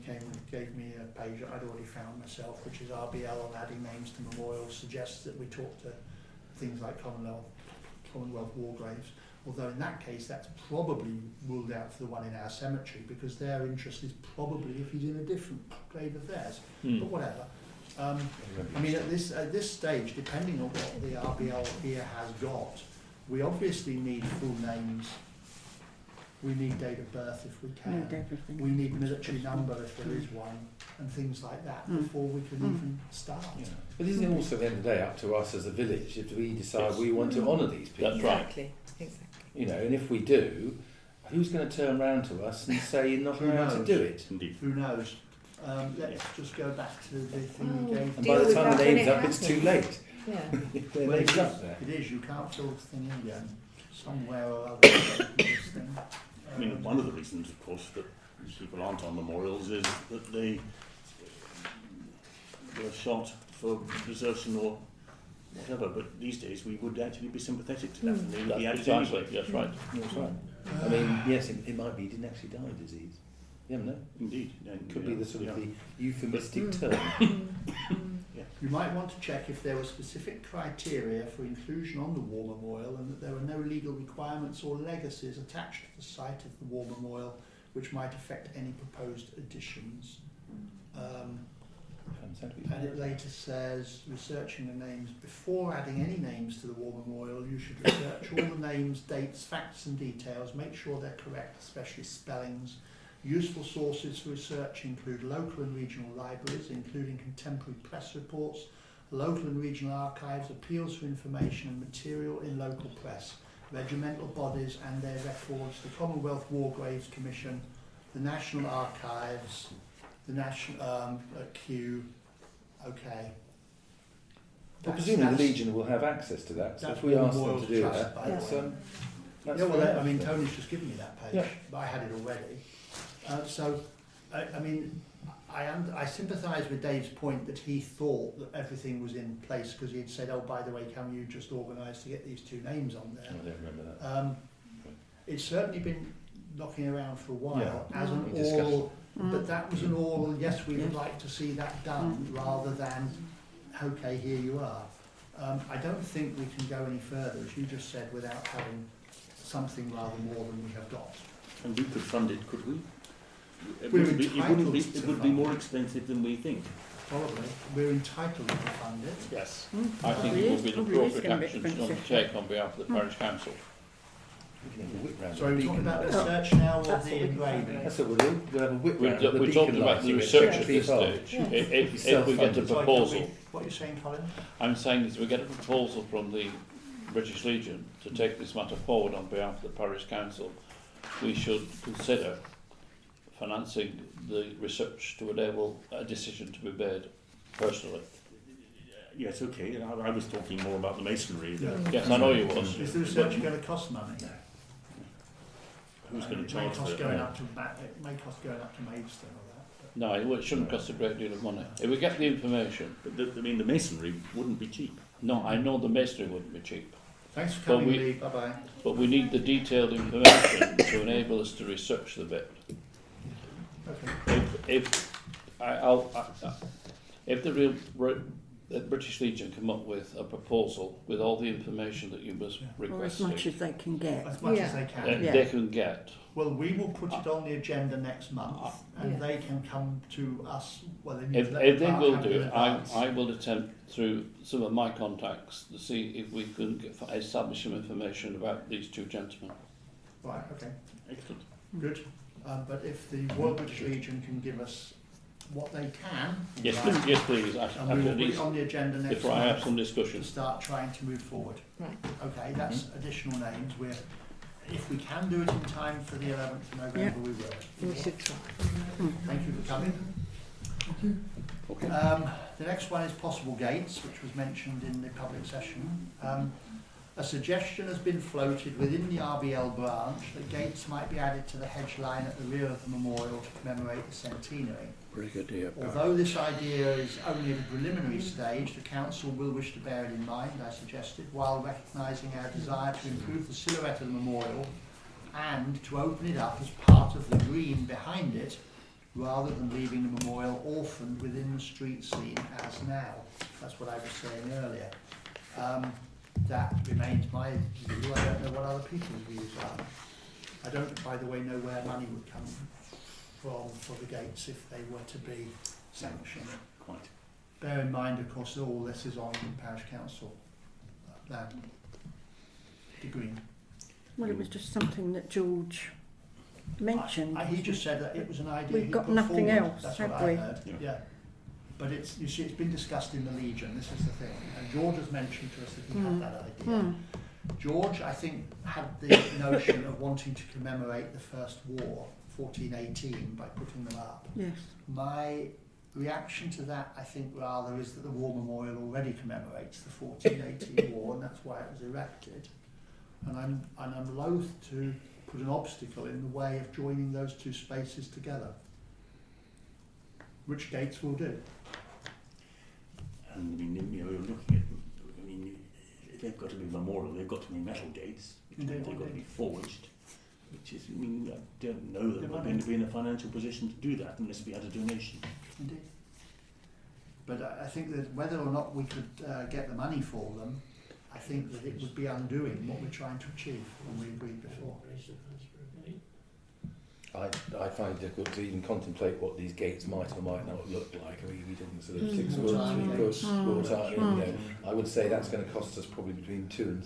gave me a page that I'd already found myself, which is RBL on adding names to memorials, suggests that we talk to things like Commonwealth war graves, although in that case that's probably ruled out for the one in our cemetery, because their interest is probably if he's in a different grave of theirs, but whatever. I mean, at this stage, depending on what the RBL here has got, we obviously need full names. We need date of birth if we can. We need military number if there is one, and things like that before we can even start. Yeah. But isn't it also at the end of the day up to us as a village if we decide we want to honour these people? That's right. Exactly. You know, and if we do, who's going to turn around to us and say you're not allowed to do it? Indeed. Who knows? Let's just go back to the thing we gave. And by the time the name's up, it's too late. Yeah. Their name's up there. It is. You can't fill the thing in again somewhere or other. This thing. I mean, one of the reasons, of course, that people aren't on memorials is that they were shot for desertion or whatever, but these days we would actually be sympathetic to that, and they would be added anyway. That's right. That's right. I mean, yes, it might be he didn't actually die of disease. You never know. Indeed. It could be the sort of the euphemistic term. You might want to check if there were specific criteria for inclusion on the war memorial, and that there were no legal requirements or legacies attached to the site of the war memorial which might affect any proposed additions. And it later says, researching the names, before adding any names to the war memorial, you should research all the names, dates, facts and details, make sure they're correct, especially spellings. Useful sources for research include local and regional libraries, including contemporary press reports, local and regional archives, appeals for information and material in local press, regimental bodies and their records, the Commonwealth War Graves Commission, the National Archives, the National Kew. Okay. Well, presumably the Legion will have access to that, so if we ask them to do that, that's I mean, Tony's just given me that page, but I had it already. I mean, I sympathise with Dave's point that he thought that everything was in place because he had said, oh, by the way, can you just organise to get these 2 names on there? I don't remember that. It's certainly been knocking around for a while as an oral, but that was an oral, yes, we would like to see that done, rather than, okay, here you are. I don't think we can go any further, as you just said, without having something rather more than we have got. And we could fund it, could we? It We're would entitled be more expensive than we think. Probably. We're entitled to fund it. Yes. I think it would be the appropriate action to take on behalf of the Parish Council. We can have a whip round. So are we the talking beacon. about research now or That's the what we can engraving? That's what we'll do. We'll have a whip round. at the We're beacon talking about the lighting. research It's at this PFR. stage. Yes. If we get a Self-funded. Sorry, proposal, what are you saying, Colin? I'm saying is we get a proposal from the British Legion to take this matter forward on behalf of the Parish Council, we should consider financing the research to enable a decision to be made personally. Yes, okay. I was talking more about the masonry. Yes, I know you was. Is the research going to cost money? Who's going to It charge may for cost it? going up to it may cost going up to Maidstone or that. No, it shouldn't cost a great deal of money. If we get the information, But the masonry wouldn't be cheap. no, I know the masonry wouldn't be cheap, Thanks for But coming, we- Lee. Bye bye. but we need the detailed information to enable us to research the bit. Okay. If the British Legion come up with a proposal with all the information that you was Or as requesting, much as they can get. As much as they can. Yeah. they can get. Well, we will put it on the agenda next month, and Yeah. they can come to us. Well, they need If to let they the park will have do in it, advance. I will attempt through some of my contacts to see if we can establish some information about these two gentlemen. Right. Okay. Excellent. Good. But if the Royal British Legion can give us what they can, Yes, right, please, yes, please. and we will put it on the agenda next Before I have month some to discussion. start trying to move forward. Right. Okay, that's additional names. If we can do it in time for the 11th of November, Yeah. we will. We should try. Thank you for coming. Okay. The next one is possible gates, which was mentioned in the public session. A suggestion has been floated within the RBL branch that gates might be added to the hedge line at the rear of the memorial to commemorate the centenary. Brigadier. Although this idea is only at a preliminary stage, the council will wish to bear it in mind, I suggested, while recognising our desire to improve the silhouette of the memorial and to open it up as part of the green behind it, rather than leaving the memorial orphaned within the street scene as now. That's what I was saying earlier. That remains my view. I don't know what other people's views are. I don't, by the way, know where money would come from for the gates if they were to be sanctioned. Quite. Bear in mind, of course, all this is on parish council land. The green. Well, it was just something that George mentioned. He just said that it was an idea. We've he'd got put nothing forward. else, That's have what I we? heard. Yeah. But it's, you see, it's been discussed in the Legion. This is the thing. And George has mentioned to us that he had that idea. George, I think, had the notion of wanting to commemorate the First War, 1418, by putting them up. Yes. My reaction to that, I think, rather, is that the War Memorial already commemorates the 1418 war, and that's why it was erected. And I'm loath to put an obstacle in the way of joining those two spaces together. Which gates will do? And I mean, you know, you're looking at, I mean, if they've got to be memorial, they've got to be metal gates, which means they've got to be forged, which is, I mean, I don't know that we're going to be in a financial position to do that unless we had a donation. Indeed. But I think that whether or not we could get the money for them, I think that it would be undoing what we're trying to achieve, when we agreed before. I find it difficult to even contemplate what these gates might or might not look like. I mean, we didn't sort of 6 foot, 3 foot, watertight. You know, I would say that's going to cost us probably between £2,000 and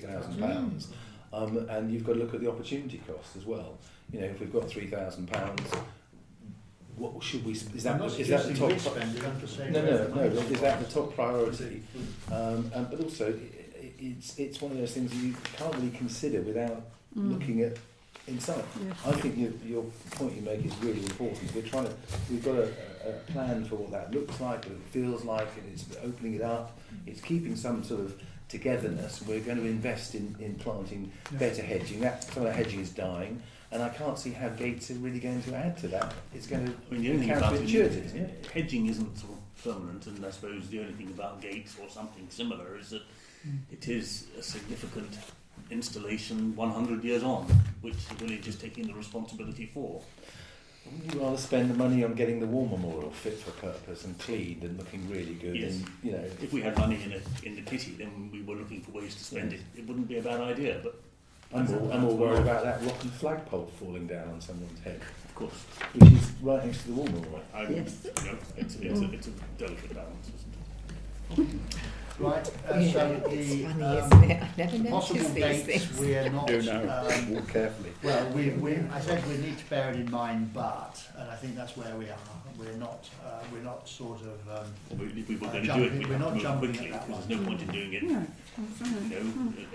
£3,000. And you've got to look at the opportunity cost as well. You know, if we've got £3,000, what should we? Is that the top? No. Is that the top priority? But also, it's one of those things you can't really consider without looking at inside. Yes. I think your point you make is really important. We've got a plan for what that looks like, what it feels like, and it's opening it up. It's keeping some sort of togetherness. We're going to invest in planting better hedging. Some of that hedging is dying, and I can't see how gates are really going to add to that. It's going to the only thing about counterintuitive. hedging isn't sort of permanent, and I suppose the only thing about gates or something similar is that it is a significant installation 100 years on, which the village is taking the responsibility for. Wouldn't you rather spend the money on getting the War Memorial fit for purpose and cleaned and looking really good? Yes. And, you know, if we had money in the kitty, then we were looking for ways to spend it. It wouldn't be a bad idea, but I'm more worried about that rotten flagpole falling down on someone's head. Of course, which is right next to the War Memorial. Yes. You know, it's a delicate balance, isn't it? Right, so It's the funny, isn't it? I never possible noticed these dates things. we're not. Do now. Walk carefully. Well, I said we need to bear it in mind, but, and I think that's where we are. We're not sort of. If we were going to do jumping- it, we'd we're have not to move jumping quickly, at that because one. there's no point in doing it, No,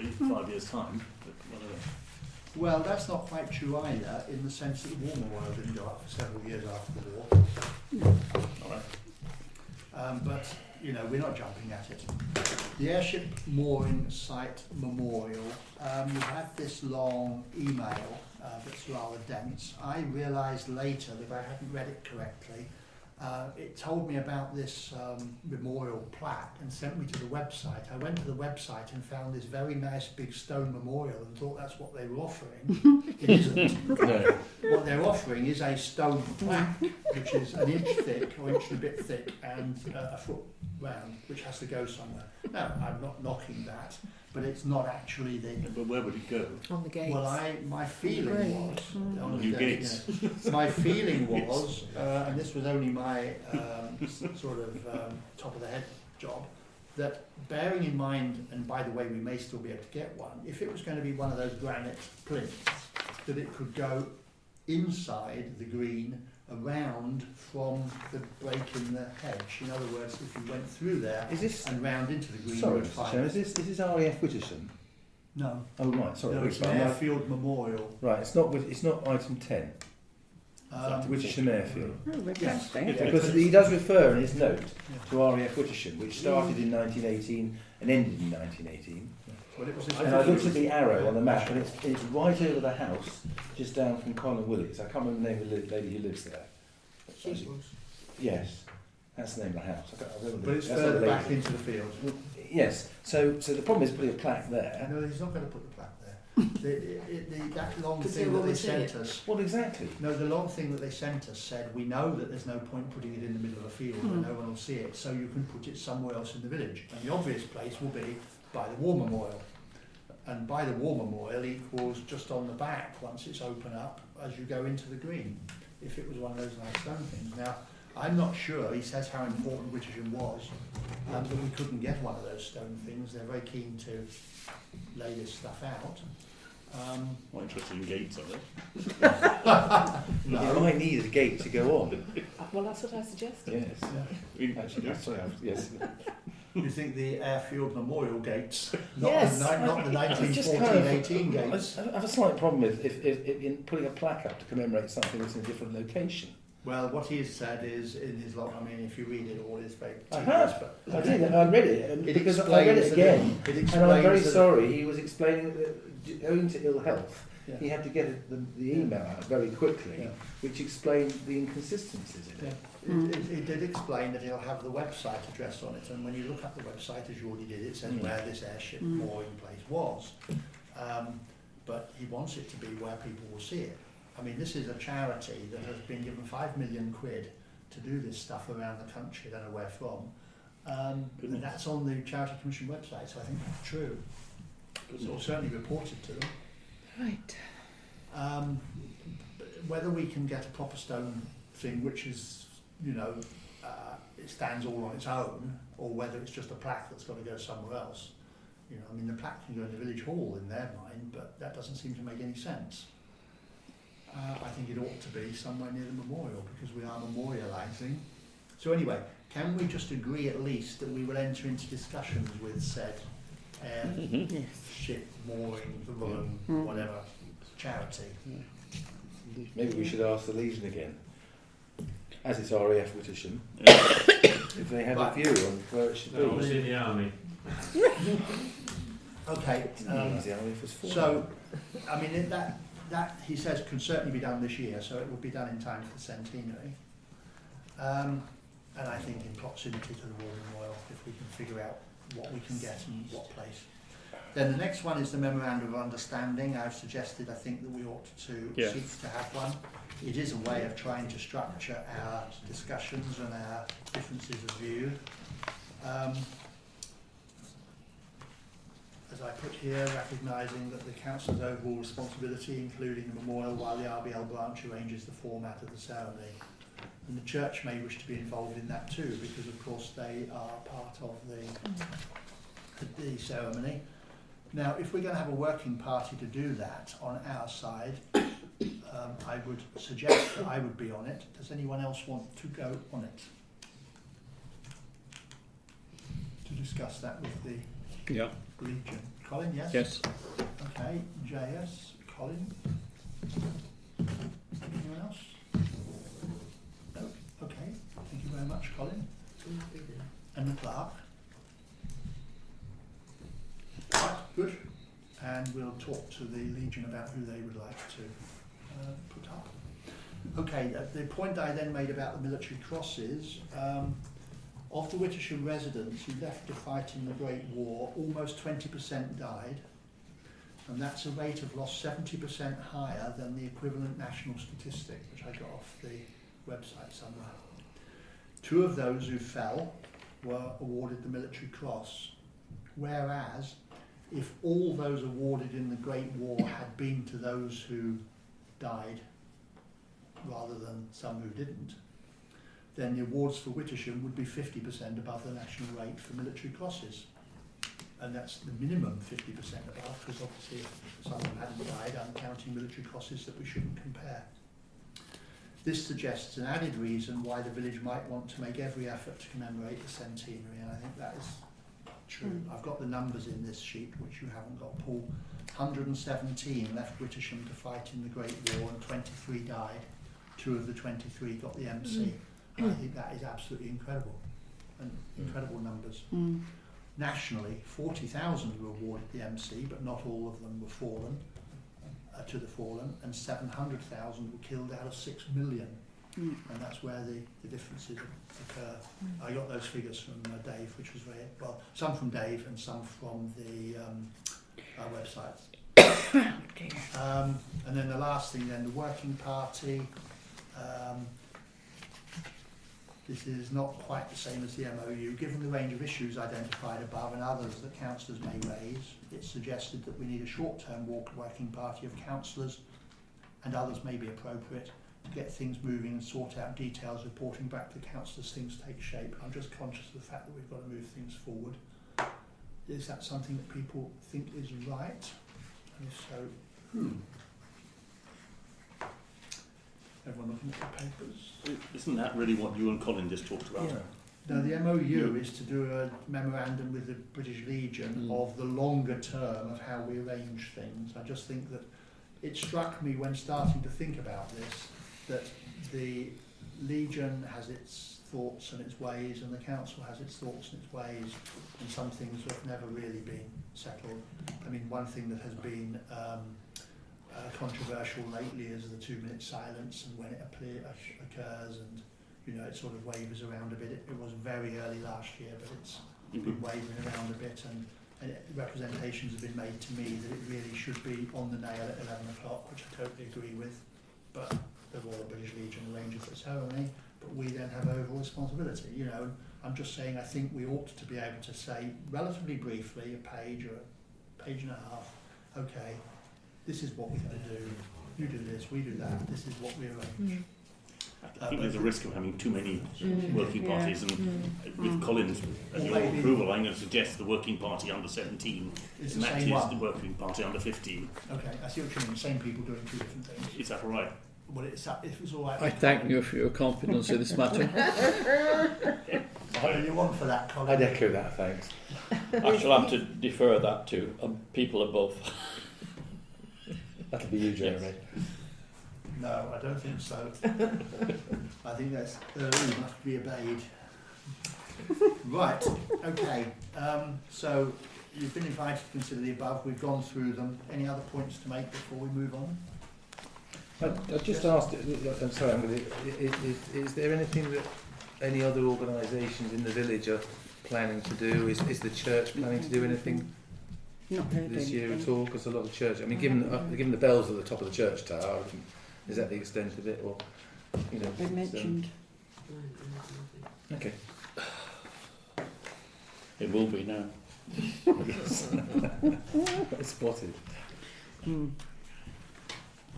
in 5 years' time. But whatever. Well, that's not quite true either, in the sense that the warmer oil didn't go up for several years after the war. All right. But, you know, we're not jumping at it. The airship mooring site memorial, you had this long email that's rather dense. I realised later that I hadn't read it correctly. It told me about this memorial plaque and sent me to the website. I went to the website and found this very nice big stone memorial and thought that's what they were offering. It isn't. No. What they're offering is a stone plaque, which is an inch thick, or inch and a bit thick, and a foot round, which has to go somewhere. Now, I'm not knocking that, but it's not actually the... But where would it go? On the gates. Well, my feeling was... On the new gates. Yeah. My feeling was, and this was only my sort of top of the head job, that bearing in mind, and by the way, we may still be able to get one, if it was going to be one of those granite plinths, that it could go inside the green, around from the break in the hedge. In other words, if you went through there Is this? and round into the green, Sorry, you would Mr. find... Chairman, is this RAF Wittersham? No, Oh right, sorry. no, it's an I'm not- airfield memorial. Right, it's not item 10. Wittersham Airfield. Oh, we're Yes. past there. Yeah. Because he does refer in his note Yeah. to RAF Wittersham, which started in 1918 and ended in 1918. Well, it was And I looked at the arrow on the map, and it's right over the house, just down from Colin Willits. I can't remember the name of the lady who lives there. Yes, that's the name of the house. I don't know. But it's That's not further the back lady. into the field. Yes, so the problem is putting a plaque there. No, he's not going to put the plaque there. That long Because thing they that will they see sent it. us... What exactly? No, the long thing that they sent us said, we know that there's no point putting it in the middle of a field where no one will see it, so you can put it somewhere else in the village. And the obvious place will be by the War Memorial. And by the War Memorial equals just on the back, once it's open up, as you go into the green, if it was one of those nice stone things. Now, I'm not sure, he says how important Wittersham was, but we couldn't get one of those stone things. They're very keen to lay this stuff out. More interested in gates, are they? You might need a gate to go on. Well, that's what I suggested. Yes. I mean, Actually, sorry, yes. You think the airfield memorial gates, not Yes. not the It's just kind of- 1914-18 I gates? have a slight problem with if in putting a plaque up to commemorate something that's in a different location. Well, what he has said is in his log. I mean, if you read it all, it's very. I tedious, have. but I did. I read it It because I read it explains again, that it and I'm very explains that- sorry. He was explaining that owing to ill health, Yeah. he had to get the email out very quickly, Yeah. which explained the inconsistencies in it. It did explain that he'll have the website address on it, and when you look at the website, as you already did, it says where this airship mooring place was. But he wants it to be where people will see it. I mean, this is a charity that has been given £5 million to do this stuff around the country. I don't know where from. And that's on the Charity Commission website, so I think that's true. Or certainly reported to them. Right. Whether we can get a proper stone thing, which is, you know, it stands all on its own, or whether it's just a plaque that's got to go somewhere else. You know, I mean, the plaque can go in the village hall in their mind, but that doesn't seem to make any sense. I think it ought to be somewhere near the memorial, because we are memorialising. So anyway, can we just agree at least that we will enter into discussions with said ship, mooring, the run, whatever, charity? Maybe we should ask the Legion again, as it's RAF Wittersham, if they have a view on where it should No, I was be. in the army. Okay. The RAF was for So, I mean, that he says can certainly be done this year, so it will be done in time for the centenary. And I think in proximity to the War Memorial, if we can figure out what we can get and what place. Then the next one is the Memorandum of Understanding. I've suggested, I think, that we ought to seek to have one. It is a way of trying to structure our discussions and our differences of view. As I put here, recognising that the Council's overall responsibility, including the memorial, while the RBL branch arranges the format of the ceremony. And the church may wish to be involved in that too, because of course they are part of the ceremony. Now, if we're going to have a working party to do that on our side, I would suggest that I would be on it. Does anyone else want to go on it? To discuss that with the Legion. Colin, yes? Yes. Okay, JS, Colin. Anyone else? No? Okay, thank you very much, Colin. And the clerk. Right, good. And we'll talk to the Legion about who they would like to put up. Okay, the point I then made about the military crosses, of the Wittersham residents who left to fight in the Great War, almost 20% died, and that's a rate of loss 70% higher than the equivalent national statistic, which I got off the website somewhere. 2 of those who fell were awarded the Military Cross, whereas if all those awarded in the Great War had been to those who died rather than some who didn't, then the awards for Wittersham would be 50% above the national rate for military crosses. And that's the minimum 50% above, because obviously if someone hadn't died, I'm counting military crosses that we shouldn't compare. This suggests an added reason why the village might want to make every effort to commemorate the centenary, and I think that is true. I've got the numbers in this sheet, which you haven't got, Paul. 117 left Wittersham to fight in the Great War and 23 died. 2 of the 23 got the MC. I think that is absolutely incredible, and incredible numbers. Nationally, 40,000 were awarded the MC, but not all of them were fallen, to the fallen, and 700,000 were killed out of 6 million. And that's where the differences occur. I got those figures from Dave, which was very, well, some from Dave and some from the websites. And then the last thing then, the working party. This is not quite the same as the MOU. Given the range of issues identified above and others that councillors may raise, it's suggested that we need a short-term working party of councillors, and others may be appropriate, to get things moving and sort out details, reporting back to councillors as things take shape. I'm just conscious of the fact that we've got to move things forward. Is that something that people think is right? And if so, everyone looking at the papers? Isn't that really what you and Colin just talked about? No, the MOU is to do a memorandum with the British Legion of the longer term of how we arrange things. I just think that it struck me when starting to think about this that the Legion has its thoughts and its ways, and the council has its thoughts and its ways, and some things have never really been settled. I mean, one thing that has been controversial lately is the 2-minute silence, and when it occurs, and you know, it sort of wavers around a bit. It was very early last year, but it's been wavering around a bit, and representations have been made to me that it really should be on the nail at 11 o'clock, which I totally agree with. But the Royal British Legion arranges the ceremony, but we then have overall responsibility. You know, I'm just saying I think we ought to be able to say relatively briefly, a page or a page and a half, okay, this is what we're going to do, you do this, we do that, this is what we arrange. I think there's a risk of having too many working parties, and with Colin's and your approval, I'm going to suggest the working party under 17 matches the working party under 15. Okay, I see what you mean, the same people doing 2 different things. Is that all right? Well, if it was all right. I thank you for your confidence in this matter. What do you want for that, Colin? I'd echo that, thanks. I shall have to defer that to people above. That'll be you, Jeremy. No, I don't think so. I think that's must be obeyed. Right, okay. So you've been invited to consider the above. We've gone through them. Any other points to make before we move on? I just asked, I'm sorry, is there anything that any other organisations in the village are planning to do? Is the church planning to do anything this year at all? Because a lot of church, I mean, given the bells at the top of the church tower, is that the extent of it, or you know? They mentioned. Okay. It will be now. Spotted.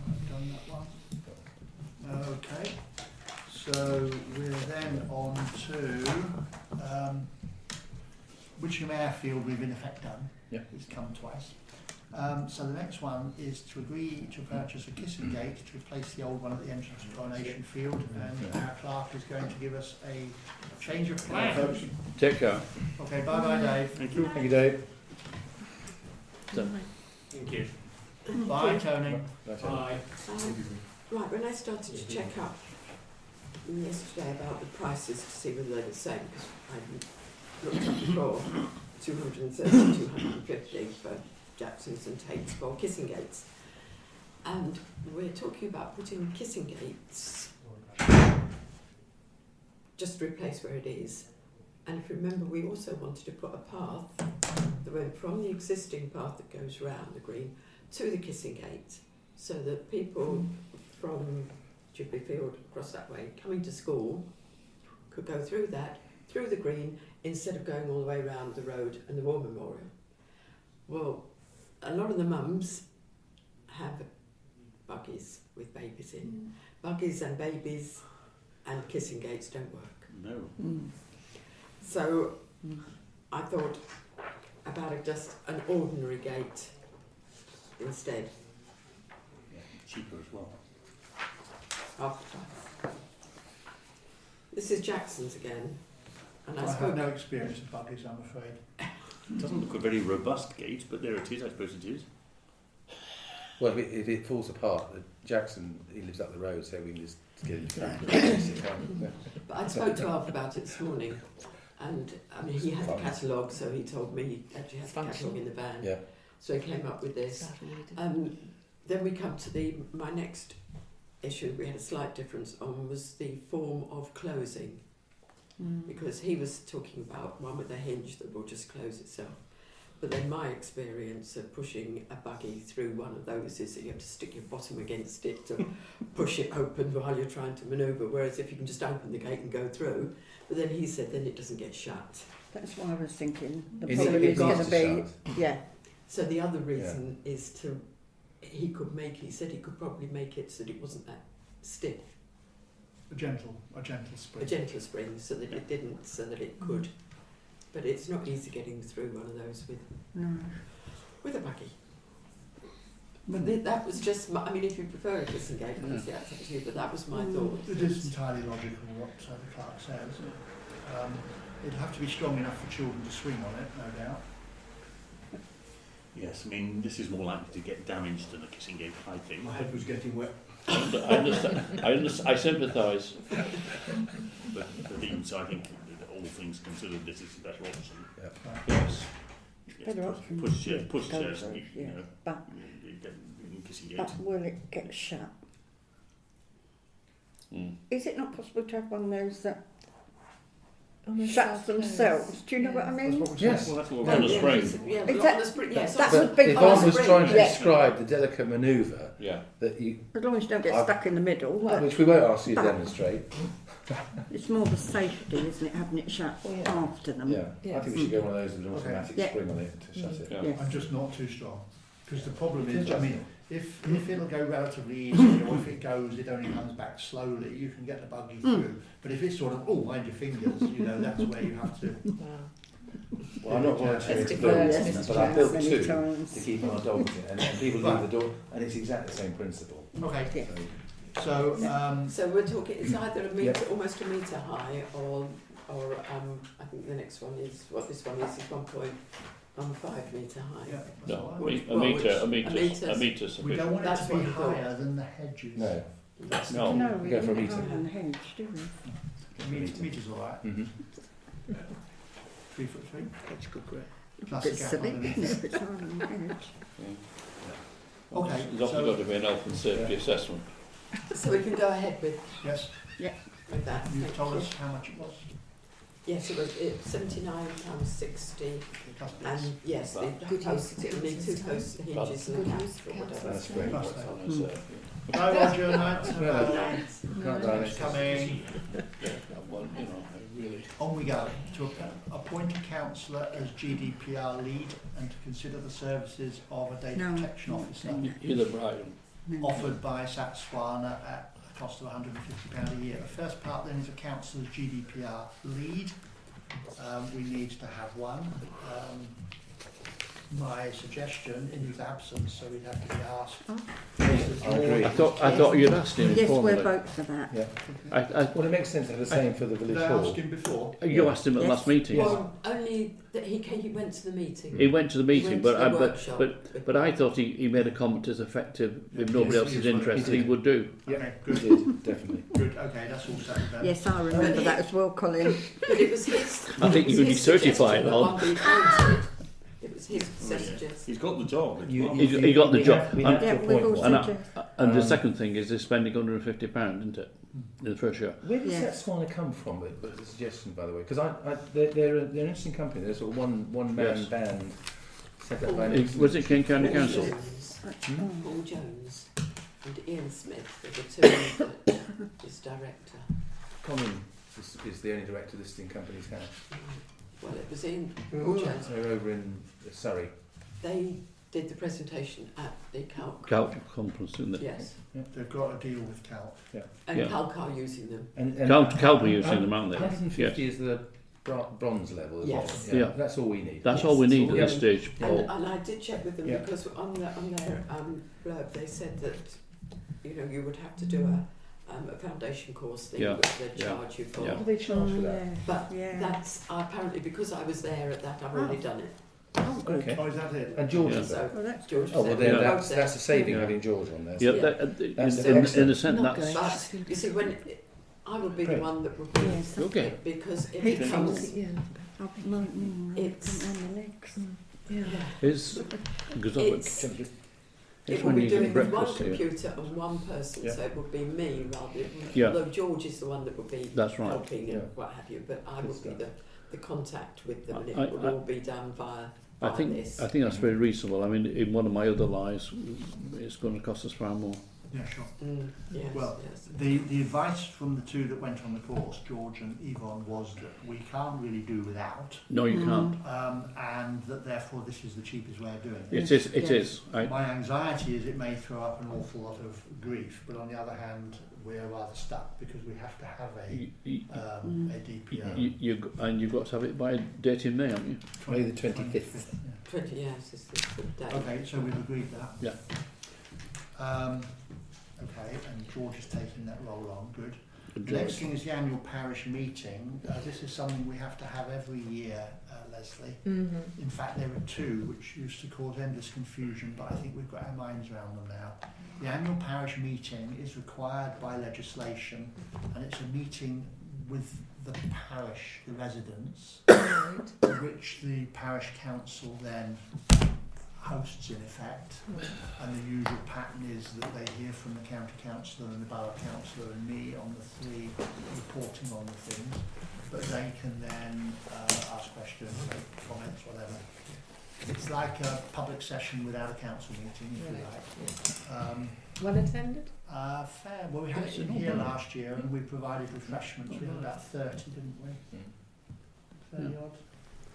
I've done that one. Okay. So we're then on to Wittersham Airfield. We've in effect done. Yeah. It's come twice. So the next one is to agree to purchase a kissing gate to replace the old one at the entrance to Coronation Field, and our clerk is going to give us a change of plan. Take care. Okay, bye bye Dave. Thank you. Thank you, Dave. So, Thank you. Bye Tony. Bye. Right, when I started to check up yesterday about the prices to see whether they're the same, because I looked up before, 230, 250 for Jacksons and Tates for kissing gates. And we're talking about putting kissing gates just to replace where it is. And if you remember, we also wanted to put a path that went from the existing path that goes round the green to the kissing gate, so that people from Jubilee Field across that way coming to school could go through that, through the green, instead of going all the way around the road and the War Memorial. Well, a lot of the mums have buggies with babies in. Buggies and babies and kissing gates don't work. No. So I thought about just an ordinary gate instead. Yeah, cheaper as well. Half the price. This is Jackson's again, and I I spoke. have no experience of buggies, I'm afraid. It doesn't look a very robust gate, but there it is, I suppose it is. Well, if it falls apart, Jackson, he lives up the road, so we can just get into that. But I spoke to Alf about it this morning, and I mean he had the catalogue, so he told me he actually had the catalogue in the van. Yeah. So he came up with this. Then we come to my next issue we had a slight difference on was the form of closing. Because he was talking about one with a hinge that will just close itself. But then my experience of pushing a buggy through one of those is that you have to stick your bottom against it to push it open while you're trying to manoeuvre, whereas if you can just open the gate and go through, but then he said then it doesn't get shut. That's what I was thinking. The Is it- problem it is going needs to to be, shut? yeah. So the other reason is he said he could probably make it so that it wasn't that stiff. A gentle spring. A gentle spring, so that it didn't, so that it could. But it's not easy getting through one of those with a buggy. But that was just I mean, if you prefer a kissing gate, obviously that's up to you, but that was my thought. It is entirely logical what the clerk says. It'll have to be strong enough for children to swing on it, no doubt. Yes, I mean, this is more likely to get damaged than a kissing gate, I think. My head was getting wet. I sympathise. But even so, I think that all things considered, this is the better option. Yeah. Yes. Better option. Push Go chairs, for it, you yeah. know, But, you get kissing gate. but will it get shut? Mm. Is it not possible to have one of those that On the shuts self-close. themselves? Do you know what I mean? Yes. Well, that's what On we're the going spring. Yeah, Is on that- the spring, yes. that But would be Yvonne was spring, trying to yeah. describe the delicate manoeuvre Yeah. that you, As long as you don't get I've- stuck in the middle. But which we won't ask you to But- demonstrate. it's more the safety, isn't it, having it shut after them? Yeah, I think we should go one of those with an Okay. automatic Yeah. spring on it to shut it. Yeah. Yes. I'm just not too strong. Because the problem is, I Just- mean, if it'll go relatively easily, or if it goes, it only comes back slowly, you can get the buggy through. But if it's sort of, oh, mind your fingers, that's where you have to. Well, I'm not volunteering Let's to defer build to this, Mr. but I built Many two times. to keep our dogs in, and people leave the door, and it's exactly the same principle. Okay, Yeah. so, So we're talking, it's either a metre, Yeah. almost a metre high, or I think the next one is, what this one is 1.15 metre high. yeah, that's No, all right. Which- a metre, well, a which- metre, a a metre We sufficient. don't want it That's to be what I thought. higher than the hedges. No. No. No, we Go for a don't metre. have on the hedge, do we? Metres all right. Mm-hmm. 3'3". That's good, great. Plus A the bit gap silly, underneath. isn't it, if it's higher on the hedge? Okay, There's often so- got to be an health and safety assessment. So we can go ahead with Yes, that. you've Thank told you. us how much it was. Yes, it was £79.60, Plus bits. and yes, the Good posts, use it'll need two of posts, hinges and Good caps use or of whatever. That's great. Plus What's that. on this, Bye, Roger, night. Can't die It's coming. well, I really. On we go. To appoint a councillor as GDPR lead and to consider the services of a data No. protection officer You're the bride. offered by Satswana at cost of £150 a year. The first part then is a councillor's GDPR lead. We need to have one. My suggestion, in his absence, so he'd have to be asked. I agree. I thought you'd asked him Yes, formally. we're both for that. Yeah. Well, it makes sense to have the same for the village Did I hall. ask him before? You asked him at the Yes. last meeting. Well, only that he went to the meeting. He went to the meeting, went but to the I, workshop. but I thought he made a comment as effective if nobody Yes, else he is is. interested, He he did. would do. Okay, He good. did, definitely. Good, okay, that's all settled then. Yes, I remember that as well, Colin. But it was his. I think it was you his need certifying suggestion that on. one be appointed. It was his suggestion. He's got the job. It's fine. He got the we job. Have, we have Yeah, to we've appoint all one. said yes. And the Um, second thing is they're spending £150, isn't it? In the first year. Where does Yes. that Swana come from? The suggestion, by the way, because they're an interesting company. They're sort of one man Yes. band set up by Was it King County Paul Council? Jones, Hmm? Paul Jones and Ian Smith are the two that is director. Colin is the only director this company's had. Well, it was Ian, Paul Jones. They're over in Surrey. They did the presentation at the Calc. Calc conference, isn't it? Yes. They've got a deal with Cal. And Yeah. Calc are using them. And Calc were using them, aren't they? 150 is the bronze level, isn't Yes. it? Yeah. That's all we need. That's Yes, all we need at yeah. this stage, Paul. And I did check with them Yeah. because on their blurb they said that you would have to do a foundation course thing Yeah. which they'd Yeah. charge you for. Yeah. What do they charge for that? Yeah. But Yeah. that's apparently because I was there at that, I've already done it. Oh, good. Okay. Oh, is that it? And George Yeah. is there. So Well, that's George Oh, was well, there. then we were that's both there. a saving Yeah. having George on there. Yeah, Yeah. That's in a excellent. sense, Not that's... going. But you see, when I would be the Great. one that would be Yes. Okay. because it Heat becomes Yeah. I'll be lightning It's- on the legs. yeah. Is... Because It's- it's It when would be you get doing with one breakfast here. computer and one person, Yeah. so it would be me rather. Yeah. Although George is the one that would be That's right. helping and Yeah. what have you, but I Good would be stuff. the contact with them, and it I- would I- all be done via I think this. that's very reasonable. I mean, in one of my other lives, it's going to cost us far more. Yeah, sure. Yes, Well, yes. The advice from the two that went on the course, George and Yvonne, was that we can't really do without, No, you can't. and that therefore this is the cheapest way of doing it. It is. It is. My anxiety is it may throw up an awful lot of grief, but on the other hand, we're rather stuck because we have to have a DPO. You've got to have it by a date in May, haven't you? May the 25th. 20 years is the day. Okay, so we've agreed that. Yeah. Okay, and George is taking that role on. Good. Good The job. next thing is the annual parish meeting. This is something we have to have every year, Leslie. Mm-hmm. In fact, there were two which used to cause endless confusion, but I think we've got our minds around them now. The annual parish meeting is required by legislation, and it's a meeting with the parish, the residents, which the parish council then hosts in effect. And the usual pattern is that they hear from the county councillor and the borough councillor and me on the three reporting on the things, but they can then ask questions, make comments, whatever. It's like a public session without a council meeting, if you like. Well attended? Fair. Well, we had it in here last year and we provided refreshments. We had about 30, didn't we? 30 odd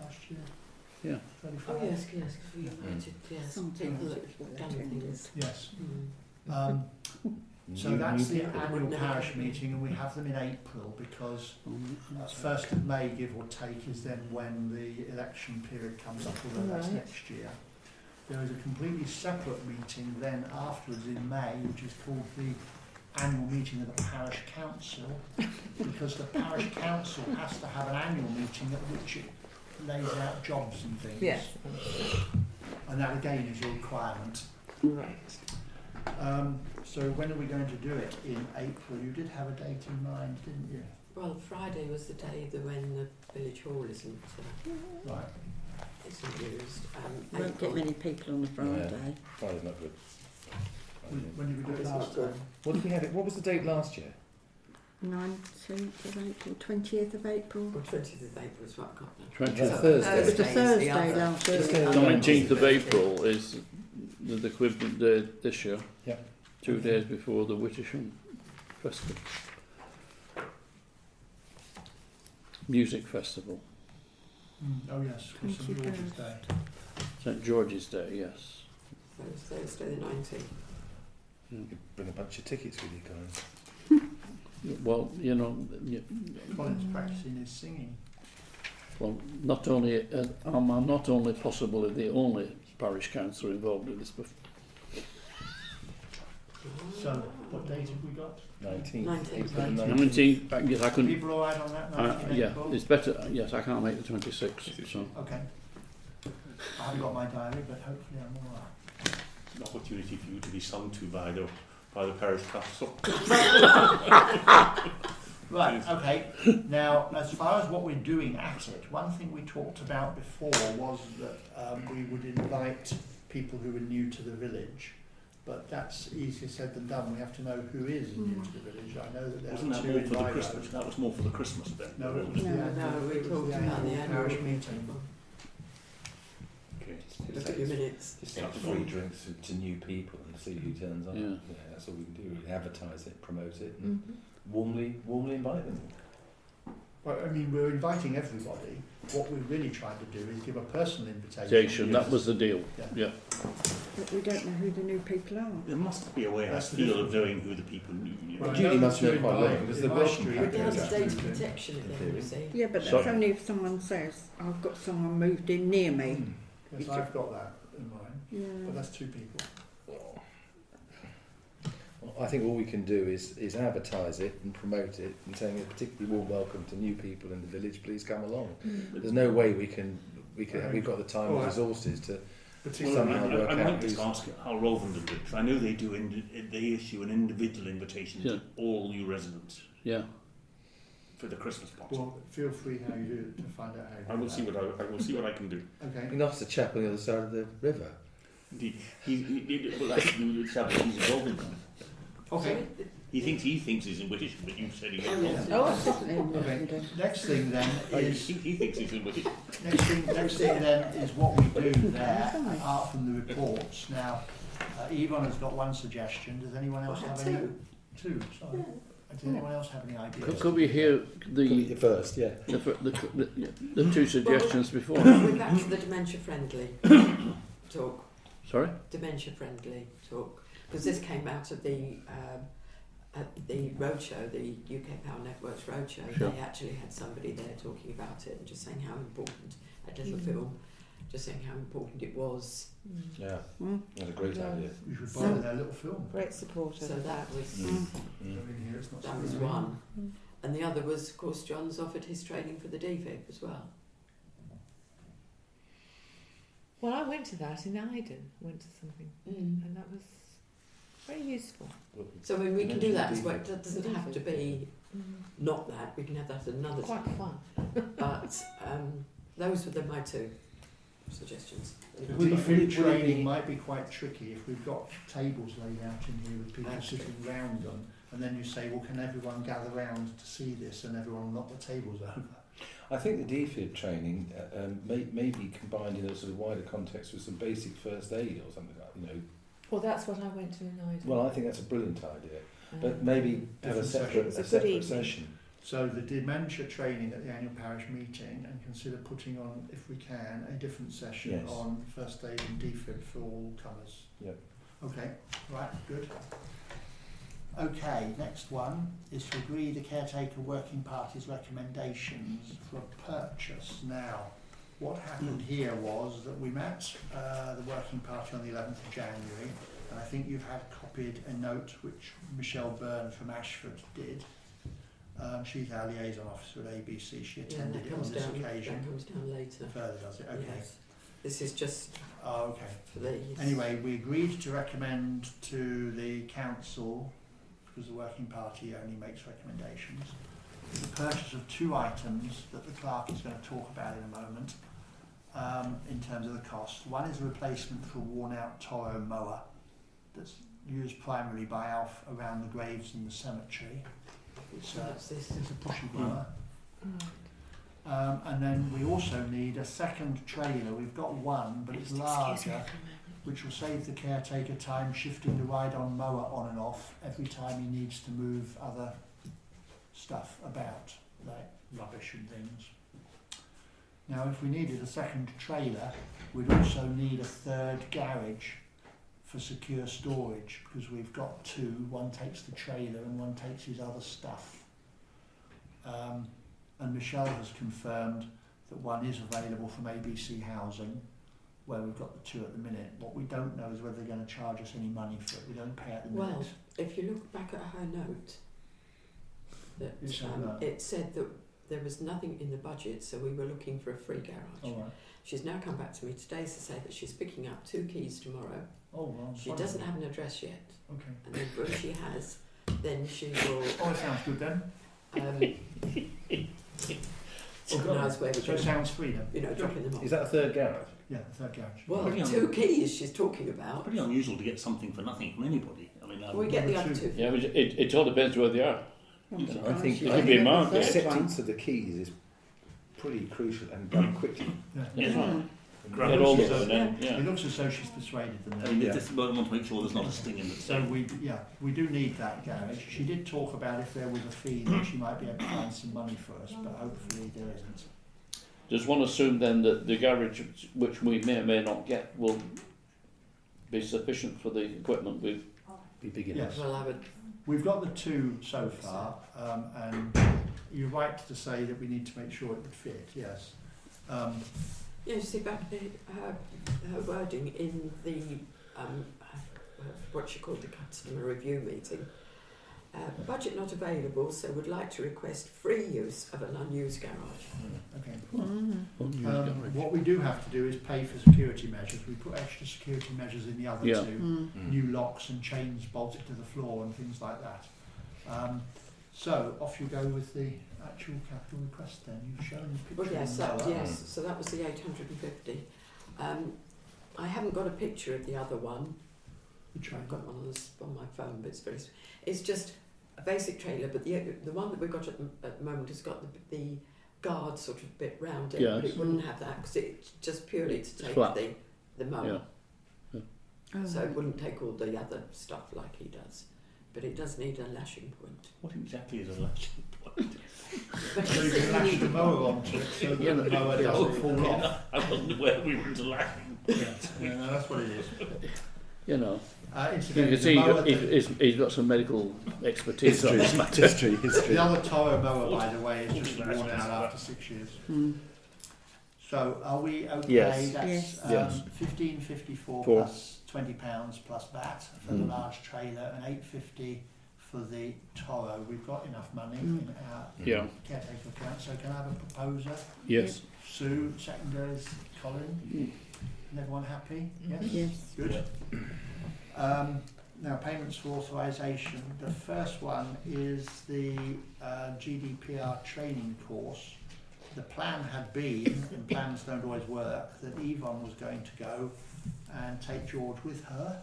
last year. Yeah. 35. Oh yes, yes, because we invited Sometimes people that it's well have done attended. things. Yes. Mm. So that's the people annual would never parish come. meeting, and we have them in April because 1st of May, give or take, is then when the election period comes up, although that's Right. next year. There is a completely separate meeting then afterwards in May, which is called the annual meeting of the parish council, because the parish council has to have an annual meeting at which it lays out jobs and things. Yes. And that again is a requirement. Right. So when are we going to do it? In April? You did have a date in mind, didn't you? Well, Friday was the day when the village hall isn't Right. used. Won't get many people on the Friday. Friday's not good. When did we do it It's last not good. time? What did we have? What was the date last year? 19th of April, 20th of April. Well, 20th of April is what I got now. 20th. Thursday. It was a Thursday is the Thursday other. last year. Thursday the 19th of April is the equivalent day this year. Yeah. 2 days before the Wittersham Festival. Music Festival. Oh yes, for St George's 21st. Day. St George's Day, yes. So it's Thursday the 19th. You could bring a bunch of tickets with you guys. Well, you know, Colin's practising his singing. well, not only am I not only possibly the only parish councillor involved in this, but So, what date have we got? 19th. 19th. 19. Yes, I couldn't. People all right on that? 19th Yeah, April? it's better. Yes, I can't make the 26th. So Okay. I haven't got my diary, but hopefully I'm all right. An opportunity for you to be sung to by the parish council. Right, okay. Now, as far as what we're doing at it, one thing we talked about before was that we would invite people who are new to the village. But that's easier said than done. We have to know who is new to the village. I know that there Wasn't are that two more in for the my Christmas? road. That was more for the Christmas event. No, it was wasn't the No, we it was talked the about the annual parish meeting. Okay. Look at your minutes. Just have free drinks to new people and see who turns up. Yeah. That's all we can do. We advertise it, promote it, and warmly invite them. Well, I mean, we're inviting everybody. What we're really trying to do is give a personal invitation. invitation, that was the deal. Yeah. But we don't know who the new people are. There must be a way, I That's the feel, of difference. knowing who the people knew. You know. Well, Judy must know in quite my- well because in the my welcome street, pack Down goes to out. data protection again, you see. Yeah, but that's Sorry. only if someone says, I've got someone moved in near me. Yes, I've got that in mind. But Yeah. that's two people. Well, I think all we can do is advertise it and promote it and saying a particularly warm welcome to new people in the village. Please come along. There's no way we've got the time and resources to Well, somehow work I out might who's. just ask how Rovenden did it, because I know they do. They issue an individual invitation Yeah. to all new residents Yeah. for the Christmas party. Well, feel free how you do it to find out how you do I will that. see what I can do. Okay. Be nice to chap on the other side of the river. Indeed, he well, actually, he's involved in that. Okay. He thinks he's in Wittersham, but you said he's Oh, in yes. Rovenden. Okay. Next thing then is He thinks he's in Wittersham. next thing then is what we do there, apart from the reports. Now, Yvonne has got one suggestion. Does anyone else have any? Two. Sorry. Does anyone else have any ideas? Could we hear The first, yeah. the two suggestions before? We're back to the dementia-friendly talk. Sorry? Dementia-friendly talk. Because this came out of the roadshow, the UK Power Networks roadshow. Sure. They actually had somebody there talking about it and just saying how important, a little film, just saying how important it was. Yeah, that's a great idea. You should buy their little film. Great supporter. So that was So in here it's not that was screwed in. one. And the other was, of course, John's offered his training for the DVIP as well. Well, I went to that in Iden. Went to something, and that was very useful. So I mean, we can do that as well. Mentioned It doesn't have to be not that. We can have that at another Quite time. fun. But those were my two suggestions. The Would it DFID be- training might be quite tricky if we've got tables laid out in here with people That's sitting round them, and then you say, well, can everyone gather round to see this, and everyone will knock the tables over. I think the DFID training may be combined in a sort of wider context with some basic first aid or something like that, Well, that's what I went to in Iden. Well, I think that's a brilliant idea. But maybe have a Different separate, session. a separate session. So the dementia training at the annual parish meeting, and consider putting on, if we can, a different session Yes. on first aid and DFIB for all comers. Yep. Okay, right, good. Okay, next one is to agree the caretaker working party's recommendations for a purchase. Now, what happened here was that we met the working party on the 11th of January, and I think you've had copied a note which Michelle Byrne from Ashford did. She's our liaison officer at ABC. She attended it on this occasion. That comes down later. Further, does it? Okay. Yes. This is just Oh, okay. for these. Anyway, we agreed to recommend to the council, because the working party only makes recommendations, the purchase of two items that the clerk is going to talk about in a moment in terms of the cost. One is a replacement for a worn-out Toro mower that's used primarily by Alf around the graves in the cemetery. It's a pushy blower. And then we also need a second trailer. We've got one, but it's larger, which will save the caretaker time shifting the ride-on mower on and off every time he needs to move other stuff about, like rubbish and things. Now, if we needed a second trailer, we'd also need a third garage for secure storage, because we've got two. One takes the trailer and one takes his other stuff. And Michelle has confirmed that one is available from ABC Housing, where we've got the two at the minute. What we don't know is whether they're going to charge us any money for it. We don't pay at the minute. Well, if you look back at her note, that You said that. it said that there was nothing in the budget, so we were looking for a free garage. All right. She's now come back to me today to say that she's picking up 2 keys tomorrow. Oh, well, She doesn't have an address yet, Okay. and then when she has, then she will Oh, that sounds good then. organise where we're So it going, sounds free then. you know, dropping them off. Is that a third garage? Yeah, the third garage. Well, Pretty 2 keys she's talking about. Pretty unusual to get something for nothing from anybody. I mean, We get the other 2. Yeah, but it all depends where they are. I think It could be a market. acceptance of the keys is pretty crucial and done quickly. Yeah. Get all of It them, and then, looks as though she's persuaded them. I then. mean, Yeah. just want to make sure there's not a sting in the So we do need that garage. She did talk about if there was a fee that she might be able to find some money for us, but hopefully there isn't. Does one assume then that the garage, which we may or may not get, will be sufficient for the equipment we've... Be big enough. Yes. Well, I would. We've got the 2 so far, and you're right to say that we need to make sure it would fit, yes. Yeah, you see, back her wording in the what she called the customer review meeting. Budget not available, so would like to request free use of an unused garage. Okay. unused garage. What we do have to do is pay for security measures. We put extra security measures in the other Yeah. 2, new locks and chains bolted to the floor and things like that. So off you go with the actual capital request then. You've shown the Well, picture. yes, on the lower. so that was the 850. I haven't got a picture of the other one. Which I've got one on my phone, but it's just a basic trailer. But the one that we've got at the moment has got the guard sort of bit round it, but Yes. it wouldn't have that because it's just purely to take Flat. the mower. Yeah. So it wouldn't take all the other stuff like he does. But it does need a lashing point. What exactly is a lashing point? But So you can lash the mower onto it so that the mower doesn't fall off. I wasn't aware we were into lashing. Yeah, no, that's what it is. You know, you Incidentally, can see the mower he's got some medical expertise on this matter. History. the other Toro mower, by the way, is just worn out after 6 years. So are we okay? Yes. That's Yes. Yes. 15.54 Four. plus £20 plus VAT for the large trailer and £8.50 for the Toro. We've got enough money in our Yeah, caretaker account. So can I have a proposer? yes. Sue, secondaries, Colin. And everyone happy? Yes. Yes. Good. Now payments for authorisation. The first one is the GDPR training course. The plan had been, and plans don't always work, that Yvonne was going to go and take George with her,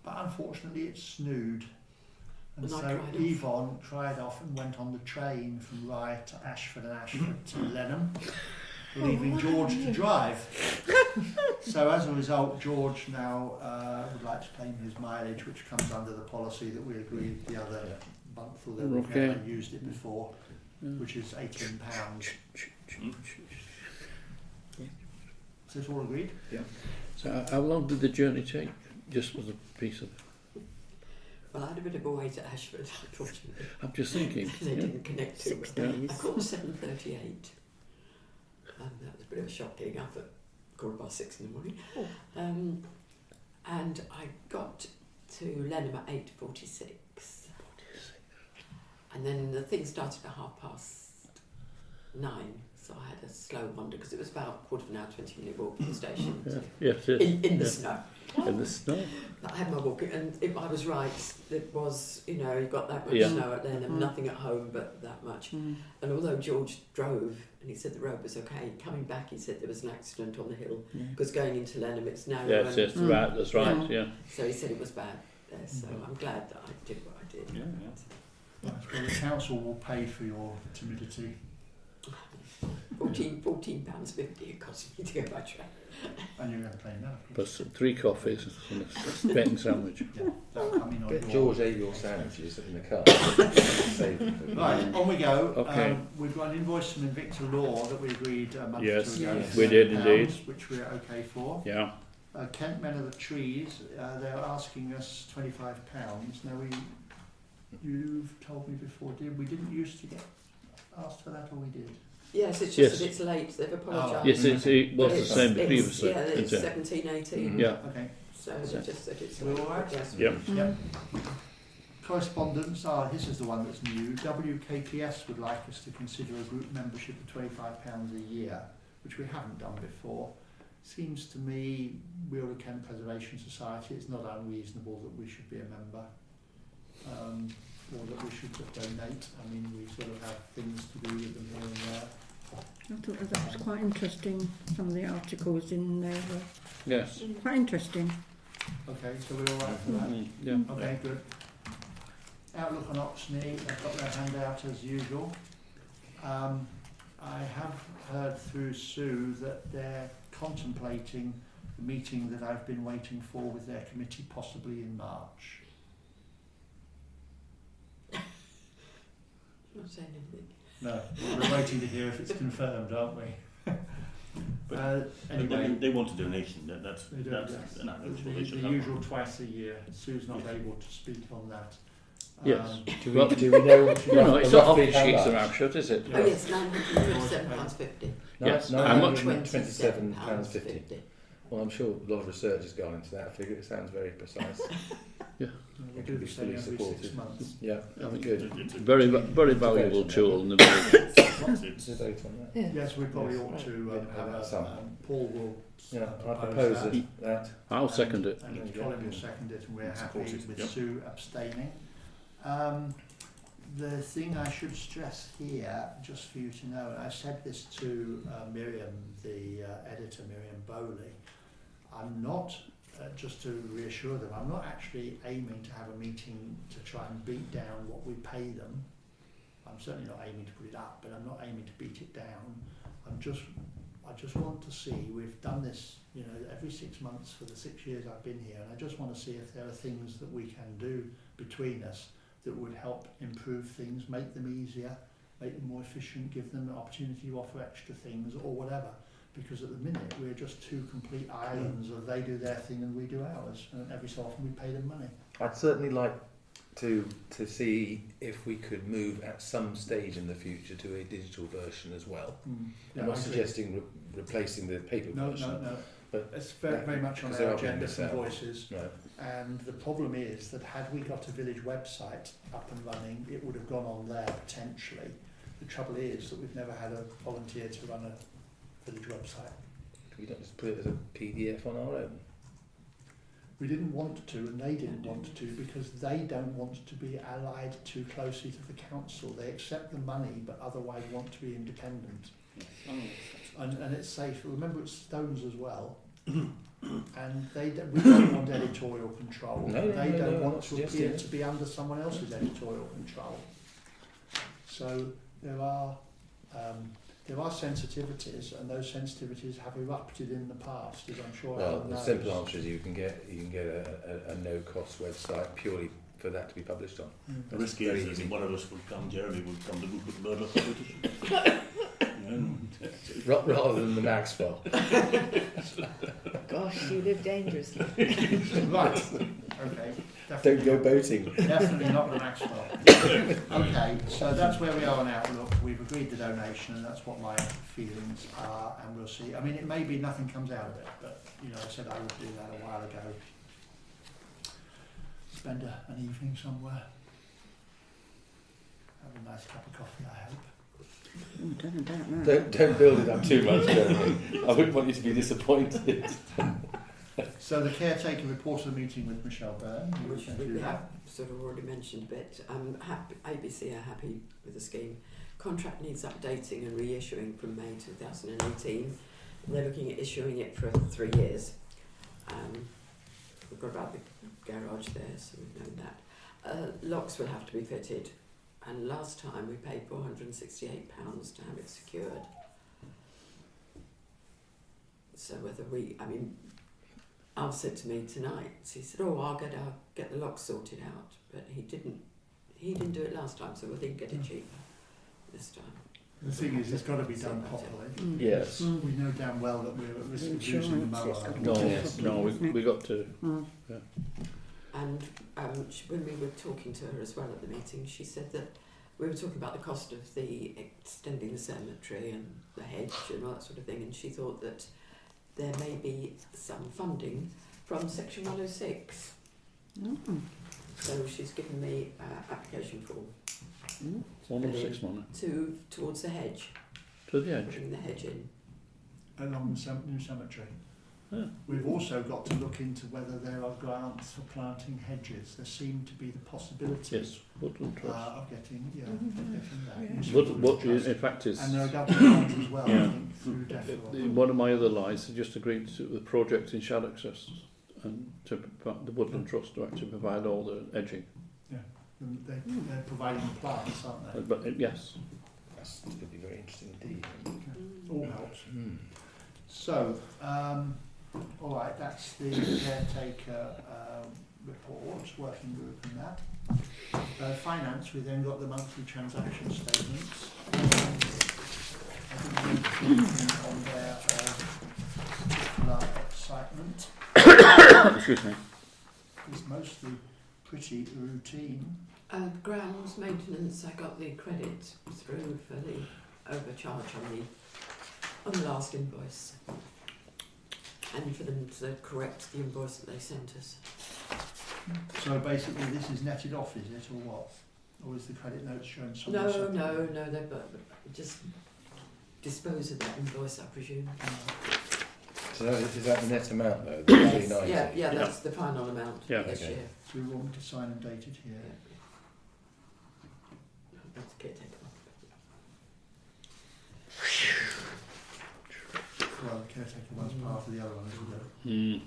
but unfortunately it snowed. And And I so tried off. Yvonne tried off and went on the train from Rye to Ashford and Ashford to Lenham, leaving George to drive. So as a result, George now would like to claim his mileage, which comes under the policy that we agreed the other month, although we've Okay. never used it before, which is £18. So it's all agreed? So how long did the journey take? Just as a piece of... Well, I had a bit of a way to Ashford, unfortunately. I'm just thinking. They didn't connect to 6 it. days. I called 7:38. That was a bit of a shock getting up at 6:15 in the morning. And I got to Lenham at 8:46. And then the thing started at 9:30. So I had a slow wander because it was about a quarter of an hour, 20-minute walk from the station. Yes, yes. In the snow. In the snow. I had my walk, and if I was right, it was, you got that much Yeah. snow at Lenham, nothing at home but that much. And although George drove, and he said the road was okay, coming back he said there was an accident on the hill, because going into Lenham it's narrow. Yes, yes, right, that's right, yeah. So he said it was bad there, so I'm glad that I did what I did. Yeah, Right, well, the council will pay for your timidity. £14.50 it cost me to go by train. And you're going to claim that. Plus 3 coffees and a bacon sandwich. Yeah, that'll come in on Get your... George ate your sandwiches in the car. Save them for Right, on we go. Okay. We've got an invoice from Invicta Law that we agreed a month or Yes, two ago. we did £7, indeed. Which we're okay for. Yeah. Kent Men of the Trees, they're asking us £25. Now you've told me before, we didn't used to get asked for that, or we did? Yes, it's Yes. just that it's late. They've apologised. Yes, it was the It's- same it's- previously. Yeah, it's isn't it? 17, 18. Yeah. Okay. So they just said it's We're late. all right? Yes. Yep. Yep. Correspondence, this is the one that's new. WKPS would like us to consider a group membership of £25 a year, which we haven't done before. Seems to me, we're a Kent Preservation Society, it's not unreasonable that we should be a member, or that we should donate. I mean, we sort of have things to do with them here and there. I thought that was quite interesting. Some of the articles in there were Yes. quite interesting. Okay, so we're all right for that? Yeah. Okay, good. Outlook on Oxney, they've got their hand out as usual. I have heard through Sue that they're contemplating the meeting that I've been waiting for with their committee, possibly in March. Not saying anything. No, we're waiting to hear if it's confirmed, aren't we? But anyway, they want a donation. That's they do, that's yes. an annual. They should The have usual one. twice a year. Sue's not able to speak on that. Yes. Do Well, we know? No, it's not off the roughly how sheets of much? our shut, is it? Oh yes, £927.50. Yes. How much? £927.50. Well, I'm sure a lot of research has gone into that figure. It sounds very precise. We do the same every 6 months. Yeah, I think good. it's a very valuable tool in the village. It's a vote on that. Yes, we probably Yes. ought to have Some. Paul will Yeah, I propose propose that. I'll second it. And Colin will second it, and we're happy Support it, with yep. Sue abstaining. The thing I should stress here, just for you to know, and I said this to Miriam, the editor, Miriam Bowley, I'm not, just to reassure them, I'm not actually aiming to have a meeting to try and beat down what we pay them. I'm certainly not aiming to put it up, but I'm not aiming to beat it down. I just want to see, we've done this, every 6 months for the 6 years I've been here, and I just want to see if there are things that we can do between us that would help improve things, make them easier, make them more efficient, give them the opportunity to offer extra things or whatever. Because at the minute we're just two complete islands of they do their thing and we do ours, and every so often we pay them money. I'd certainly like to see if we could move at some stage in the future to a digital version as well. Yeah, I'm not I agree. suggesting replacing the paper No, version. no. But It's very much on because they our are being agenda missed for out. voices. No. And the problem is that had we got a village website up and running, it would have gone on there potentially. The trouble is that we've never had a volunteer to run a village website. We don't just put it as a PDF on our own. We didn't want to, and they didn't want to, because they don't want to be allied too closely to the council. They accept the money, but otherwise want to be independent. And it's safe. Remember, it's Stones as well. And we don't want editorial control. No, they no, don't I'm want not to suggesting appear it. to be under someone else's editorial control. So there are sensitivities, and those sensitivities have erupted in the past, as I'm sure Well, everyone the knows. simple answer is you can get a no-cost website purely for that to be published on. The risk Very is easy. that one of us would come, Jeremy would come, the Rupert Murdoch competition. Rather than the Maxwell. Gosh, you live dangerously. Right. Okay. Don't go boating. Definitely not the Maxwell. Okay, so that's where we are on Outlook. We've agreed the donation, and that's what my feelings are, and we'll see. I mean, it may be nothing comes out of it, but I said I would do that a while ago. Spend an evening somewhere. Have a nice cup of coffee, I hope. Don't know about that. Don't build it up too much, Jeremy. I wouldn't want you to be disappointed. So the caretaker reported a meeting with Michelle Byrne. You Which were going to do we that. have sort of already mentioned a bit. ABC are happy with the scheme. Contract needs updating and reissuing from May 2018. They're looking at issuing it for 3 years. We've got about the garage there, so we've known that. Locks will have to be fitted, and last time we paid £468 to have it secured. So whether Al said to me tonight, he said, I'll get the locks sorted out, but he didn't do it last time, so we didn't get it cheaper this time. The thing is, it's got to be done properly. Yes. We know damn well that we're at risk of losing the mower. We got to. And when we were talking to her as well at the meeting, she said that we were talking about the cost of the extending the cemetery and the hedge and all that sort of thing, and she thought that there may be some funding from Section 106. So she's given me application form. 106 money. Towards the hedge. To the edge. Putting the hedge in. Along the new cemetery. Yeah. We've also got to look into whether there are grants for planting hedges. There seem to be the possibility Woodland Trust. of getting, that. What in fact is... And there are government funds as well, I think, through DEFRA. One of my other lies had just agreed to the project in Shadow Access and to the Woodland Trust to actually provide all the edging. Yeah, and they're providing the plants, aren't they? But yes. That's going to be very interesting indeed. All helps. So, all right, that's the caretaker report, working group and that. Finance, we then got the monthly transaction statements. I think on their particular excitement. Excuse me. It's mostly pretty routine. Grounds maintenance, I got the credit through for the overcharge on the last invoice. And for them to correct the invoice that they sent us. So basically this is netted off, is it, or what? Or is the credit note showing something? No, they just dispose of that invoice, I presume. So is that the net amount though? The 390? Yeah, that's the final amount this year. Do you want me to sign and date it here? That's caretaker. Well, the caretaker one's part of the other one, isn't it?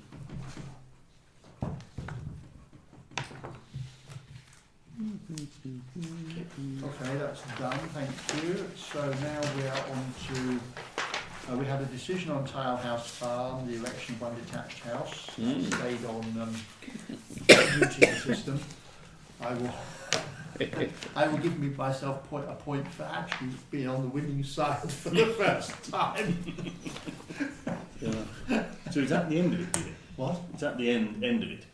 Okay, that's done, thank you. So now we are on to, we had a decision on Tile House Farm, the erection of one detached house. Stayed on routine system. I will give myself a point for actually being on the winning side for the first time. So is that the end of it? What? Is that the end of it?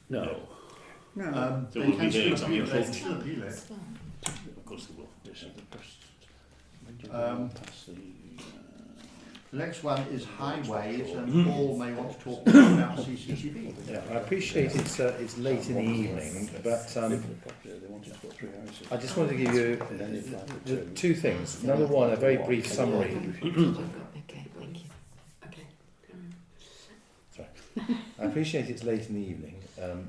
No. No. So we'll be doing something They can still appeal it. Of course they will. This is the first. The next one is highways, and Paul may want to talk more about CCTV. Yeah, I appreciate it's late in the evening, but I just wanted to give you two things. Number one, a very brief summary. Okay, thank you. Okay. Sorry. I appreciate it's late in the evening,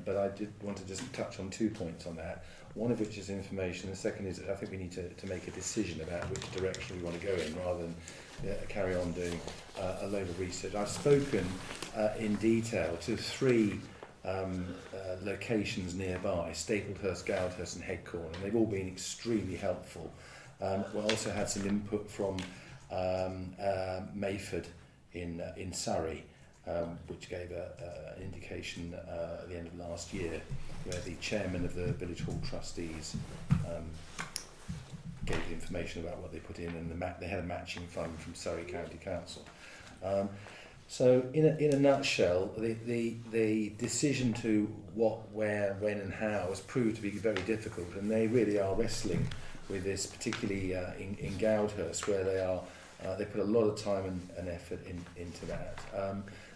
but I did want to just touch on 2 points on that. One of which is information, the second is I think we need to make a decision about which direction we want to go in rather than carry on doing a load of research. I've spoken in detail to 3 locations nearby, Staplehurst, Goudhurst and Headcorn, and they've all been extremely helpful. We also had some input from Mayford in Surrey, which gave an indication at the end of last year where the chairman of the Village Hall Trustees gave the information about what they put in, and they had a matching fund from Surrey County Council. So in a nutshell, the decision to what, where, when and how has proved to be very difficult, and they really are wrestling with this, particularly in Goudhurst, where they put a lot of time and effort into that.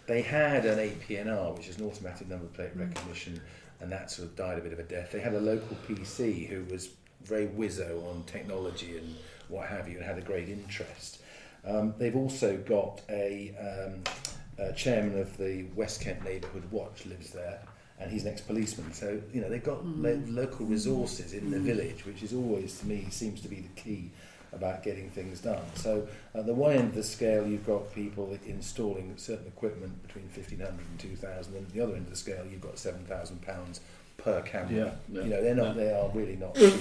They had an APNR, which is an automatic number plate recognition, and that sort of died a bit of a death. They had a local PC who was very whizzo on technology and what have you, and had a great interest. They've also got a chairman of the West Kent Neighbourhood Watch lives there, and he's an ex-policeman. So they've got local resources in the village, which is always, to me, seems to be the key about getting things done. So at the one end of the scale, you've got people installing certain equipment between 1,500 and 2,000, and at the other end of the scale, you've got £7,000 per camera. They are really not cheap.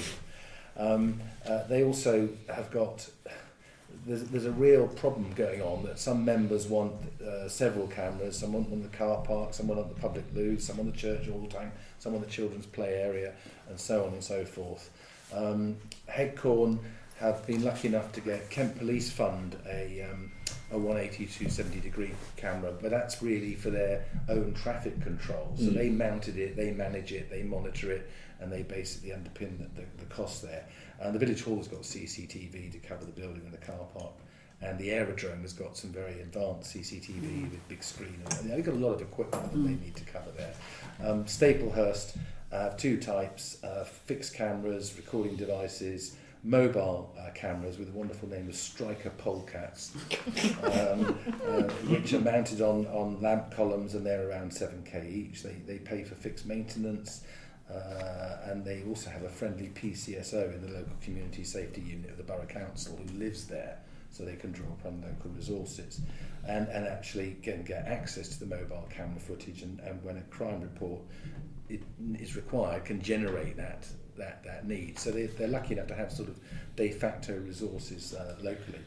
They also have got. There's a real problem going on that some members want several cameras. Some want them in the car park, some want on the public loo, some on the church all the time, some on the children's play area, and so on and so forth. Headcorn have been lucky enough to get Kent Police Fund a 180 to 70 degree camera, but that's really for their own traffic control. So they mounted it, they manage it, they monitor it, and they basically underpin the cost there. And the village hall has got CCTV to cover the building and the car park, and the aerodrome has got some very advanced CCTV with big screen. And they've got a lot of equipment that they need to cover there. Staplehurst have two types: fixed cameras, recording devices, mobile cameras with a wonderful name of Striker Polecats, which are mounted on lamp columns, and they're around 7k each. They pay for fixed maintenance, and they also have a friendly PCSO in the local community safety unit of the Borough Council who lives there, so they can draw upon local resources and actually get access to the mobile camera footage, and when a crime report is required, can generate that need. So they're lucky enough to have sort of de facto resources locally.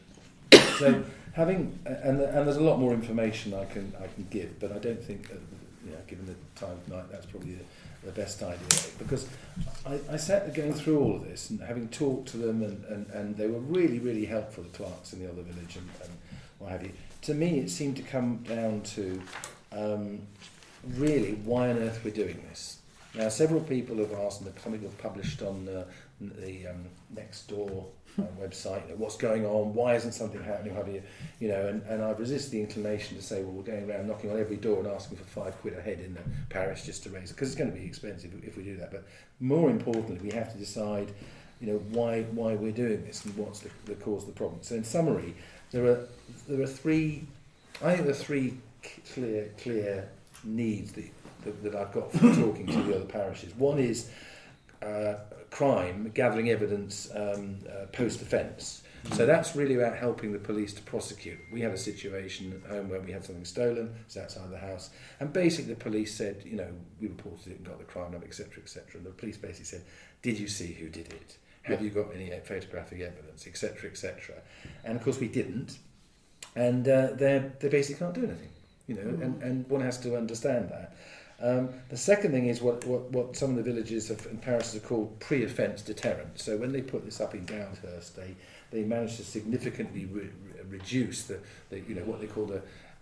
So having and there's a lot more information I can give, but I don't think given the time of night, that's probably the best idea, because I sat there going through all of this and having talked to them, and they were really, really helpful, the clerks in the other village and what have you. To me, it seemed to come down to really why on earth we're doing this. Now, several people have asked, and something was published on the Nextdoor website, what's going on, why isn't something happening, have you, and I resist the inclination to say, well, we're going around knocking on every door and asking for £5 a head in the parish just to raise it, because it's going to be expensive if we do that. But more importantly, we have to decide, why we're doing this and what's the cause of the problem. So in summary, there are three clear needs that I've got from talking to the other parishes. One is crime, gathering evidence post-offence. So that's really about helping the police to prosecute. We had a situation at home where we had something stolen, it's outside the house, and basically the police said, we reported it and got the crime number, etc., etc. And the police basically said, did you see who did it? Have you got any photographic evidence, etc., etc.? And of course we didn't, and they basically can't do anything, and one has to understand that. The second thing is what some of the villages and parishes are called pre-offence deterrent. So when they put this up in Downhurst, they managed to significantly reduce the what they call the,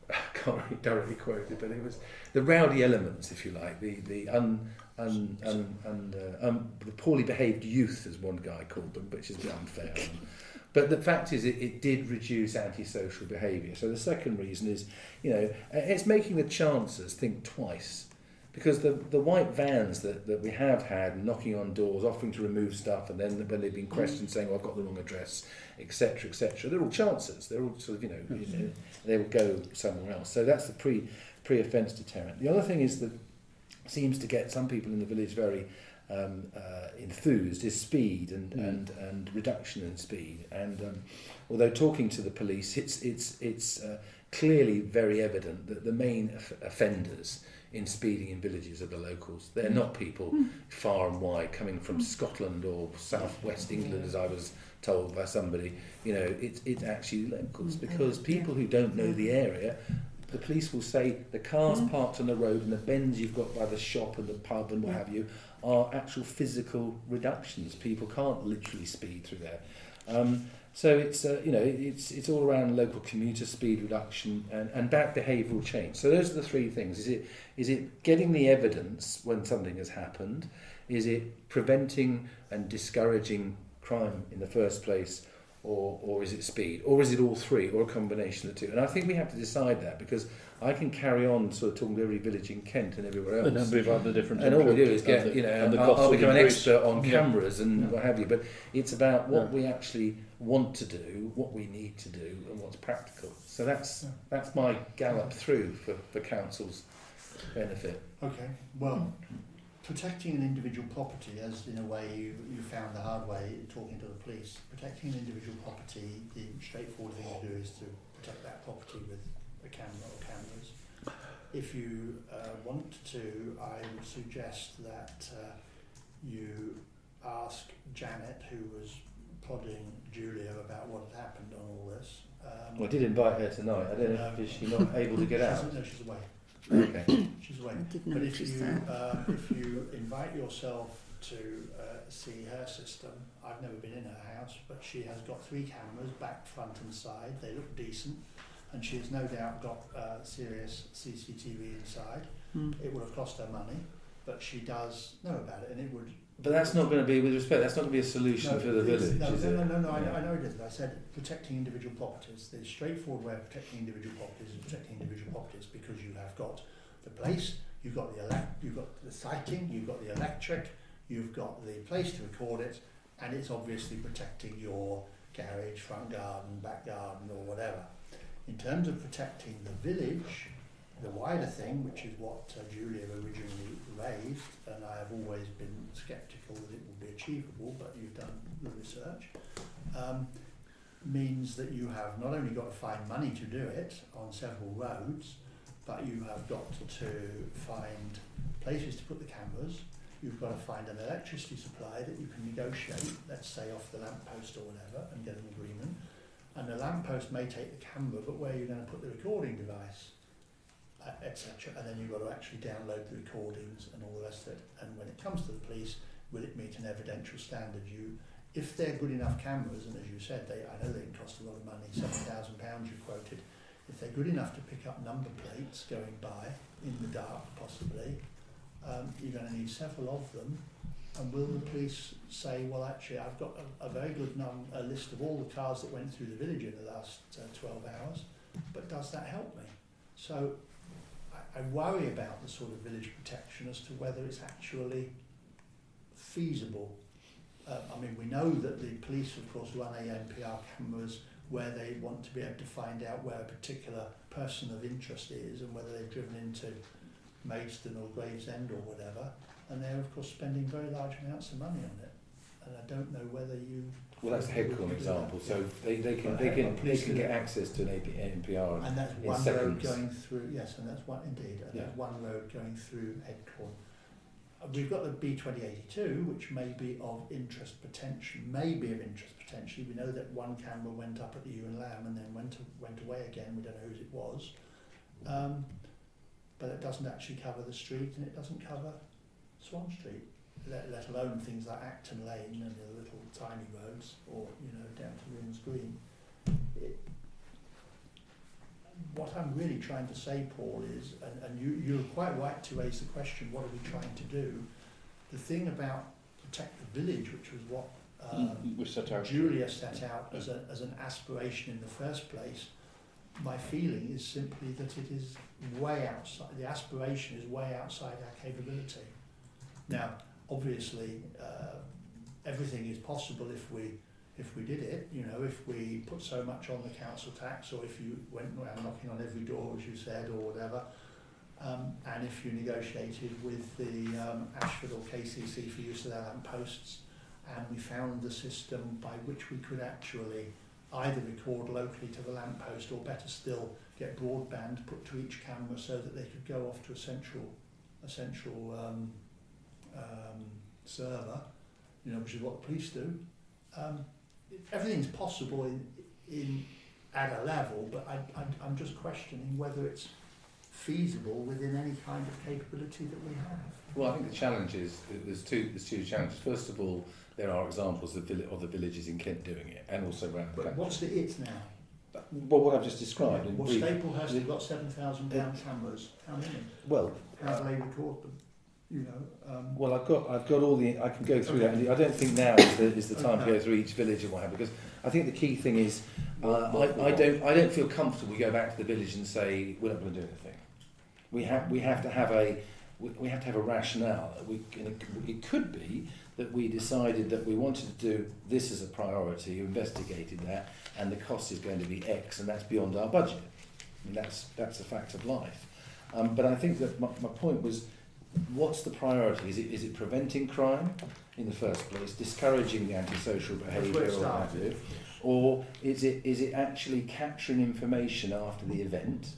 I can't directly quote it, but it was the rowdy elements, if you like, the poorly behaved youth, as one guy called them, which is a bit unfair. But the fact is, it did reduce antisocial behaviour. So the second reason is, it's making the chancers think twice. Because the white vans that we have had knocking on doors, offering to remove stuff, and then when they've been questioned saying, I've got the wrong address, etc., etc., they're all chancers. They're all sort of, they will go somewhere else. So that's the pre-offence deterrent. The other thing is that seems to get some people in the village very enthused is speed and reduction in speed. And although talking to the police, it's clearly very evident that the main offenders in speeding in villages are the locals. They're not people far and wide coming from Scotland or southwest England, as I was told by somebody. It's actually locals, because people who don't know the area, the police will say the cars parked on the road and the bends you've got by the shop and the pub and what have you are actual physical reductions. People can't literally speed through there. So it's it's all around local commuter speed reduction and back behavioural change. So those are the three things. Is it getting the evidence when something has happened? Is it preventing and discouraging crime in the first place? Or is it speed? Or is it all three? Or a combination of the two? And I think we have to decide that, because I can carry on sort of talking to every village in Kent and everywhere else. And the different and all we do is get, I'll become an expert on cameras and what have you. But it's about what we actually want to do, what we need to do, and what's practical. So that's my gallop through for council's benefit. Okay, well, protecting an individual property, as in a way you found the hard way talking to the police, protecting an individual property, the straightforward thing to do is to protect that property with a camera or cameras. If you want to, I would suggest that you ask Janet, who was prodding Julia about what had happened on all this. I did invite her tonight. I don't know if she's not able to get out. No, she's away. Okay. She's away. I did But notice if you invite yourself to see her system. I've never been in her house, but she has got 3 cameras, back, front and side. They look decent, and she has no doubt got serious CCTV inside. It would have cost her money, but she does know about it, and it would... But that's not going to be, with respect, that's not going to be a solution for the village, is it? No, I know it isn't. I said protecting individual properties. The straightforward way of protecting individual properties is protecting individual properties, because you have got the place, you've got the sighting, you've got the electric, you've got the place to record it, and it's obviously protecting your garage, front garden, back garden, or whatever. In terms of protecting the village, the wider thing, which is what Julia originally raised, and I have always been sceptical that it will be achievable, but you've done the research, means that you have not only got to find money to do it on several roads, but you have got to find places to put the cameras. You've got to find an electricity supply that you can negotiate, let's say off the lamppost or whatever, and get an agreement. And the lamppost may take the camera, but where are you going to put the recording device, etc. And then you've got to actually download the recordings and all the rest of it. And when it comes to the police, will it meet an evidential standard? If they're good enough cameras, and as you said, I know they can cost a lot of money, £7,000 you quoted. If they're good enough to pick up number plates going by in the dark, possibly, you're going to need several of them. And will the police say, well, actually, I've got a very good a list of all the cars that went through the village in the last 12 hours, but does that help me? So I worry about the sort of village protection as to whether it's actually feasible. I mean, we know that the police, of course, run ANPR cameras where they want to be able to find out where a particular person of interest is and whether they've driven into Maidstone or Gravesend or whatever, and they're of course spending very large amounts of money on it. And I don't know whether you... Well, that's a Headcorn example, so they can get access to an ANPR and that's in one seconds. road going through, yes, and that's one, indeed, and that's one road going through Headcorn. We've got the B2082, which may be of interest potentially. We know that one camera went up at the Ewe and Lamb and then went away again. We don't know whose it was. But it doesn't actually cover the street, and it doesn't cover Swan Street, let alone things like Acton Lane and the little tiny roads, or down to Ruins Green. What I'm really trying to say, Paul, is, and you're quite right to raise the question, what are we trying to do? The thing about protect the village, which was what Julia set out as an aspiration in the first place, my feeling is simply that it is way outside, the aspiration is way outside our capability. Now, obviously, everything is possible if we did it, if we put so much on the council tax, or if you went around knocking on every door, as you said, or whatever, and if you negotiated with the Ashford or KCC for use of their lampposts, and we found the system by which we could actually either record locally to the lamppost, or better still, get broadband put to each camera so that they could go off to a central server, which is what the police do. Everything's possible at a level, but I'm just questioning whether it's feasible within any kind of capability that we have. Well, I think the challenge is there's two challenges. First of all, there are examples of the villages in Kent doing it, and also around the country. But what's the it now? Well, what I've just described. Yeah, well, Staplehurst have got £7,000 cameras. How many? Well, how do they record them? Well, I've got all the. I can go through that. And I don't think now is the time to go through each village and what have you, because I think the key thing is I don't feel comfortable we go back to the village and say we're not going to do anything. We have to have a rationale. It could be that we decided that we wanted to do this as a priority, investigated that, and the cost is going to be X, and that's beyond our budget. I mean, that's a fact of life. But I think that my point was, what's the priority? Is it preventing crime in the first place, discouraging the antisocial behaviour, or is it actually capturing information after the event,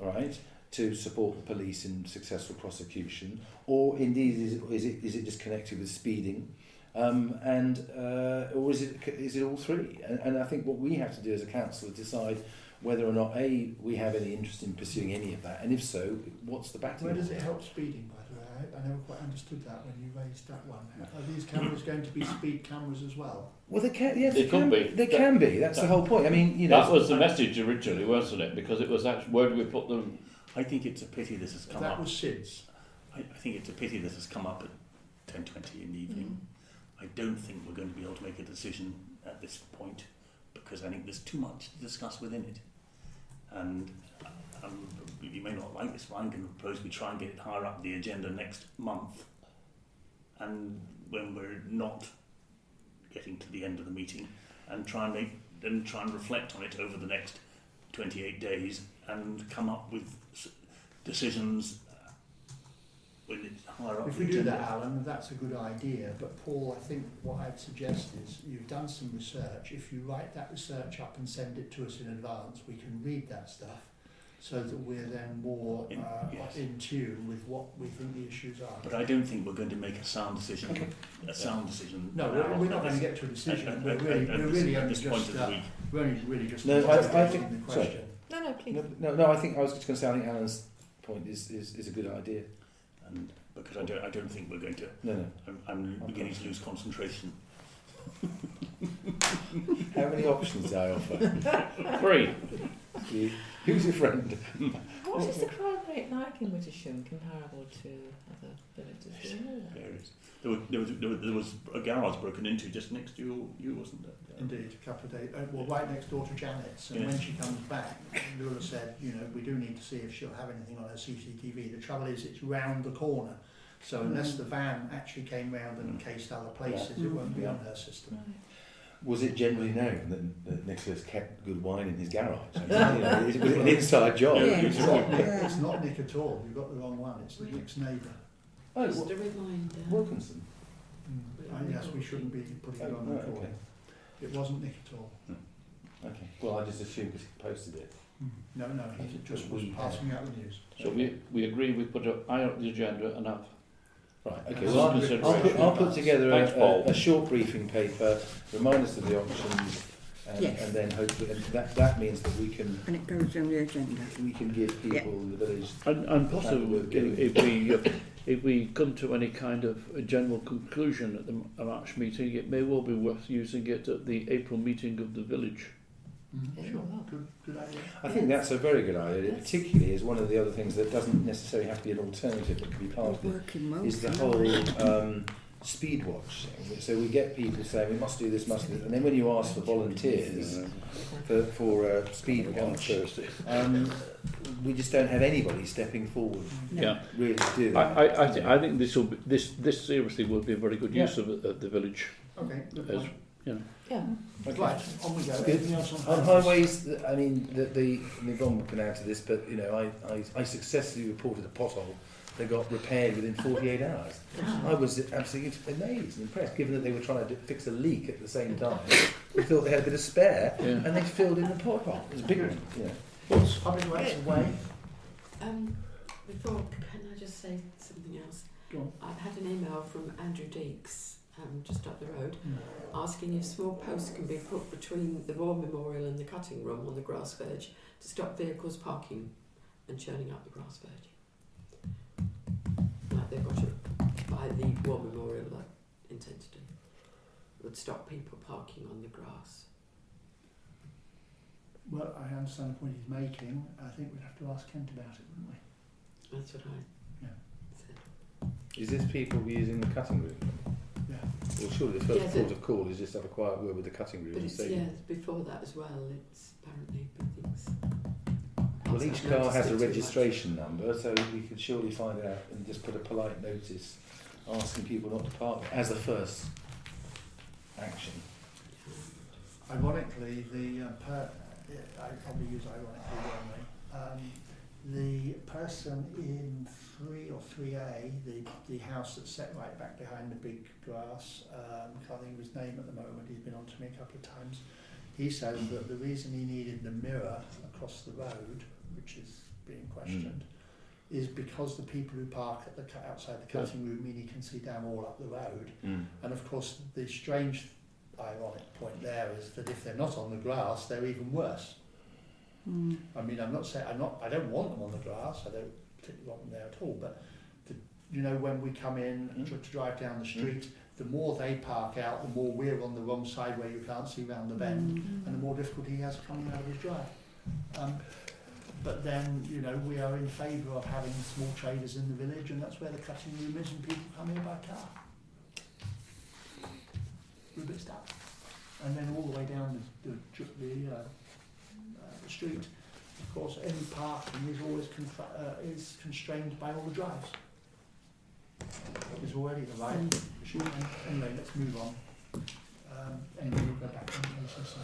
right, to support the police in successful prosecution, or indeed is it just connected with speeding, or is it all three? And I think what we have to do as a council is decide whether or not we have any interest in pursuing any of that, and if so, what's the batting? Where does it help speeding, by the way? I never quite understood that when you raised that one. Are these cameras going to be speed cameras as well? Well, they can. Yes, They could be. They can be. That's the whole point. I mean, you know, That was the message originally, wasn't it? Because it was actually, where do we put them? I think it's a pity this has come That up. was Sid's. I think it's a pity this has come up at 10:20 in the evening. I don't think we're going to be able to make a decision at this point because I think there's too much to discuss within it. And you may not like this, but I'm going to propose we try and get it higher up the agenda next month. And when we're not getting to the end of the meeting, and try and reflect on it over the next 28 days and come up with decisions when it's higher up If the we do agenda. that, Alan, that's a good idea. But Paul, I think what I'd suggest is you've done some research. If you write that research up and send it to us in advance, we can read that stuff so that we're then more in tune with what we think the issues are. But I don't think we're going to make a sound decision. A sound decision. No, we're not going to get to a decision. We're really only just think. the question. No, please. No. I think I was just going to say. I think Alan's point is a good idea. And because I don't think we're going to. No. I'm beginning to lose concentration. How many options do I offer? 3. Who's your friend? What is the crime rate like in Wittersham comparable to other villages? Do you know that? There was a garage broken into just next to you, wasn't there? Indeed, a couple of days. Well, right next door to Janet's. And when she comes back, Lula said, we do need to see if she'll have anything on her CCTV. The trouble is, it's round the corner. So unless the van actually came round and cased other places, it won't be on her system. Right. Was it generally known that Nicholas kept good wine in his garage? I mean, was it an inside job? It's not Nick at all. You've got the wrong one. It's Nick's neighbour. Oh, Just a reminder. Wilkinson. Yes, we shouldn't be putting it on record. Okay. It wasn't Nick at all. Okay. Well, I just assumed because he posted it. No, he just was passing out the news. So we agree we put it higher up the agenda and have. Right, okay. That's Well, I'll put together Thanks, Paul. a short briefing paper, remind us of the options, and then hopefully that means that we can. And it goes on the agenda. We can give people in the village. And possibly, if we come to any kind of a general conclusion at the March meeting, it may well be worth using it at the April meeting of the village. Sure, good idea. I think that's a very good idea, particularly as one of the other things that doesn't necessarily have to be an alternative but can be part of it, is the whole speed watch thing. So we get people saying we must do this, and then when you ask for volunteers for speed watch, we just don't have anybody stepping forward. Yeah, really to do that. I think this seriously would be a very good use of it at the village. Okay, good As, point. Yeah. Okay. Right, on we go. Good. Anything else On highways, I mean, Yvonne can add to this, but I successfully reported a pothole that got repaired within 48 hours. I was absolutely amazed and impressed, given that they were trying to fix a leak at the same time. We thought they had a bit of spare, and they filled in the pothole. It was a big one. What's public rights of way? Before, can I just say something else? Go on. I've had an email from Andrew Deeks, just up the road, asking if small posts can be put between the War Memorial and the cutting room on the grass verge to stop vehicles parking and churning up the grass verge. Like they've got it by the War Memorial, I intend to do. Would stop people parking on the grass. Well, I understand the point he's making. I think we'd have to ask Kent about it, wouldn't we? That's what I said. Is this people using the cutting room? Yeah. Well, surely the first port of call is just have a quiet word with the cutting room. But and it's, say, before that as well, it's apparently big things. well, each car has a registration number, so we could surely find out and just put a polite notice asking people not to park there as the first action. Ironically, I probably use ironically wrongly. The person in 3 or 3A, the house that's set right back behind the big grass, I can't think of his name at the moment, he's been on to me a couple of times. He said that the reason he needed the mirror across the road, which is being questioned, is because the people who park at the outside the cutting room mean he can see down all up the road. And of course, the strange, ironic point there is that if they're not on the grass, they're even worse. I mean, I'm not saying I don't want them on the grass. I don't particularly want them there at all. But you know, when we come in to drive down the street, the more they park out, the more we're on the wrong side where you can't see round the bend, and the more difficulty he has coming out of his drive. But then, you know, we are in favour of having small traders in the village, and that's where the cutting room is, and people come here by car. We're a bit stuck. And then all the way down the street, of course, any parking is always is constrained by all the drives. There's already the right. Anyway, let's move on. Anyway, we'll go back to the basis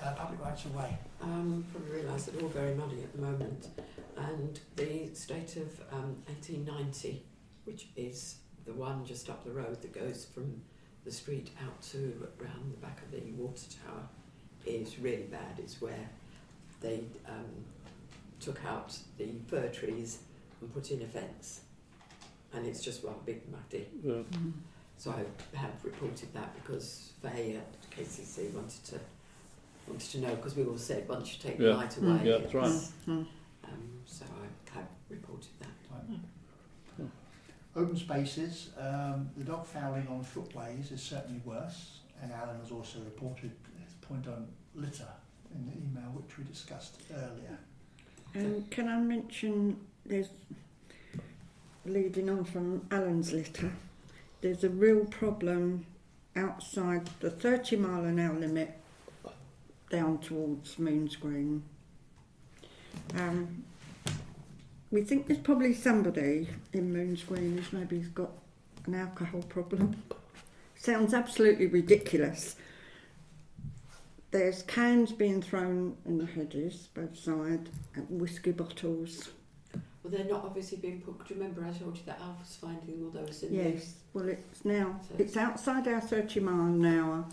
of public rights of way. Probably realise that we're all very muddy at the moment, and the state of 1890, which is the one just up the road that goes from the street out to round the back of the water tower, is really bad. It's where they took out the fir trees and put in a fence, and it's just one big muddy. Yeah. So I have reported that because Faye at KCC wanted to know, because we all said once you take the light away. Yeah, that's right. So I have reported that. Right. Open spaces, the dog fouling on footways is certainly worse, and Alan has also reported his point on litter in the email which we discussed earlier. Can I mention, there's, leading on from Alan's litter, there's a real problem outside the 30-mile-an-hour limit down towards Moons Green. We think there's probably somebody in Moons Green who's maybe got an alcohol problem. Sounds absolutely ridiculous. There's cans being thrown in the hedges, both sides, and whiskey bottles. Well, they're not obviously being put. Do you remember I told you that Alf was finding all those in Yes, well it's now, it's outside our 30-mile-an-hour.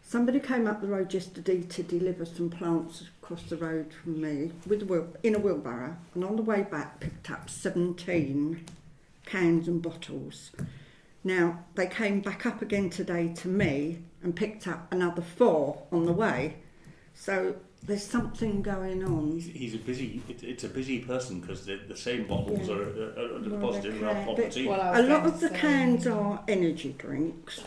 Somebody came up the road yesterday to deliver some plants across the road from me with in a wheelbarrow, and on the way back picked up 17 cans and bottles. Now, they came back up again today to me and picked up another 4 on the way. So there's something going on. He's a busy. It's a busy person, because the same bottles are deposited in our property. A lot of the cans are energy drinks,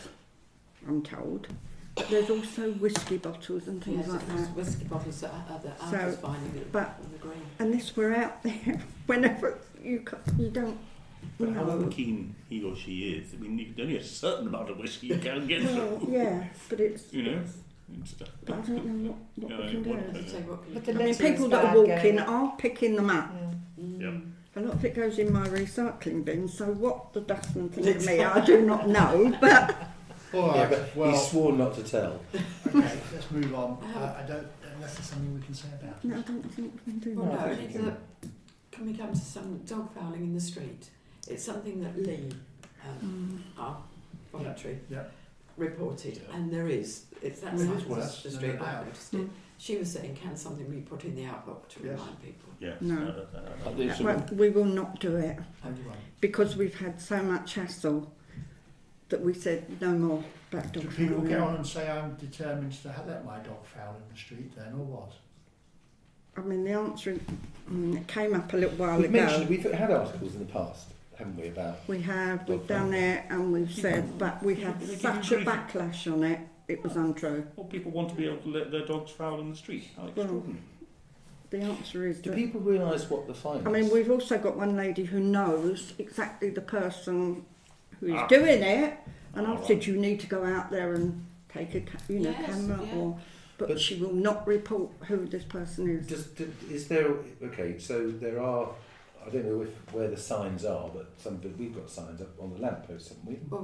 I'm told. But there's also whiskey bottles and things like that. Whiskey bottles that Alf was finding on the green. And this, we're out there whenever you don't. But however keen he or she is, I mean, there's only a certain amount of whiskey you can get through. Yeah, but it's... You know? But I don't know what we can do. But the I mean, litter people is that are bad walking going. are picking them up. Yeah. A lot of it goes in my recycling bin, so what the dustman think of me, I do not know, but... All right, Yeah, but well, he's sworn not to tell. okay, let's move on. I don't, unless there's something we can say about it. No, I don't think we can do Well, that. no, it's can we come to some dog fouling in the street? It's something that Lee, our voluntary, reported, and there is. It's that Well, it side is of worse, the no street. doubt. I noticed it. She was saying, can something be put in the outlook to remind people? Yes. No. Well, we will not do it, How do you want? because we've had so much hassle that we said no more about Do dog people fouling. get on and say, I'm determined to let my dog foul in the street then, or what? I mean, the answer it came up a little while We've ago. mentioned, we've had articles in the past, haven't we, about... We've dog done fouling. it, and we've said, but we had They give such you a grief. backlash on it, it was untrue. Well, people want to be able to let their dogs foul in the street. How extraordinary. The answer is Do that... people realise what the fine is? I mean, we've also got one lady who knows exactly the person who is doing it, and I've said you need to go out there and take a camera, but she will not report who this person is. Is there... Okay, so there are... I don't know where the signs are, but we've got signs up on the lampposts, haven't we? Well,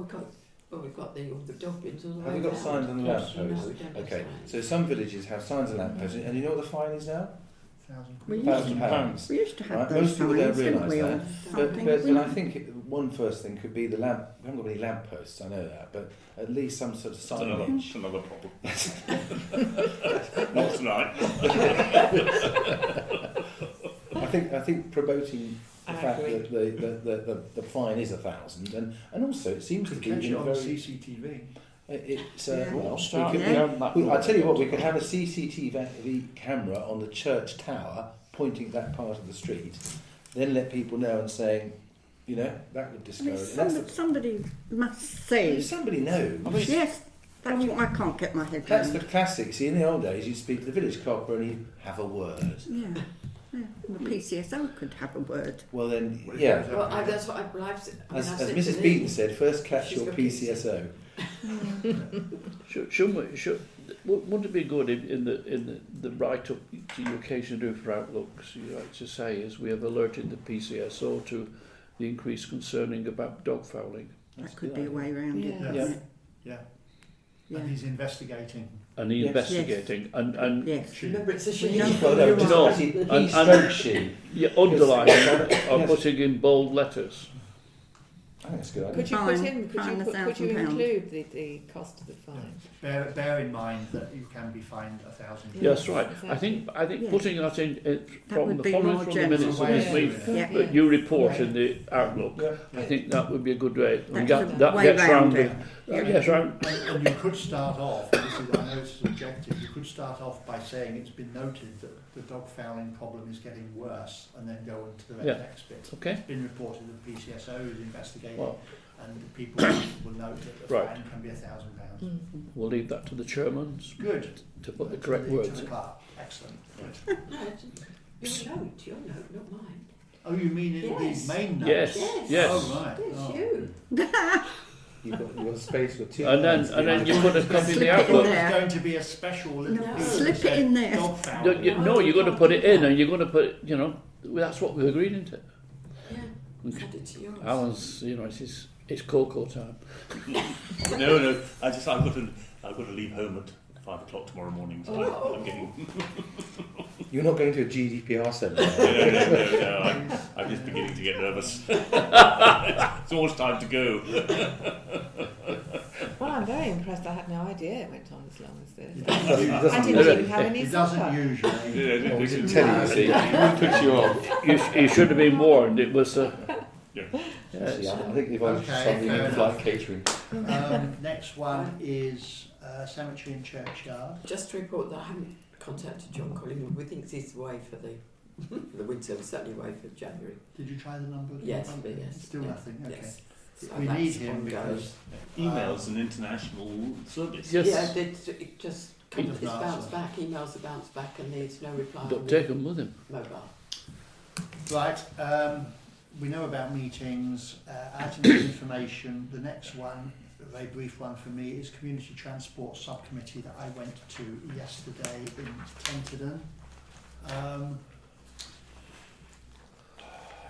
we've got the dog bins all the way Have we got down. signs on the Yes, lampposts? no, we don't have Okay, signs. so some villages have signs on lampposts, and you know what the fine is now? £1,000. We used to have Right, those most people don't signs, didn't realise we, or that. something? But I think one first thing could be the lamp. We haven't got any lampposts, I know that, but at least some sort of signage. That's another problem. Not tonight. I think promoting the fact that the fine is £1,000, and also it seems to be catch in it a on very... CCTV. It's Well, we could, I tell you what, we could have a CCTV camera on the church tower pointing at that part of the street, then let people know and saying, You know, that would I discourage mean, it. That's the- somebody must say. somebody knows. Yes, that's what I can't get my head That's around. the classic. See, in the old days, you'd speak to the village copper and he'd have a word. Yeah. The PCSO could have a word. Well, then, yeah. Well, that's what I've said. As Mrs. Beaton said, first catch She's your got PCSO. Wouldn't it be good in the write-up to you occasionally do for Outlooks, you like to say, is we have alerted the PCSO to the increased concerning about dog fouling. That could be a way around it. Yeah. couldn't it? Yeah. Yeah. And he's investigating. And he's Yes. investigating and Yes. Remember, it's a she. Well, no, just No. actually, he And- stroke she. you underline or Yes. putting in bold letters. I think that's a good idea. Could you Fine. put in? Fine, Could you £1,000. include the cost of the fine? Bear in mind that you can be fined £1,000. Yes, right. exactly. I think Yeah. putting that in That from would the be following more from the general. minutes of this meeting, Yeah. but you report in the Outlook. Yeah. I think that would be a good way. And That's that a way gets round round it. that gets round. And you could start off, this is, I know it's subjective, you could start off by saying it's been noted that the dog fouling problem is getting worse, and then go on to the Yeah. next bit. Okay. It's been reported that PCSO is investigating, Well, and people will note that the Right. fine can be £1,000. we'll leave that to the chairman Good. to put the To correct to words the in. clerk. Excellent. No, it's your note, not mine. Oh, you mean in Yes. the main notes? Yes, yes. Oh, right. Yes, Oh. you. You've got space for two. And then you put a copy in Slip the it I thought Outlook. it there. was going to be a special little No. piece that Slip it said in there. dog No, fouling. you're going to put it in, and you're going to put, you know, that's what we agreed into. Yeah, add it to yours. Alan's, you know, it's cocoa time. No, I've got to leave home at 5 o'clock tomorrow morning, so Oh. I'm getting. You're not going to a GDPR seminar. No, I'm just beginning to get nervous. It's almost time to go. Well, I'm very impressed. I had no idea it went on as long as this. He I doesn't, didn't even have any he doesn't supper. usually. Well, we didn't tell you, see. We put you off. You should have been warned. It was. Yeah. See, I think if I was Okay, something fair in flight catering. Next one is cemetery and churchyard. Just to report that I haven't contacted John Collingwood. We think he's away for the winter, we're certainly away for January. Did you try the number? Yes, but yes. Still yeah, nothing. Okay. Yes. So We that's need him ongoing. because Email's an international service. Yes. Yeah, it just He it's doesn't bounced answer. back, emails are bounced back, and there's no reply But on take the them with him. mobile. Right, we know about meetings, items of information. The next one, a very brief one for me, is Community Transport Subcommittee that I went to yesterday in Tenterden.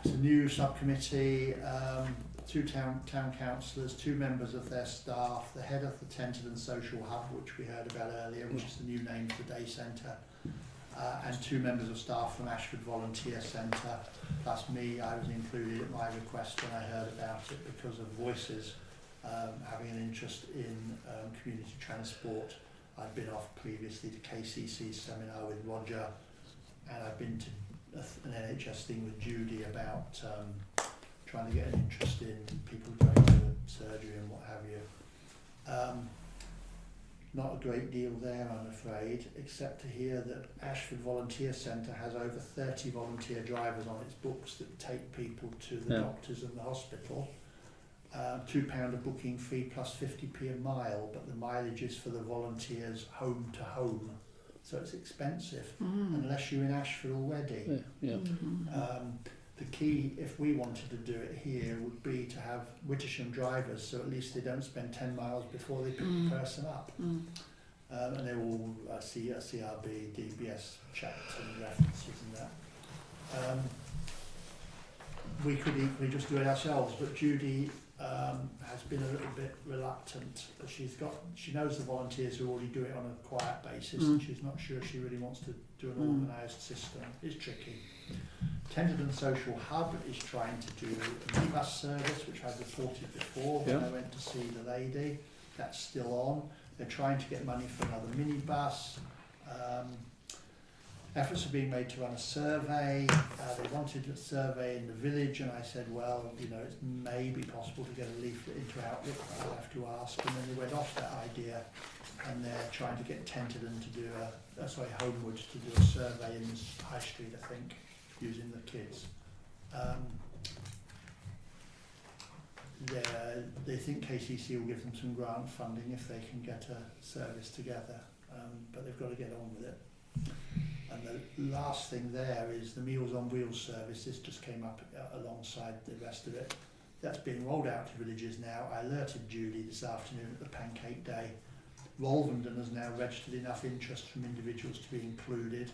It's a new subcommittee, two town councillors, two members of their staff, the head of the Tenterden Social Hub, which we heard about earlier, which is the new name for the day centre, and two members of staff from Ashford Volunteer Centre, plus me. I was included at my request when I heard about it because of Voices having an interest in community transport. I'd been off previously to KCC's seminar with Roger, and I've been to an NHS thing with Judy about trying to get an interest in people going to surgery and what have you. Not a great deal there, I'm afraid, except to hear that Ashford Volunteer Centre has over 30 volunteer drivers on its books that take people to the doctors and the hospital. £2 a booking fee plus 50p a mile, but the mileage is for the volunteers home to home, so it's expensive unless you're in Ashford already. Yeah. The key, if we wanted to do it here, would be to have Wittersham drivers, so at least they don't spend 10 miles before they pick the person up. And they're all CRB, DBS checked and references and that. We could equally just do it ourselves, but Judy has been a little bit reluctant. She knows the volunteers who already do it on a quiet basis, and she's not sure she really wants to do an organised system. It's tricky. Tenterden Social Hub is trying to do a minibus service, which I've reported before when I went to see the lady. That's still on. They're trying to get money for another minibus. Efforts are being made to run a survey. They wanted a survey in the village, and I said, well, you know, it may be possible to get a leaflet into Outlook, but I'll have to ask. And then they went off that idea, and they're trying to get Tenterden to do Homewood to do a survey in High Street, I think, using the kids. they think KCC will give them some grant funding if they can get a service together, but they've got to get on with it. And the last thing there is the Meals on Wheels service. This just came up alongside the rest of it. That's being rolled out to villages now. I alerted Julie this afternoon at the Pancake Day. Rolvenden has now registered enough interest from individuals to be included.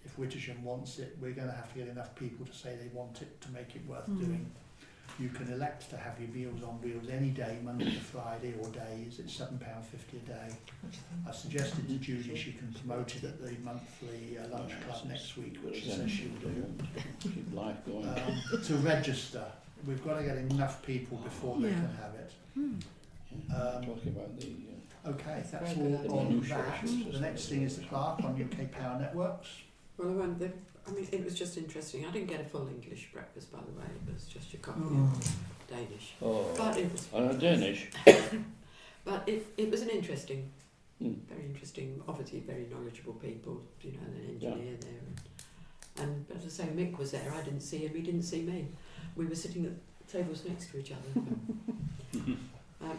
If Wittersham wants it, we're going to have to get enough people to say they want it to make it worth doing. You can elect to have your Meals on Wheels any day, Monday to Friday or days. It's £7.50 a day. I've suggested to Julie she can promote it at the monthly lunch club next week, which she says she'll do. Keep life going. To register, we've got to get enough people before they can have it. Talking about the... Okay, that's all on that. The next thing is the clerk on UK Power Networks. Well, I mean, it was just interesting. I didn't get a full English breakfast, by the way. It was just your coffee and Danish. Oh, but it was Danish. But it was an interesting, very interesting, obviously very knowledgeable people, you know, an engineer there. And as I say, Mick was there. I didn't see him. He didn't see me. We were sitting at tables next to each other.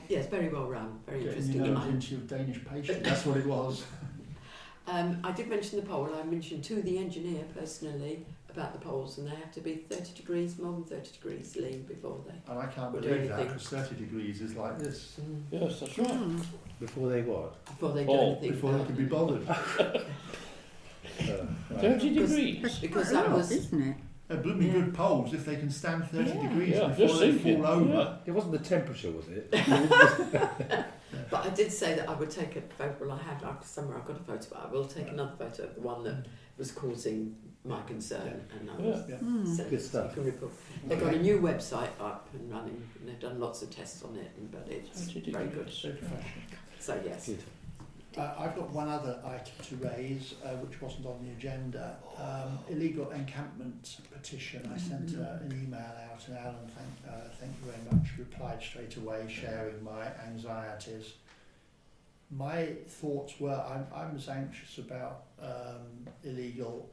Yes, very well run, very interesting. You know, into Danish pastry. That's what it was. I did mention the pole. I mentioned to the engineer personally about the poles, and they have to be 30 degrees, more than 30 degrees lean before they. And I can't believe that, because 30 degrees is like this. Yes, that's right. Before they what? Before they do anything. Before they can be bothered. 30 degrees. Because that was, isn't it? They're blooming good poles if they can stand 30 degrees Yeah, before just they thinking. fall over. It wasn't the temperature, was it? But I did say that I would take a photo. Well, I had somewhere I've got a photo, but I will take another photo of the one that was causing my concern. And I was sent Good stuff. you can report. They've got a new website up and running, and they've done lots of tests on it, but it's very good. So yes. Good. I've got one other item to raise, which wasn't on the agenda. Illegal encampment petition. I sent an email out, and Alan, thank you very much, replied straight away, sharing my anxieties. My thoughts were, I'm as anxious about illegal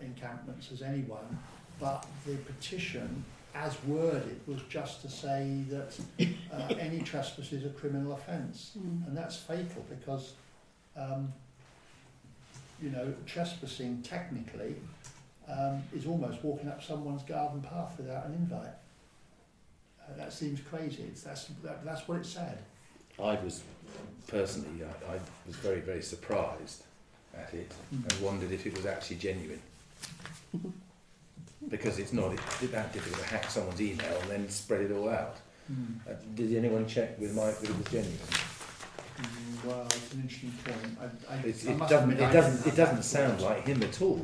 encampments as anyone, but the petition, as worded, was just to say that any trespass is a criminal offence, and that's fatal because you know, trespassing technically is almost walking up someone's garden path without an invite. That seems crazy. That's what it said. I was personally, I was very, very surprised at it and wondered if it was actually genuine. Because it's not that difficult to hack someone's email and then spread it all out. Did anyone check with Mike that it was genuine? Well, it's an interesting point. It doesn't sound like him at all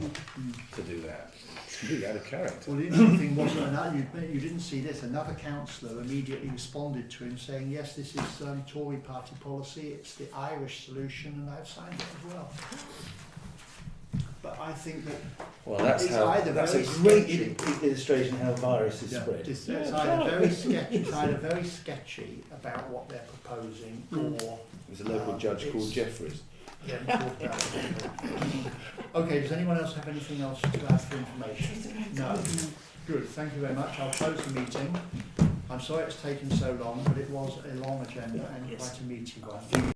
to do that. It's really out of character. Well, the interesting thing was that you didn't see this. Another councillor immediately responded to him saying, yes, this is Tory party policy, it's the Irish solution, and I've signed it as well. But I think that that's a great illustration of how viruses spread. It's either very sketchy about what they're proposing, or it was a local judge called Jeffries. Okay, does anyone else have anything else to add for information? No. Good, thank you very much. I'll close the meeting. I'm sorry it's taken so long, but it was a long agenda and quite a meaty one.